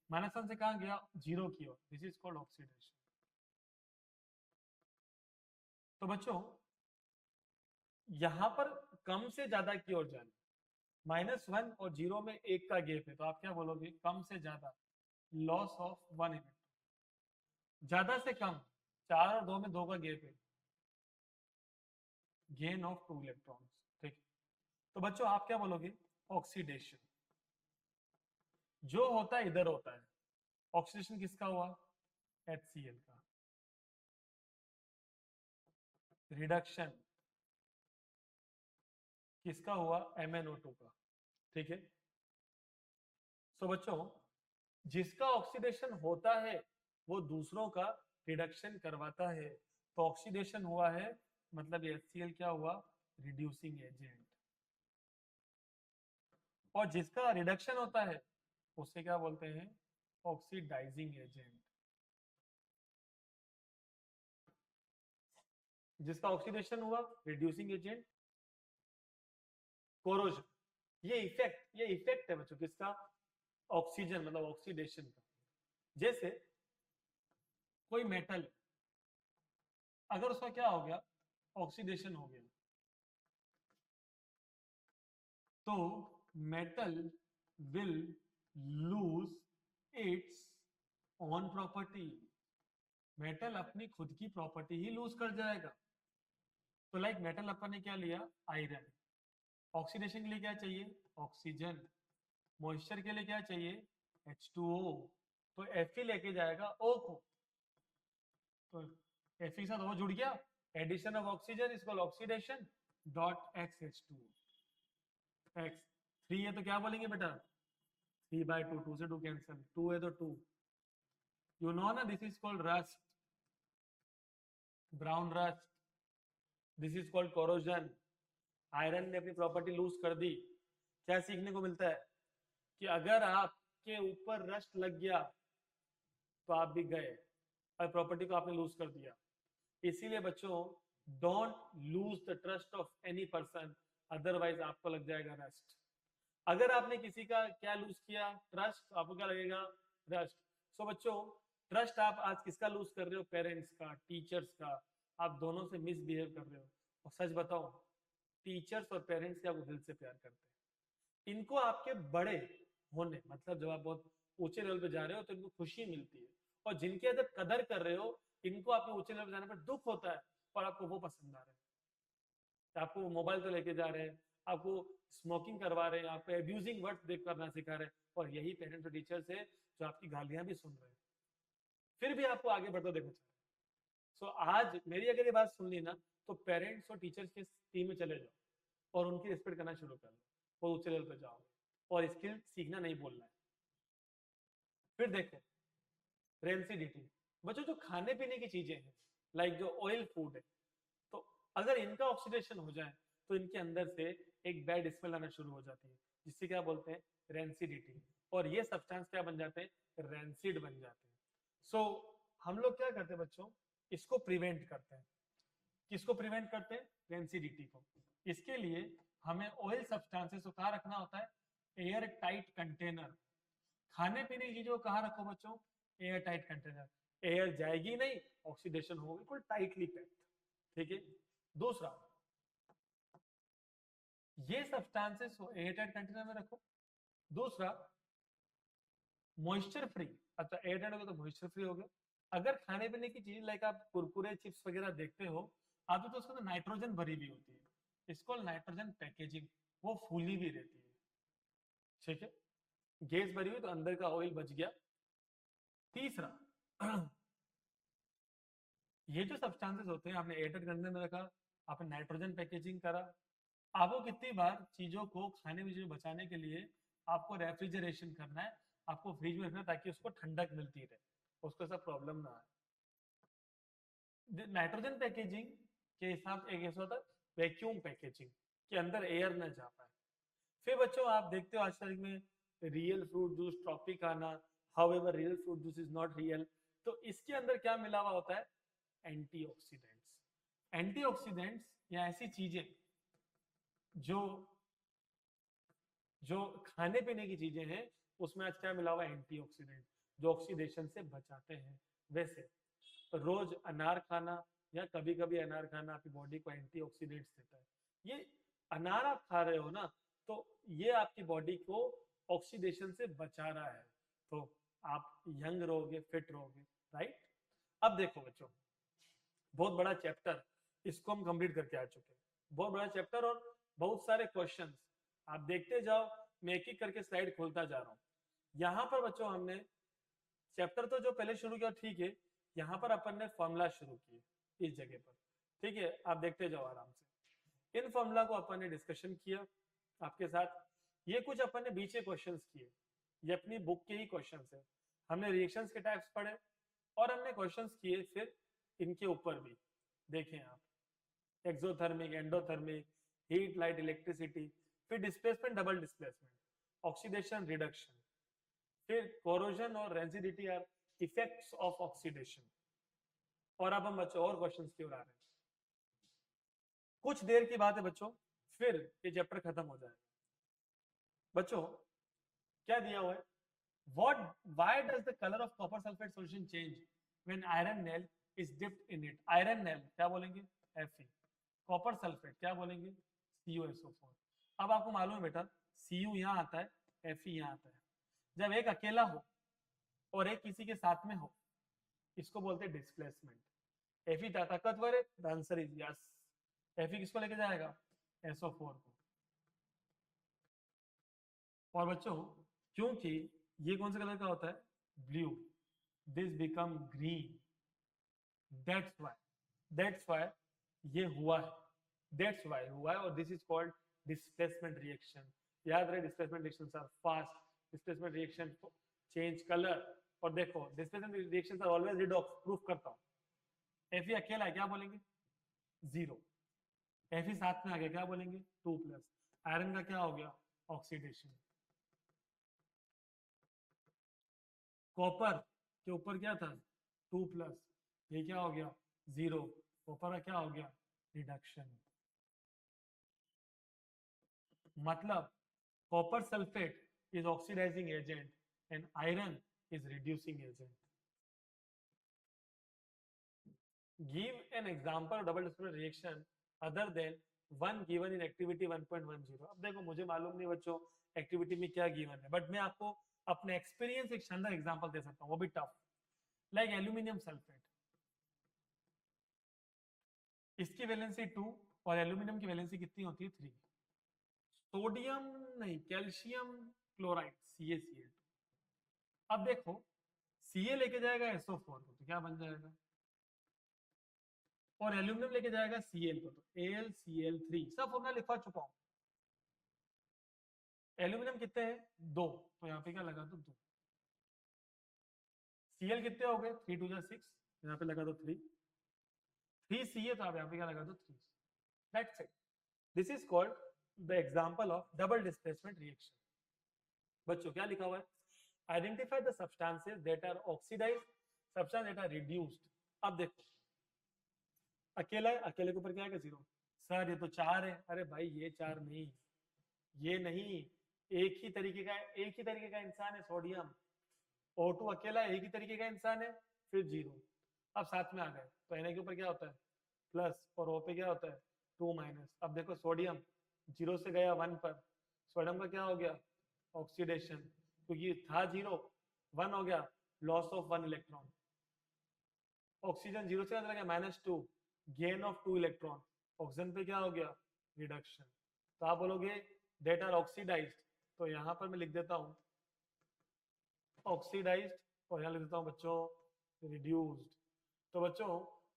-1 से कहाँ गया, जीरो की ओर, दिस इज कॉल्ड ऑक्सीडेशन। तो बच्चों यहां पर कम से ज्यादा की ओर जाना, -1 और जीरो में एक का गेप है, तो आप क्या बोलोगे, कम से ज्यादा, लॉस ऑफ 1 इलेक्ट्रॉन। ज्यादा से कम, 4 और 2 में 2 का गेप है, गेन ऑफ 2 इलेक्ट्रॉन्स। ठीक, तो बच्चों आप क्या बोलोगे, ऑक्सीडेशन। जो होता है इधर होता है, ऑक्सीडेशन किसका हुआ, HCl का। रिडक्शन किसका हुआ, MnO2 का। ठीक है, सो बच्चों जिसका ऑक्सीडेशन होता है वो दूसरों का रिडक्शन करवाता है। तो ऑक्सीडेशन हुआ है, मतलब HCl क्या हुआ, रिड्यूसिंग एजेंट। और जिसका रिडक्शन होता है उसे क्या बोलते हैं, ऑक्सीडाइजिंग एजेंट। जिसका ऑक्सीडेशन हुआ, रिड्यूसिंग एजेंट, कोरोजन। ये इफेक्ट है बच्चों किसका, ऑक्सीजन मतलब ऑक्सीडेशन का। जैसे कोई मेटल, अगर उसका क्या हो गया, ऑक्सीडेशन हो गया, तो metal will lose its own property. Metal अपनी खुद की प्रॉपर्टी ही लूज कर जाएगा। तो लाइक मेटल अपन ने क्या लिया, आयरन। ऑक्सीडेशन के लिए क्या चाहिए, ऑक्सीजन। मॉइस्चर के लिए क्या चाहिए, H2O। तो Fe लेके जाएगा O को, तो Fe के साथ O जुड़ गया, addition of oxygen is called oxidation, dot X H2O। X 3 है तो क्या बोलेंगे बेटा, 3/2, 2 से 2 कैंसिल, 2 है तो 2। यू नो ना, this is called rust, brown rust, this is called corrosion. Iron ने अपनी प्रॉपर्टी लूज कर दी। क्या सीखने को मिलता है कि अगर आपके ऊपर रस्ट लग गया तो आप भी गए, और प्रॉपर्टी को आपने लूज कर दिया। इसीलिए बच्चों don't lose the trust of any person, otherwise आपको लग जाएगा रस्ट। अगर आपने किसी का क्या लूज किया, ट्रस्ट, तो आपको क्या लगेगा, रस्ट। सो बच्चों ट्रस्ट आप आज किसका लूज कर रहे हो, पेरेंट्स का, टीचर्स का। आप दोनों से मिसबिहेव कर रहे हो। और सच बताओ, टीचर्स और पेरेंट्स क्या दिल से प्यार करते हैं। इनको आपके बड़े होने, मतलब जब आप बहुत ऊंचे लेवल पे जा रहे हो तो इनको खुशी मिलती है। और जिनके अंदर कदर कर रहे हो, इनको आपके ऊंचे लेवल जाने पर दुख होता है और आपको वो पसंद आ रहे हैं। आपको मोबाइल तो लेके जा रहे हैं, आपको स्मोकिंग करवा रहे हैं, आपको एब्यूजिंग वर्ड्स देख करना सिखा रहे हैं, और यही पेरेंट्स और टीचर्स है जो आपकी गालियां भी सुन रहे हैं, फिर भी आपको आगे बढ़ते देखो। सो आज मेरी अगर ये बात सुन ली ना, तो पेरेंट्स और टीचर्स के टीम में चले जाओ और उनकी रिस्पेक्ट करना शुरू कर लो और ऊंचे लेवल पर जाओ, और स्किल सीखना नहीं बोलना है। फिर देखो रेंसिडिटी, बच्चों जो खाने पीने की चीजें हैं, लाइक जो ऑयल फूड है, तो अगर इनका ऑक्सीडेशन हो जाए तो इनके अंदर से एक बैड स्मेल आना शुरू हो जाती है, जिससे क्या बोलते हैं, रेंसिडिटी, और ये सब्सटेंस क्या बन जाते हैं, रेंसिड बन जाते हैं। सो हम लोग क्या करते हैं बच्चों, इसको प्रिवेंट करते हैं। किसको प्रिवेंट करते हैं, रेंसिडिटी को। इसके लिए हमें ऑयल सब्सटेंसेस को कहाँ रखना होता है, एयर टाइट कंटेनर। खाने पीने की चीजों को कहाँ रखो बच्चों, एयर टाइट कंटेनर, एयर जाएगी नहीं, ऑक्सीडेशन होगा, बिल्कुल टाइटली पैक्ड, ठीक है। दूसरा, ये सब्सटेंसेस को एयर टाइट कंटेनर में रखो। दूसरा, मॉइस्चर फ्री, अच्छा एयर टाइट हो गया तो मॉइस्चर फ्री हो गया। अगर खाने पीने की चीज लाइक आप कुरकुरे चिप्स वगैरह देखते हो, आप तो उसके अंदर नाइट्रोजन भरी हुई होती है, इसको नाइट्रोजन पैकेजिंग, वो फूली भी रहती है, ठीक है। गैस भरी हुई तो अंदर का ऑयल बच गया। तीसरा, ये जो सब्सटेंसेस होते हैं आपने एयरटाइट कंटेनर में रखा, आपने नाइट्रोजन पैकेजिंग करा, आपको कितनी बार चीजों को खाने में बचाने के लिए आपको रेफ्रिजरेशन करना है, आपको फ्रिज में रखना है, ताकि उसको ठंडक मिलती रहे, उसको ऐसा प्रॉब्लम ना आए। नाइट्रोजन पैकेजिंग के हिसाब एक ऐसा होता है वैक्यूम पैकेजिंग, के अंदर एयर ना जा पाए। फिर बच्चों आप देखते हो आज तारीख में real fruit juice, Tropicana, however real fruit juice is not real, तो इसके अंदर क्या मिला हुआ होता है, एंटीऑक्सीडेंट्स। एंटीऑक्सीडेंट्स या ऐसी चीजें जो जो खाने पीने की चीजें हैं, उसमें आज क्या मिला हुआ है, एंटीऑक्सीडेंट, जो ऑक्सीडेशन से बचाते हैं। वैसे रोज अनार खाना या कभी कभी अनार खाना आपकी बॉडी को एंटीऑक्सीडेंट्स देता है। ये अनार आप खा रहे हो ना, तो ये आपकी बॉडी को ऑक्सीडेशन से बचा रहा है, तो आप यंग रहोगे, फिट रहोगे, राइट। अब देखो बच्चों, बहुत बड़ा चैप्टर, इसको हम कंप्लीट करके आ चुके हैं, बहुत बड़ा चैप्टर और बहुत सारे क्वेश्चंस, आप देखते जाओ, मैं एक एक करके स्लाइड खोलता जा रहा हूँ। यहाँ पर बच्चों हमने चैप्टर तो जो पहले शुरू किया ठीक है, यहाँ पर अपन ने फॉर्मूला शुरू किए इस जगह पर, ठीक है, आप देखते जाओ आराम से। इन फॉर्मूला को अपन ने डिस्कशन किया आपके साथ, ये कुछ अपन ने बीच में क्वेश्चंस किए, ये अपनी बुक के ही क्वेश्चंस है, हमने रिएक्शंस के टाइप्स पढ़े और हमने क्वेश्चंस किए फिर इनके ऊपर भी, देखें आप, exothermic, endothermic, heat, light, electricity, फिर displacement, double displacement, oxidation, reduction, फिर कोरोजन और rancidity are effects of oxidation, और अब हम बच्चों और क्वेश्चंस की ओर आ रहे हैं। कुछ देर की बात है बच्चों, फिर ये चैप्टर खत्म हो जाएगा। बच्चों क्या दिया हुआ है, what why does the color of copper sulfate solution change when iron nail is dipped in it? iron nail क्या बोलेंगे, Fe, कॉपर सल्फेट क्या बोलेंगे, CuSO4। अब आपको मालूम है बेटा, Cu यहाँ आता है, Fe यहाँ आता है, जब एक अकेला हो और एक किसी के साथ में हो, इसको बोलते हैं डिस्प्लेसमेंट। Fe ताकतवर है, the answer is yes. Fe किसको लेके जाएगा, SO4 को। और बच्चों क्योंकि ये कौन से कलर का होता है, blue, this become green, that's why ये हुआ है, दैट्स वाई हुआ है, और this is called displacement reaction. याद रहे, displacement reactions are fast, displacement reaction change colour, और देखो displacement reactions are always redox, proof करता हूं। Fe अकेला है क्या बोलेंगे, 0, Fe साथ में आ गया क्या बोलेंगे, 2+, आयरन का क्या हो गया, ऑक्सीडेशन। कॉपर के ऊपर क्या था, 2+, ये क्या हो गया, 0, कॉपर का क्या हो गया, रिडक्शन। मतलब copper sulphate is oxidizing agent and iron is reducing agent. Give an example of double displacement reaction other than one given in activity 1.10. अब देखो मुझे मालूम नहीं बच्चों एक्टिविटी में क्या गिवन है, बट मैं आपको अपने एक्सपीरियंस एक शानदार एग्जांपल दे सकता हूँ, वो भी टफ। लाइक एल्यूमिनियम सल्फेट, इसकी वैलेंसी 2 और एल्यूमिनियम की वैलेंसी कितनी होती है 3। सोडियम नहीं, कैल्शियम क्लोराइड CaCl2। अब देखो Ca लेके जाएगा SO4 को तो क्या बन जाएगा, और एल्यूमिनियम लेके जाएगा Cl को तो AlCl3। सब फॉर्मूला लिखवा चुका हूं। एल्यूमिनियम कितने हैं 2, तो यहाँ पे क्या लगा दो 2। Cl कितने हो गए 3 2 जा 6, यहाँ पे लगा दो 3। 3 Ca था, यहाँ पे क्या लगा दो 3। That's it. This is called the example of double displacement reaction. बच्चों क्या लिखा हुआ है, identify the substances that are oxidised, substance that are reduced. अब देखो अकेला है, अकेले के ऊपर क्या है 0। सर ये तो 4 है, अरे भाई ये 4 नहीं, ये नहीं, एक ही तरीके का इंसान है सोडियम। O2 अकेला एक ही तरीके का इंसान है, फिर 0। अब साथ में आ गए तो Na के ऊपर क्या होता है प्लस, और O पे क्या होता है 2 माइनस। अब देखो सोडियम 0 से गया 1 पर, सोडियम का क्या हो गया ऑक्सीडेशन, क्योंकि था 0 1 हो गया, लॉस ऑफ 1 इलेक्ट्रॉन। ऑक्सीजन 0 से चला गया -2, गेन ऑफ 2 इलेक्ट्रॉन। ऑक्सीजन पे क्या हो गया रिडक्शन। तो आप बोलोगे दैट आर ऑक्सीडाइज्ड, तो यहाँ पर मैं लिख देता हूँ ऑक्सीडाइज्ड, और यहाँ लिख देता हूँ बच्चों रिड्यूस्ड। तो बच्चों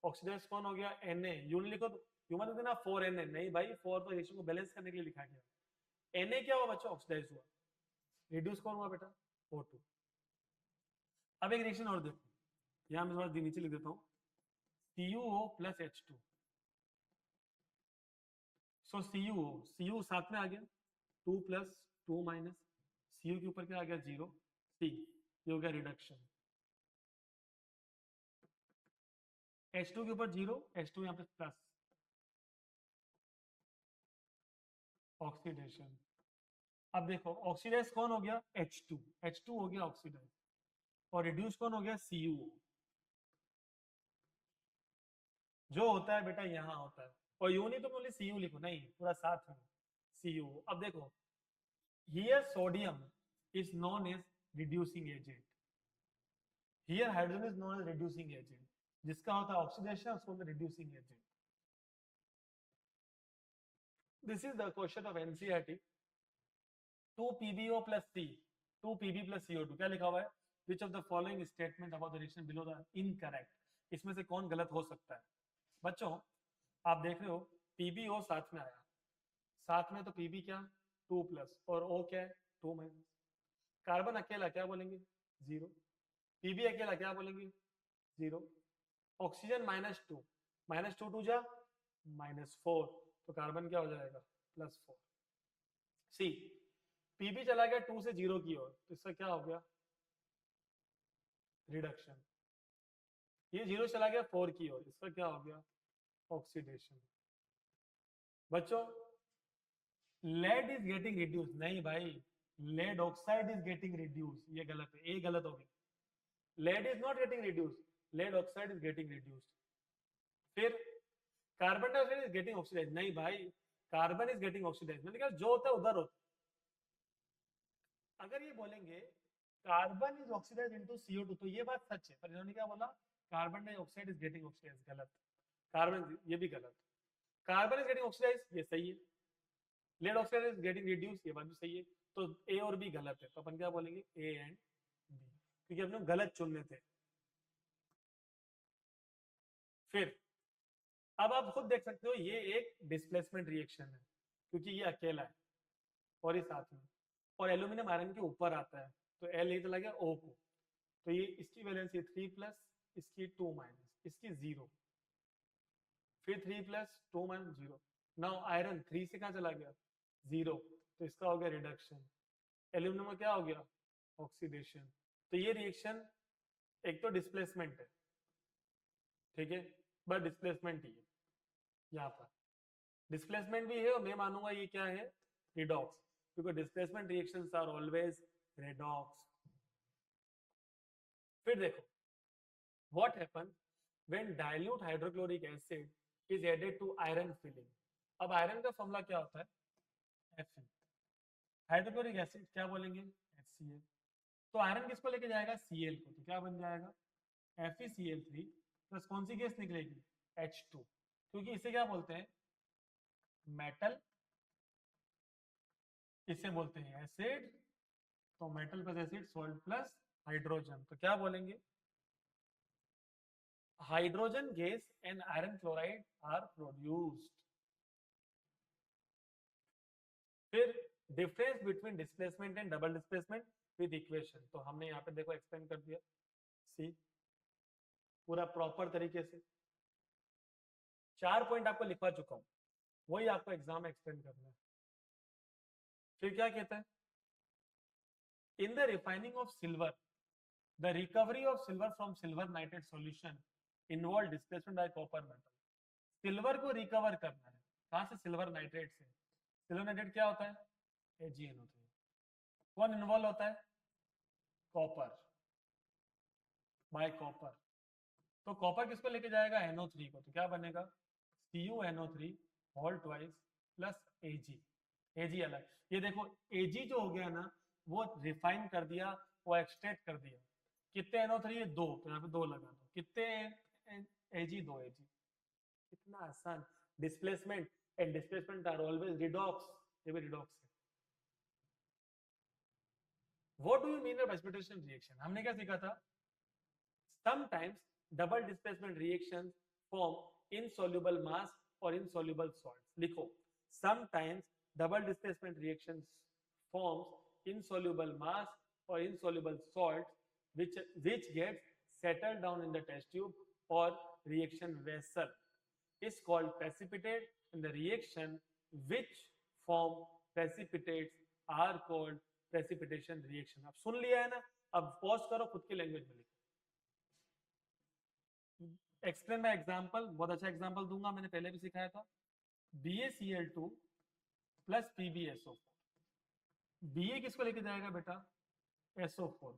ऑक्सीडाइज कौन हो गया Na, यूं लिखो तो ह्यूमन देना 4Na, नहीं भाई 4 तो रिएक्शन को बैलेंस करने के लिए लिखा गया। Na क्या हुआ बच्चों ऑक्सीडाइज हुआ, रिड्यूस कौन हुआ बेटा O2। अब एक रिएक्शन और देखो, यहाँ मैं थोड़ा नीचे लिख देता हूँ CuO + H2। सो CuO साथ में आ गया 2 + 2 माइनस, Cu के ऊपर क्या आ गया 0, C ये हो गया रिडक्शन। H2 के ऊपर 0, H2 यहाँ पे प्लस, ऑक्सीडेशन। अब देखो ऑक्सीडाइज कौन हो गया H2 हो गया ऑक्सीडाइज, और रिड्यूस कौन हो गया CuO। जो होता है बेटा यहाँ होता है, और यूं नहीं तो बोले Cu लिखो, नहीं पूरा साथ में CuO। अब देखो here sodium is known as reducing agent, here hydrogen is known as reducing agent, जिसका होता है ऑक्सीडेशन उसको बोलते हैं reducing agent। This is the question of NCERT। 2PbO + C, 2Pb + CO2 क्या लिखा हुआ है, which of the following statement about the reaction below the incorrect, इसमें से कौन गलत हो सकता है। बच्चों आप देख रहे हो PbO साथ में आया, साथ में तो Pb क्या 2+ और O क्या है 2-। कार्बन अकेला क्या बोलेंगे 0, Pb अकेला क्या बोलेंगे 0, ऑक्सीजन -2, -2 2 जा -4, तो कार्बन क्या हो जाएगा +4। सी Pb चला गया 2 से 0 की ओर, तो इसका क्या हो गया रिडक्शन। ये 0 चला गया 4 की ओर, इसका क्या हो गया ऑक्सीडेशन। बच्चों लेड इज गेटिंग रिड्यूस, नहीं भाई lead oxide is getting reduce, ये गलत है, ये गलत हो गया। Lead is not getting reduce, lead oxide is getting reduced. फिर carbon dioxide is getting oxidise, नहीं भाई कार्बन इज गेटिंग ऑक्सीडाइज, मैंने कहा जो होता है उधर होता है। अगर ये बोलेंगे carbon is oxidise into CO2 तो ये बात सच है, पर इन्होंने क्या बोला carbon dioxide is getting oxidise, गलत। कार्बन ये भी गलत, कार्बन इज गेटिंग ऑक्सीडाइज ये सही है, lead oxide is getting reduce ये बात भी सही है, तो ए और बी गलत है, तो अपन क्या बोलेंगे ए एंड बी, क्योंकि अपने गलत चुनने थे। फिर अब आप खुद देख सकते हो ये एक डिस्प्लेसमेंट रिएक्शन है, क्योंकि ये अकेला है और ये साथ में, और एल्यूमिनियम आयरन के ऊपर आता है, तो एल ये चला गया ओ को, तो ये इसकी वैलेंसी 3+, इसकी 2-, इसकी 0, फिर 3+, 2-, 0। नाउ आयरन 3 से कहाँ चला गया 0, तो इसका हो गया रिडक्शन। एल्यूमिनियम में क्या हो गया ऑक्सीडेशन। तो ये रिएक्शन एक तो डिस्प्लेसमेंट है, ठीक है, बट डिस्प्लेसमेंट ही है, यहाँ पर डिस्प्लेसमेंट भी है, और मैं मानूंगा ये क्या है रिडॉक्स, क्योंकि displacement reactions are always redox. फिर देखो what happen when dilute hydrochloric acid is added to iron filing. अब आयरन का फॉर्मूला क्या होता है Fe, हाइड्रोक्लोरिक एसिड क्या बोलेंगे HCl, तो आयरन किसको लेके जाएगा Cl को, तो क्या बन जाएगा FeCl3 प्लस कौन सी गैस निकलेगी, H2, क्योंकि इसे क्या बोलते हैं, मेटल, इसे बोलते हैं एसिड, तो metal plus acid salt plus hydrogen, तो क्या बोलेंगे, hydrogen gas and iron chloride are produced. फिर difference between displacement and double displacement with equation, तो हमने यहाँ पे देखो एक्सप्लेन कर दिया, सी पूरा प्रॉपर तरीके से 4 पॉइंट आपको लिखवा चुका हूं, वही आपको एग्जाम में एक्सप्लेन करना है। फिर क्या कहता है, in the refining of silver the recovery of silver from silver nitrate solution involve displacement bye copper metal. Silver को रिकवर करना है, कहां से, सिल्वर नाइट्रेट से। सिल्वर नाइट्रेट क्या होता है, AgNO3। कौन इन्वॉल्व होता है, कॉपर, बाय कॉपर। तो कॉपर किसको लेके जाएगा, NO3 को, तो क्या बनेगा, CuNO3 whole twice plus Ag अलग। ये देखो Ag जो हो गया ना, वो रिफाइन कर दिया, वो एक्सट्रैक्ट कर दिया। कितने NO3 है, 2, तो यहाँ पे 2 लगा दो। कितने Ag, 2 Ag। कितना आसान। Displacement and displacement are always redox, ये भी रिडॉक्स है। What do you mean by precipitation reaction, हमने क्या सीखा था, sometimes double displacement reactions form insoluble mass or insoluble salts। लिखो, sometimes double displacement reactions forms insoluble mass or insoluble salts which gets settled down in the test tube or reaction vessel is called precipitate, and the reaction which form precipitates are called precipitation reaction। अब सुन लिया है ना, अब pause करो, खुद की language में लिखो। एक्सप्लेन बाय एग्जांपल, बहुत अच्छा एग्जांपल दूंगा, मैंने पहले भी सिखाया था। BaCl2 प्लस PbSO4, Ba किसको लेके जाएगा बेटा, SO4,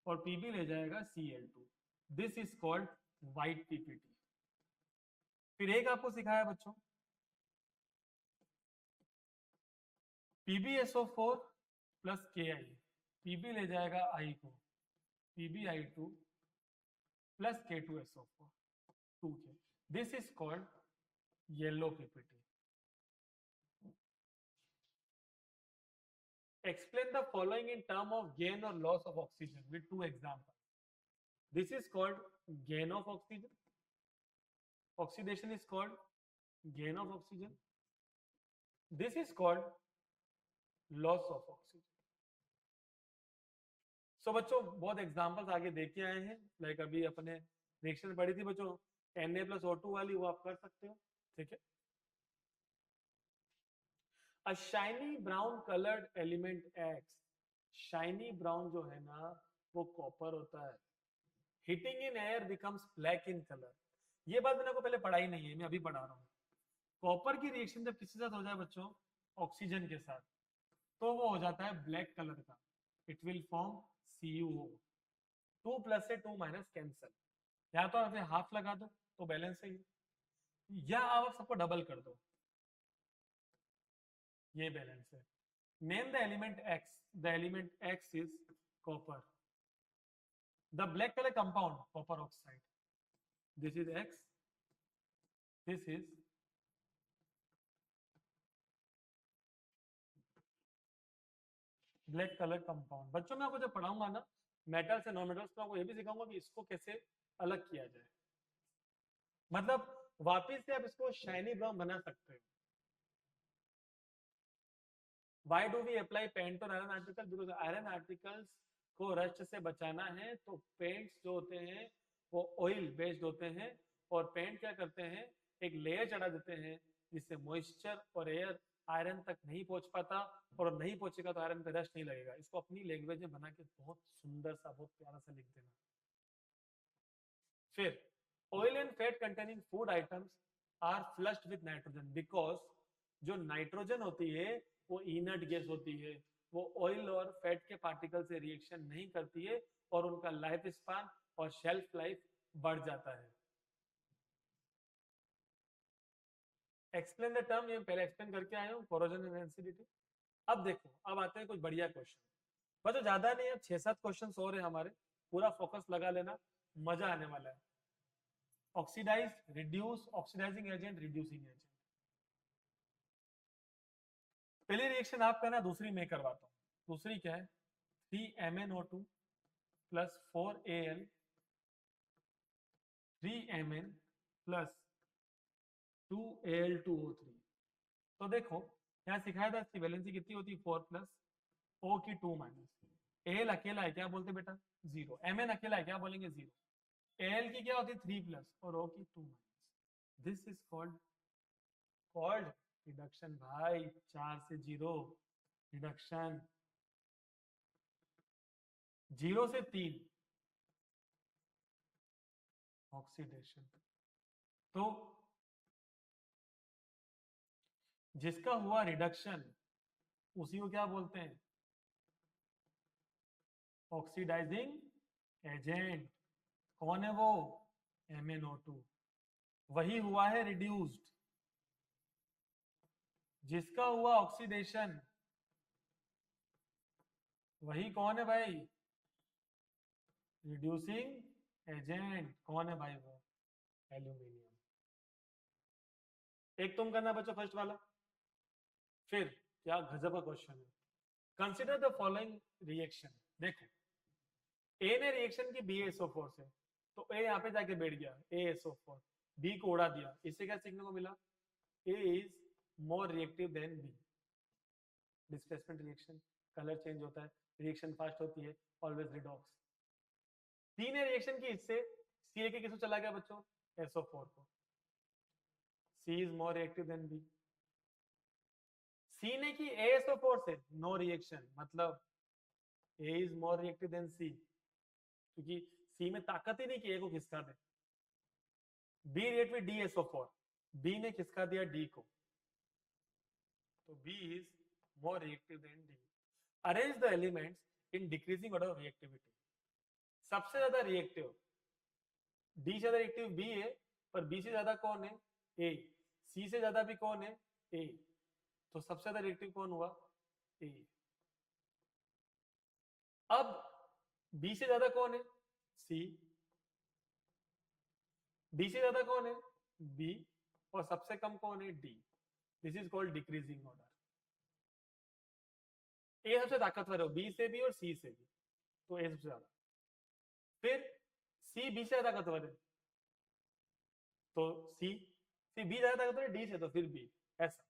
और Pb ले जाएगा Cl2। This is called white PPT। फिर एक आपको सिखाया बच्चों, PbSO4 प्लस Ki, Pb ले जाएगा I को, PbI2 plus K2SO4 2K। This is called yellow PPT। Explain the following in term of gain or loss of oxygen with 2 examples। This is called gain of oxygen, oxidation is called gain of oxygen, this is called loss of oxygen। So बच्चों बहुत examples आगे देख के आए हैं, like अभी अपने reaction पढ़ी थी बच्चों Na+O2 वाली, वो आप कर सकते हो, ठीक है। A shiny brown colored element X, shiny brown जो है ना, वो कॉपर होता है। Heating in air becomes black in color। ये बात मैंने को पहले पढ़ाई नहीं है, मैं अभी पढ़ा रहा हूँ। कॉपर की रिएक्शन जब किसी साथ हो जाए बच्चों, ऑक्सीजन के साथ, तो वो हो जाता है ब्लैक कलर का। It will form CuO। 2 plus से 2 माइनस कैंसल, या तो आप हाफ लगा दो तो बैलेंस है, या आप सबको डबल कर दो, ये बैलेंस है। Name the element X, the element X is copper. The black colour compound copper oxide, this is X, this is black colour compound. बच्चों मैं आपको जब पढ़ाऊंगा ना मेटल से नॉन मेटल्स, तो आपको ये भी सिखाऊंगा कि इसको कैसे अलग किया जाए, मतलब वापिस से आप इसको शाइनी ब्राउन बना सकते हो। Why do we apply paint on iron articles? Because iron articles को रस्ट से बचाना है, तो पेंट्स जो होते हैं वो ऑयल बेस्ड होते हैं, और पेंट क्या करते हैं, एक लेयर चढ़ा देते हैं जिससे मॉइस्चर और एयर आयरन तक नहीं पहुंच पाता, और नहीं पहुंचेगा तो आयरन पे रस्ट नहीं लगेगा। इसको अपनी लैंग्वेज में बना के बहुत सुंदर सा, बहुत प्यारा सा लिख देना। फिर oil and fat containing food items are flushed with nitrogen, because जो नाइट्रोजन होती है वो इनर्ट गैस होती है, वो ऑयल और फैट के पार्टिकल से रिएक्शन नहीं करती है, और उनका लाइफ स्पान और शेल्फ लाइफ बढ़ जाता है। एक्सप्लेन द टर्म, ये पहले एक्सप्लेन करके आया हूँ, कोरोजन एंड एसिडिटी। अब देखो, अब आते हैं कुछ बढ़िया क्वेश्चन, बस ज्यादा नहीं है, 6-7 क्वेश्चन और है हमारे, पूरा फोकस लगा लेना, मजा आने वाला है। Oxidise, reduce, oxidising agent, reducing agent. पहली रिएक्शन आप करना, दूसरी मैं करवाता हूँ। दूसरी क्या है, 3MnO2 plus 4Al 3Mn plus 2Al2O3। तो देखो यहाँ सिखाया था इसकी वैलेंसी कितनी होती है, 4 प्लस O की 2 माइनस। Al अकेला है क्या बोलते बेटा, 0। Mn अकेला है क्या बोलेंगे, 0। Al की क्या होती है, 3 प्लस, और O की 2 minus. This is called reduction भाई। 4 से 0 रिडक्शन, 0 से 3 ऑक्सीडेशन। तो जिसका हुआ रिडक्शन उसी को क्या बोलते हैं, ऑक्सीडाइजिंग एजेंट। कौन है वो, MnO2। वही हुआ है रिड्यूस्ड। जिसका हुआ ऑक्सीडेशन वही कौन है भाई, रिड्यूसिंग एजेंट। कौन है भाई वो, एल्यूमिनियम। एक तुम करना बच्चों फर्स्ट वाला। फिर क्या गजब का क्वेश्चन है, कंसिडर द फॉलोइंग रिएक्शन। देखो ए ने रिएक्शन की BaSO4 से, तो ए यहाँ पे जाके बैठ गया, ASO4, बी को उड़ा दिया। इससे क्या सीखने को मिला, A is more reactive than B. Displacement reaction, colour change होता है, रिएक्शन फास्ट होती है, ऑलवेज रिडॉक्स। सी ने रिएक्शन की इससे, सी लेके किसको चला गया बच्चों, SO4 को। C is more reactive than B. C ने की ASO4 से, नो रिएक्शन, मतलब A is more reactive than C, क्योंकि सी में ताकत ही नहीं कि ए को खिसका दे। B react with DSO4, B ने खिसका दिया डी को, तो B is more reactive than D. Arrange the elements in decreasing order of reactivity. सबसे ज्यादा रिएक्टिव डी से ज्यादा रिएक्टिव बी है, पर बी से ज्यादा कौन है, ए। सी से ज्यादा भी कौन है, ए। तो सबसे ज्यादा रिएक्टिव कौन हुआ, ए। अब बी से ज्यादा कौन है, सी। डी से ज्यादा कौन है, बी। और सबसे कम कौन है, D. This is called decreasing order. A सबसे ताकतवर है, बी से भी और सी से भी, तो ए सबसे ज्यादा। फिर सी बी से ज्यादा ताकतवर है, तो सी। सी बी ज्यादा ताकतवर है डी से, तो फिर बी। ऐसा।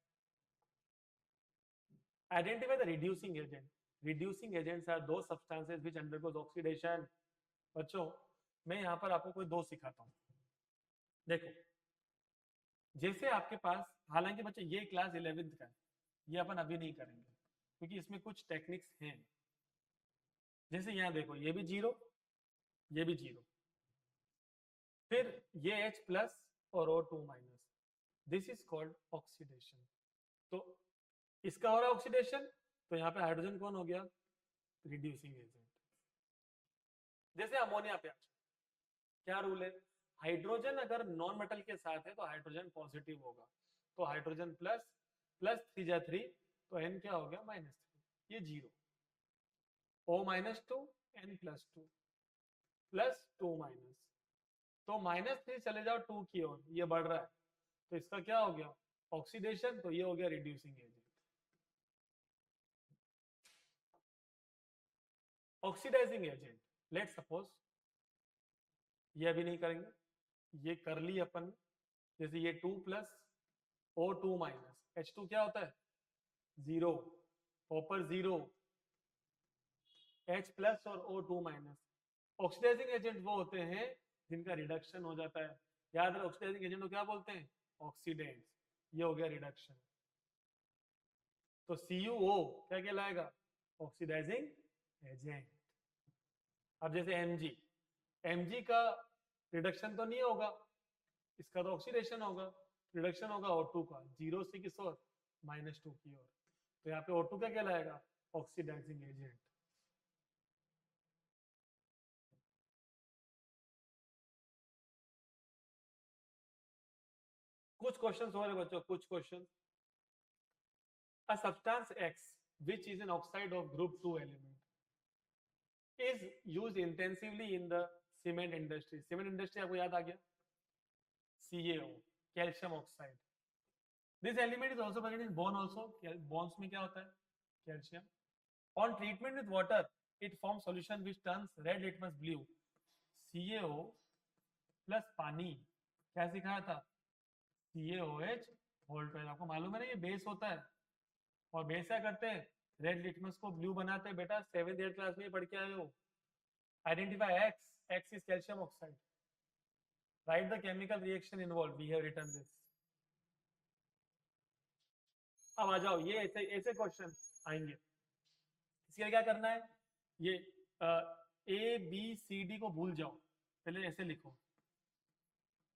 Identify the reducing agent. Reducing agents are those substances which undergoes oxidation. बच्चों मैं यहाँ पर आपको कोई दो सिखाता हूँ। देखो जैसे आपके पास, हालांकि बच्चे ये क्लास 11th का है, ये अपन अभी नहीं करेंगे क्योंकि इसमें कुछ टेक्निक्स हैं। जैसे यहाँ देखो, ये भी 0, ये भी 0, फिर ये H प्लस और O2 minus. This is called oxidation. तो इसका हो रहा है ऑक्सीडेशन, तो यहाँ पे हाइड्रोजन कौन हो गया, रिड्यूसिंग एजेंट। जैसे अमोनिया पे क्या रूल है, हाइड्रोजन अगर नॉन मेटल के साथ है तो हाइड्रोजन पॉजिटिव होगा, तो हाइड्रोजन प्लस, प्लस 3 जा 3, तो N क्या हो गया, -3, ये 0। O -2, N +2, +2 माइनस, तो -3 चले जाओ 2 की ओर, ये बढ़ रहा है, तो इसका क्या हो गया, ऑक्सीडेशन, तो ये हो गया reducing agent. Oxidising agent, let suppose, ये अभी नहीं करेंगे, ये कर ली अपन। जैसे ये 2 प्लस O2 माइनस, H2 क्या होता है, 0, O पर 0, H प्लस और O2 माइनस। ऑक्सीडाइजिंग एजेंट वो होते हैं जिनका रिडक्शन हो जाता है। याद रखो ऑक्सीडाइजिंग एजेंट को क्या बोलते हैं, ऑक्सीडेंट्स। ये हो गया रिडक्शन। तो CuO क्या कहलाएगा, ऑक्सीडाइजिंग एजेंट। अब जैसे Mg का रिडक्शन तो नहीं होगा, इसका तो ऑक्सीडेशन होगा। रिडक्शन होगा O2 का, 0 से किस ओर, -2 की ओर, तो यहाँ पे O2 क्या कहलाएगा, ऑक्सीडाइजिंग एजेंट। कुछ क्वेश्चंस हो रहे बच्चों, कुछ question. A substance X which is an oxide of group 2 element is used intensively in the cement industry, cement industry आपको याद आ गया, CaO, calcium oxide. This element is also present in bone also, bones में क्या होता है, calcium. On treatment with water it form solution which turns red litmus blue. CaO plus पानी, क्या सिखाया था, CaOH होल 12। आपको मालूम है ना ये बेस होता है, और बेस क्या करते हैं, रेड लिटमस को ब्लू बनाते हैं। बेटा 7th 8th क्लास में पढ़ के आए हो। Identify X, X is calcium oxide, write the chemical reaction involved, we have written this। अब आ जाओ, ये ऐसे ऐसे क्वेश्चन आएंगे। इसके लिए क्या करना है, ये ABCD को भूल जाओ, पहले ऐसे लिखो,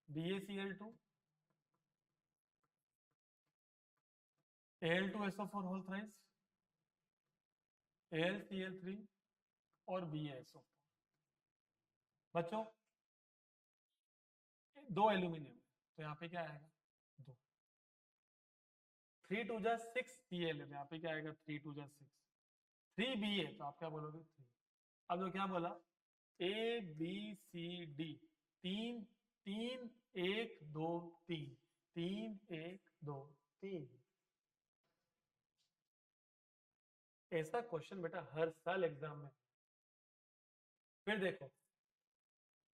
BaCl2 Al2SO4 whole thrice, AlCl3 और BaSO4। बच्चों 2 एल्यूमिनियम, तो यहाँ पे क्या आएगा 2, 3 2 जा 6 Cl, यहाँ पे क्या आएगा 3 2 जा 6, 3 Ba, तो आप क्या बोलोगे 3। अब जो क्या बोला, ABCD 3 3 1 2 3 3 1 2 3। ऐसा क्वेश्चन बेटा हर साल एग्जाम में। फिर देखो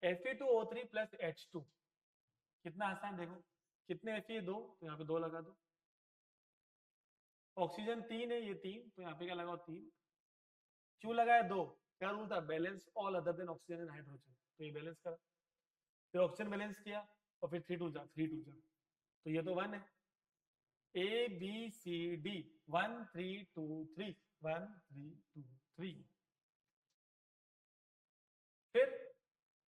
Fe2O3 प्लस H2, कितना आसान, देखो कितने Fe, 2, तो यहाँ पे 2 लगा दो। ऑक्सीजन 3 है, ये 3, तो यहाँ पे क्या लगाओ 3। क्यों लगाया 2, क्या रूल था, balance all other than oxygen and hydrogen, तो ये बैलेंस करा। फिर ऑक्सीजन बैलेंस किया, और फिर 3 2 जा 3 2 जा, तो ये तो 1 है। ABCD 1 3 2 3 1 3 2 3। फिर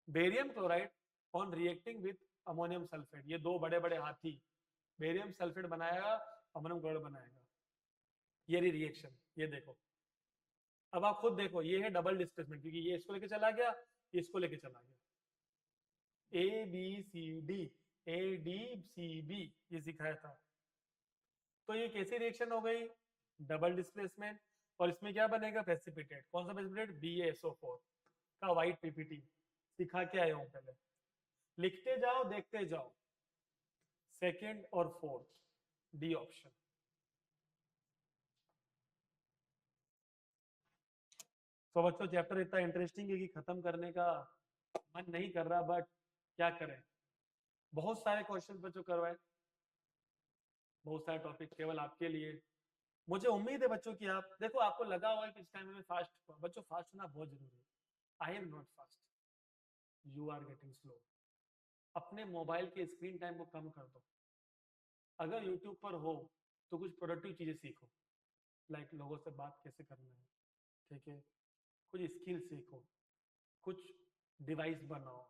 barium chloride on reacting with ammonium sulphate, ये 2 बड़े बड़े हाथी बेरियम सल्फेट बनाएगा, अमोनियम क्लोराइड बनाएगा, ये रिएक्शन, ये देखो। अब आप खुद देखो, ये है डबल डिस्प्लेसमेंट, क्योंकि ये इसको लेके चला गया, ये इसको लेके चला गया। ABCD ADCB ये सिखाया था। तो ये कैसी रिएक्शन हो गई, डबल डिस्प्लेसमेंट, और इसमें क्या बनेगा, प्रेसिपिटेट। कौन सा प्रेसिपिटेट, BaSO4 का व्हाइट PPT सिखा के आए हूं पहले, लिखते जाओ देखते जाओ। सेकंड और फोर्थ, डी ऑप्शन। तो बच्चों चैप्टर इतना इंटरेस्टिंग है कि खत्म करने का मन नहीं कर रहा, बट क्या करें, बहुत सारे क्वेश्चन बच्चों करवाए, बहुत सारे टॉपिक केवल आपके लिए। मुझे उम्मीद है बच्चों की आप देखो, आपको लगा हुआ है कि इस टाइम में फास्ट, बच्चों फास्ट होना बहुत जरूरी है। I am not fast, you are getting slow. अपने मोबाइल के स्क्रीन टाइम को कम कर दो। अगर यूट्यूब पर हो तो कुछ प्रोडक्टिव चीजें सीखो, लाइक लोगों से बात कैसे करना है, ठीक है, कुछ स्किल सीखो, कुछ डिवाइस बनाओ,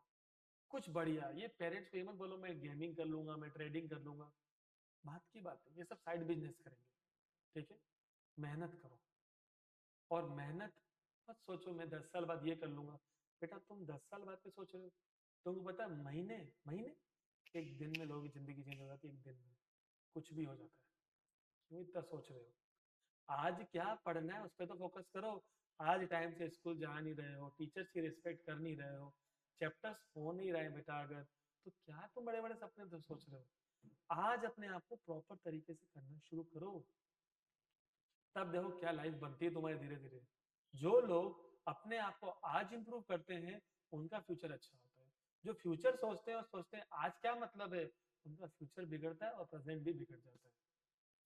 कुछ बढ़िया। ये पेरेंट्स को मत बोलो मैं गेमिंग कर लूंगा, मैं ट्रेडिंग कर लूंगा, बात की बात है, ये सब साइड बिजनेस करेंगे, ठीक है। मेहनत करो, और मेहनत मत सोचो मैं 10 साल बाद ये कर लूंगा। बेटा तुम 10 साल बाद पे सोच रहे हो, तुमको पता है महीने महीने एक दिन में लोगों की जिंदगी चेंज हो जाती है, एक दिन में कुछ भी हो जाता है। क्यों इतना सोच रहे हो, आज क्या पढ़ना है उस पर तो फोकस करो। आज टाइम से स्कूल जा नहीं रहे हो, टीचर्स की रिस्पेक्ट कर नहीं रहे हो, चैप्टर्स हो नहीं रहे बेटा, अगर तो क्या तुम बड़े बड़े सपने तो सोच रहे हो। आज अपने आप को प्रॉपर तरीके से करना शुरू करो, तब देखो क्या लाइफ बनती है तुम्हारी धीरे धीरे। जो लोग अपने आप को आज इंप्रूव करते हैं उनका फ्यूचर अच्छा होता है। जो फ्यूचर सोचते हैं और सोचते हैं आज क्या मतलब है, उनका फ्यूचर बिगड़ता है और प्रेजेंट भी बिगड़ जाता है।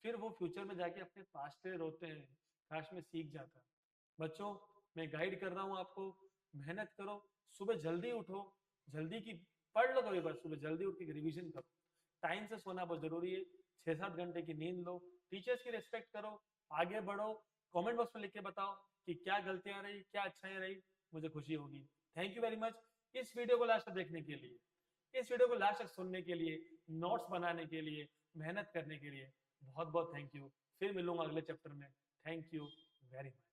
फिर वो फ्यूचर में जाके अपने पास्ट पे रोते हैं, काश में सीख जाता। बच्चों मैं गाइड कर रहा हूँ आपको, मेहनत करो, सुबह जल्दी उठो, जल्दी की पढ़ लो, कभी बार सुबह जल्दी उठ के रिविजन करो, टाइम से सोना बहुत जरूरी है, 6-7 घंटे की नींद लो, टीचर्स की रिस्पेक्ट करो, आगे बढ़ो। कमेंट बॉक्स में लिख के बताओ कि क्या गलतियां रही, क्या अच्छाई रही, मुझे खुशी होगी। थैंक यू वेरी मच इस वीडियो को लास्ट तक देखने के लिए, इस वीडियो को लास्ट तक सुनने के लिए, नोट्स बनाने के लिए, मेहनत करने के लिए बहुत बहुत थैंक यू। फिर मिलूंगा अगले चैप्टर में। Thank you very much.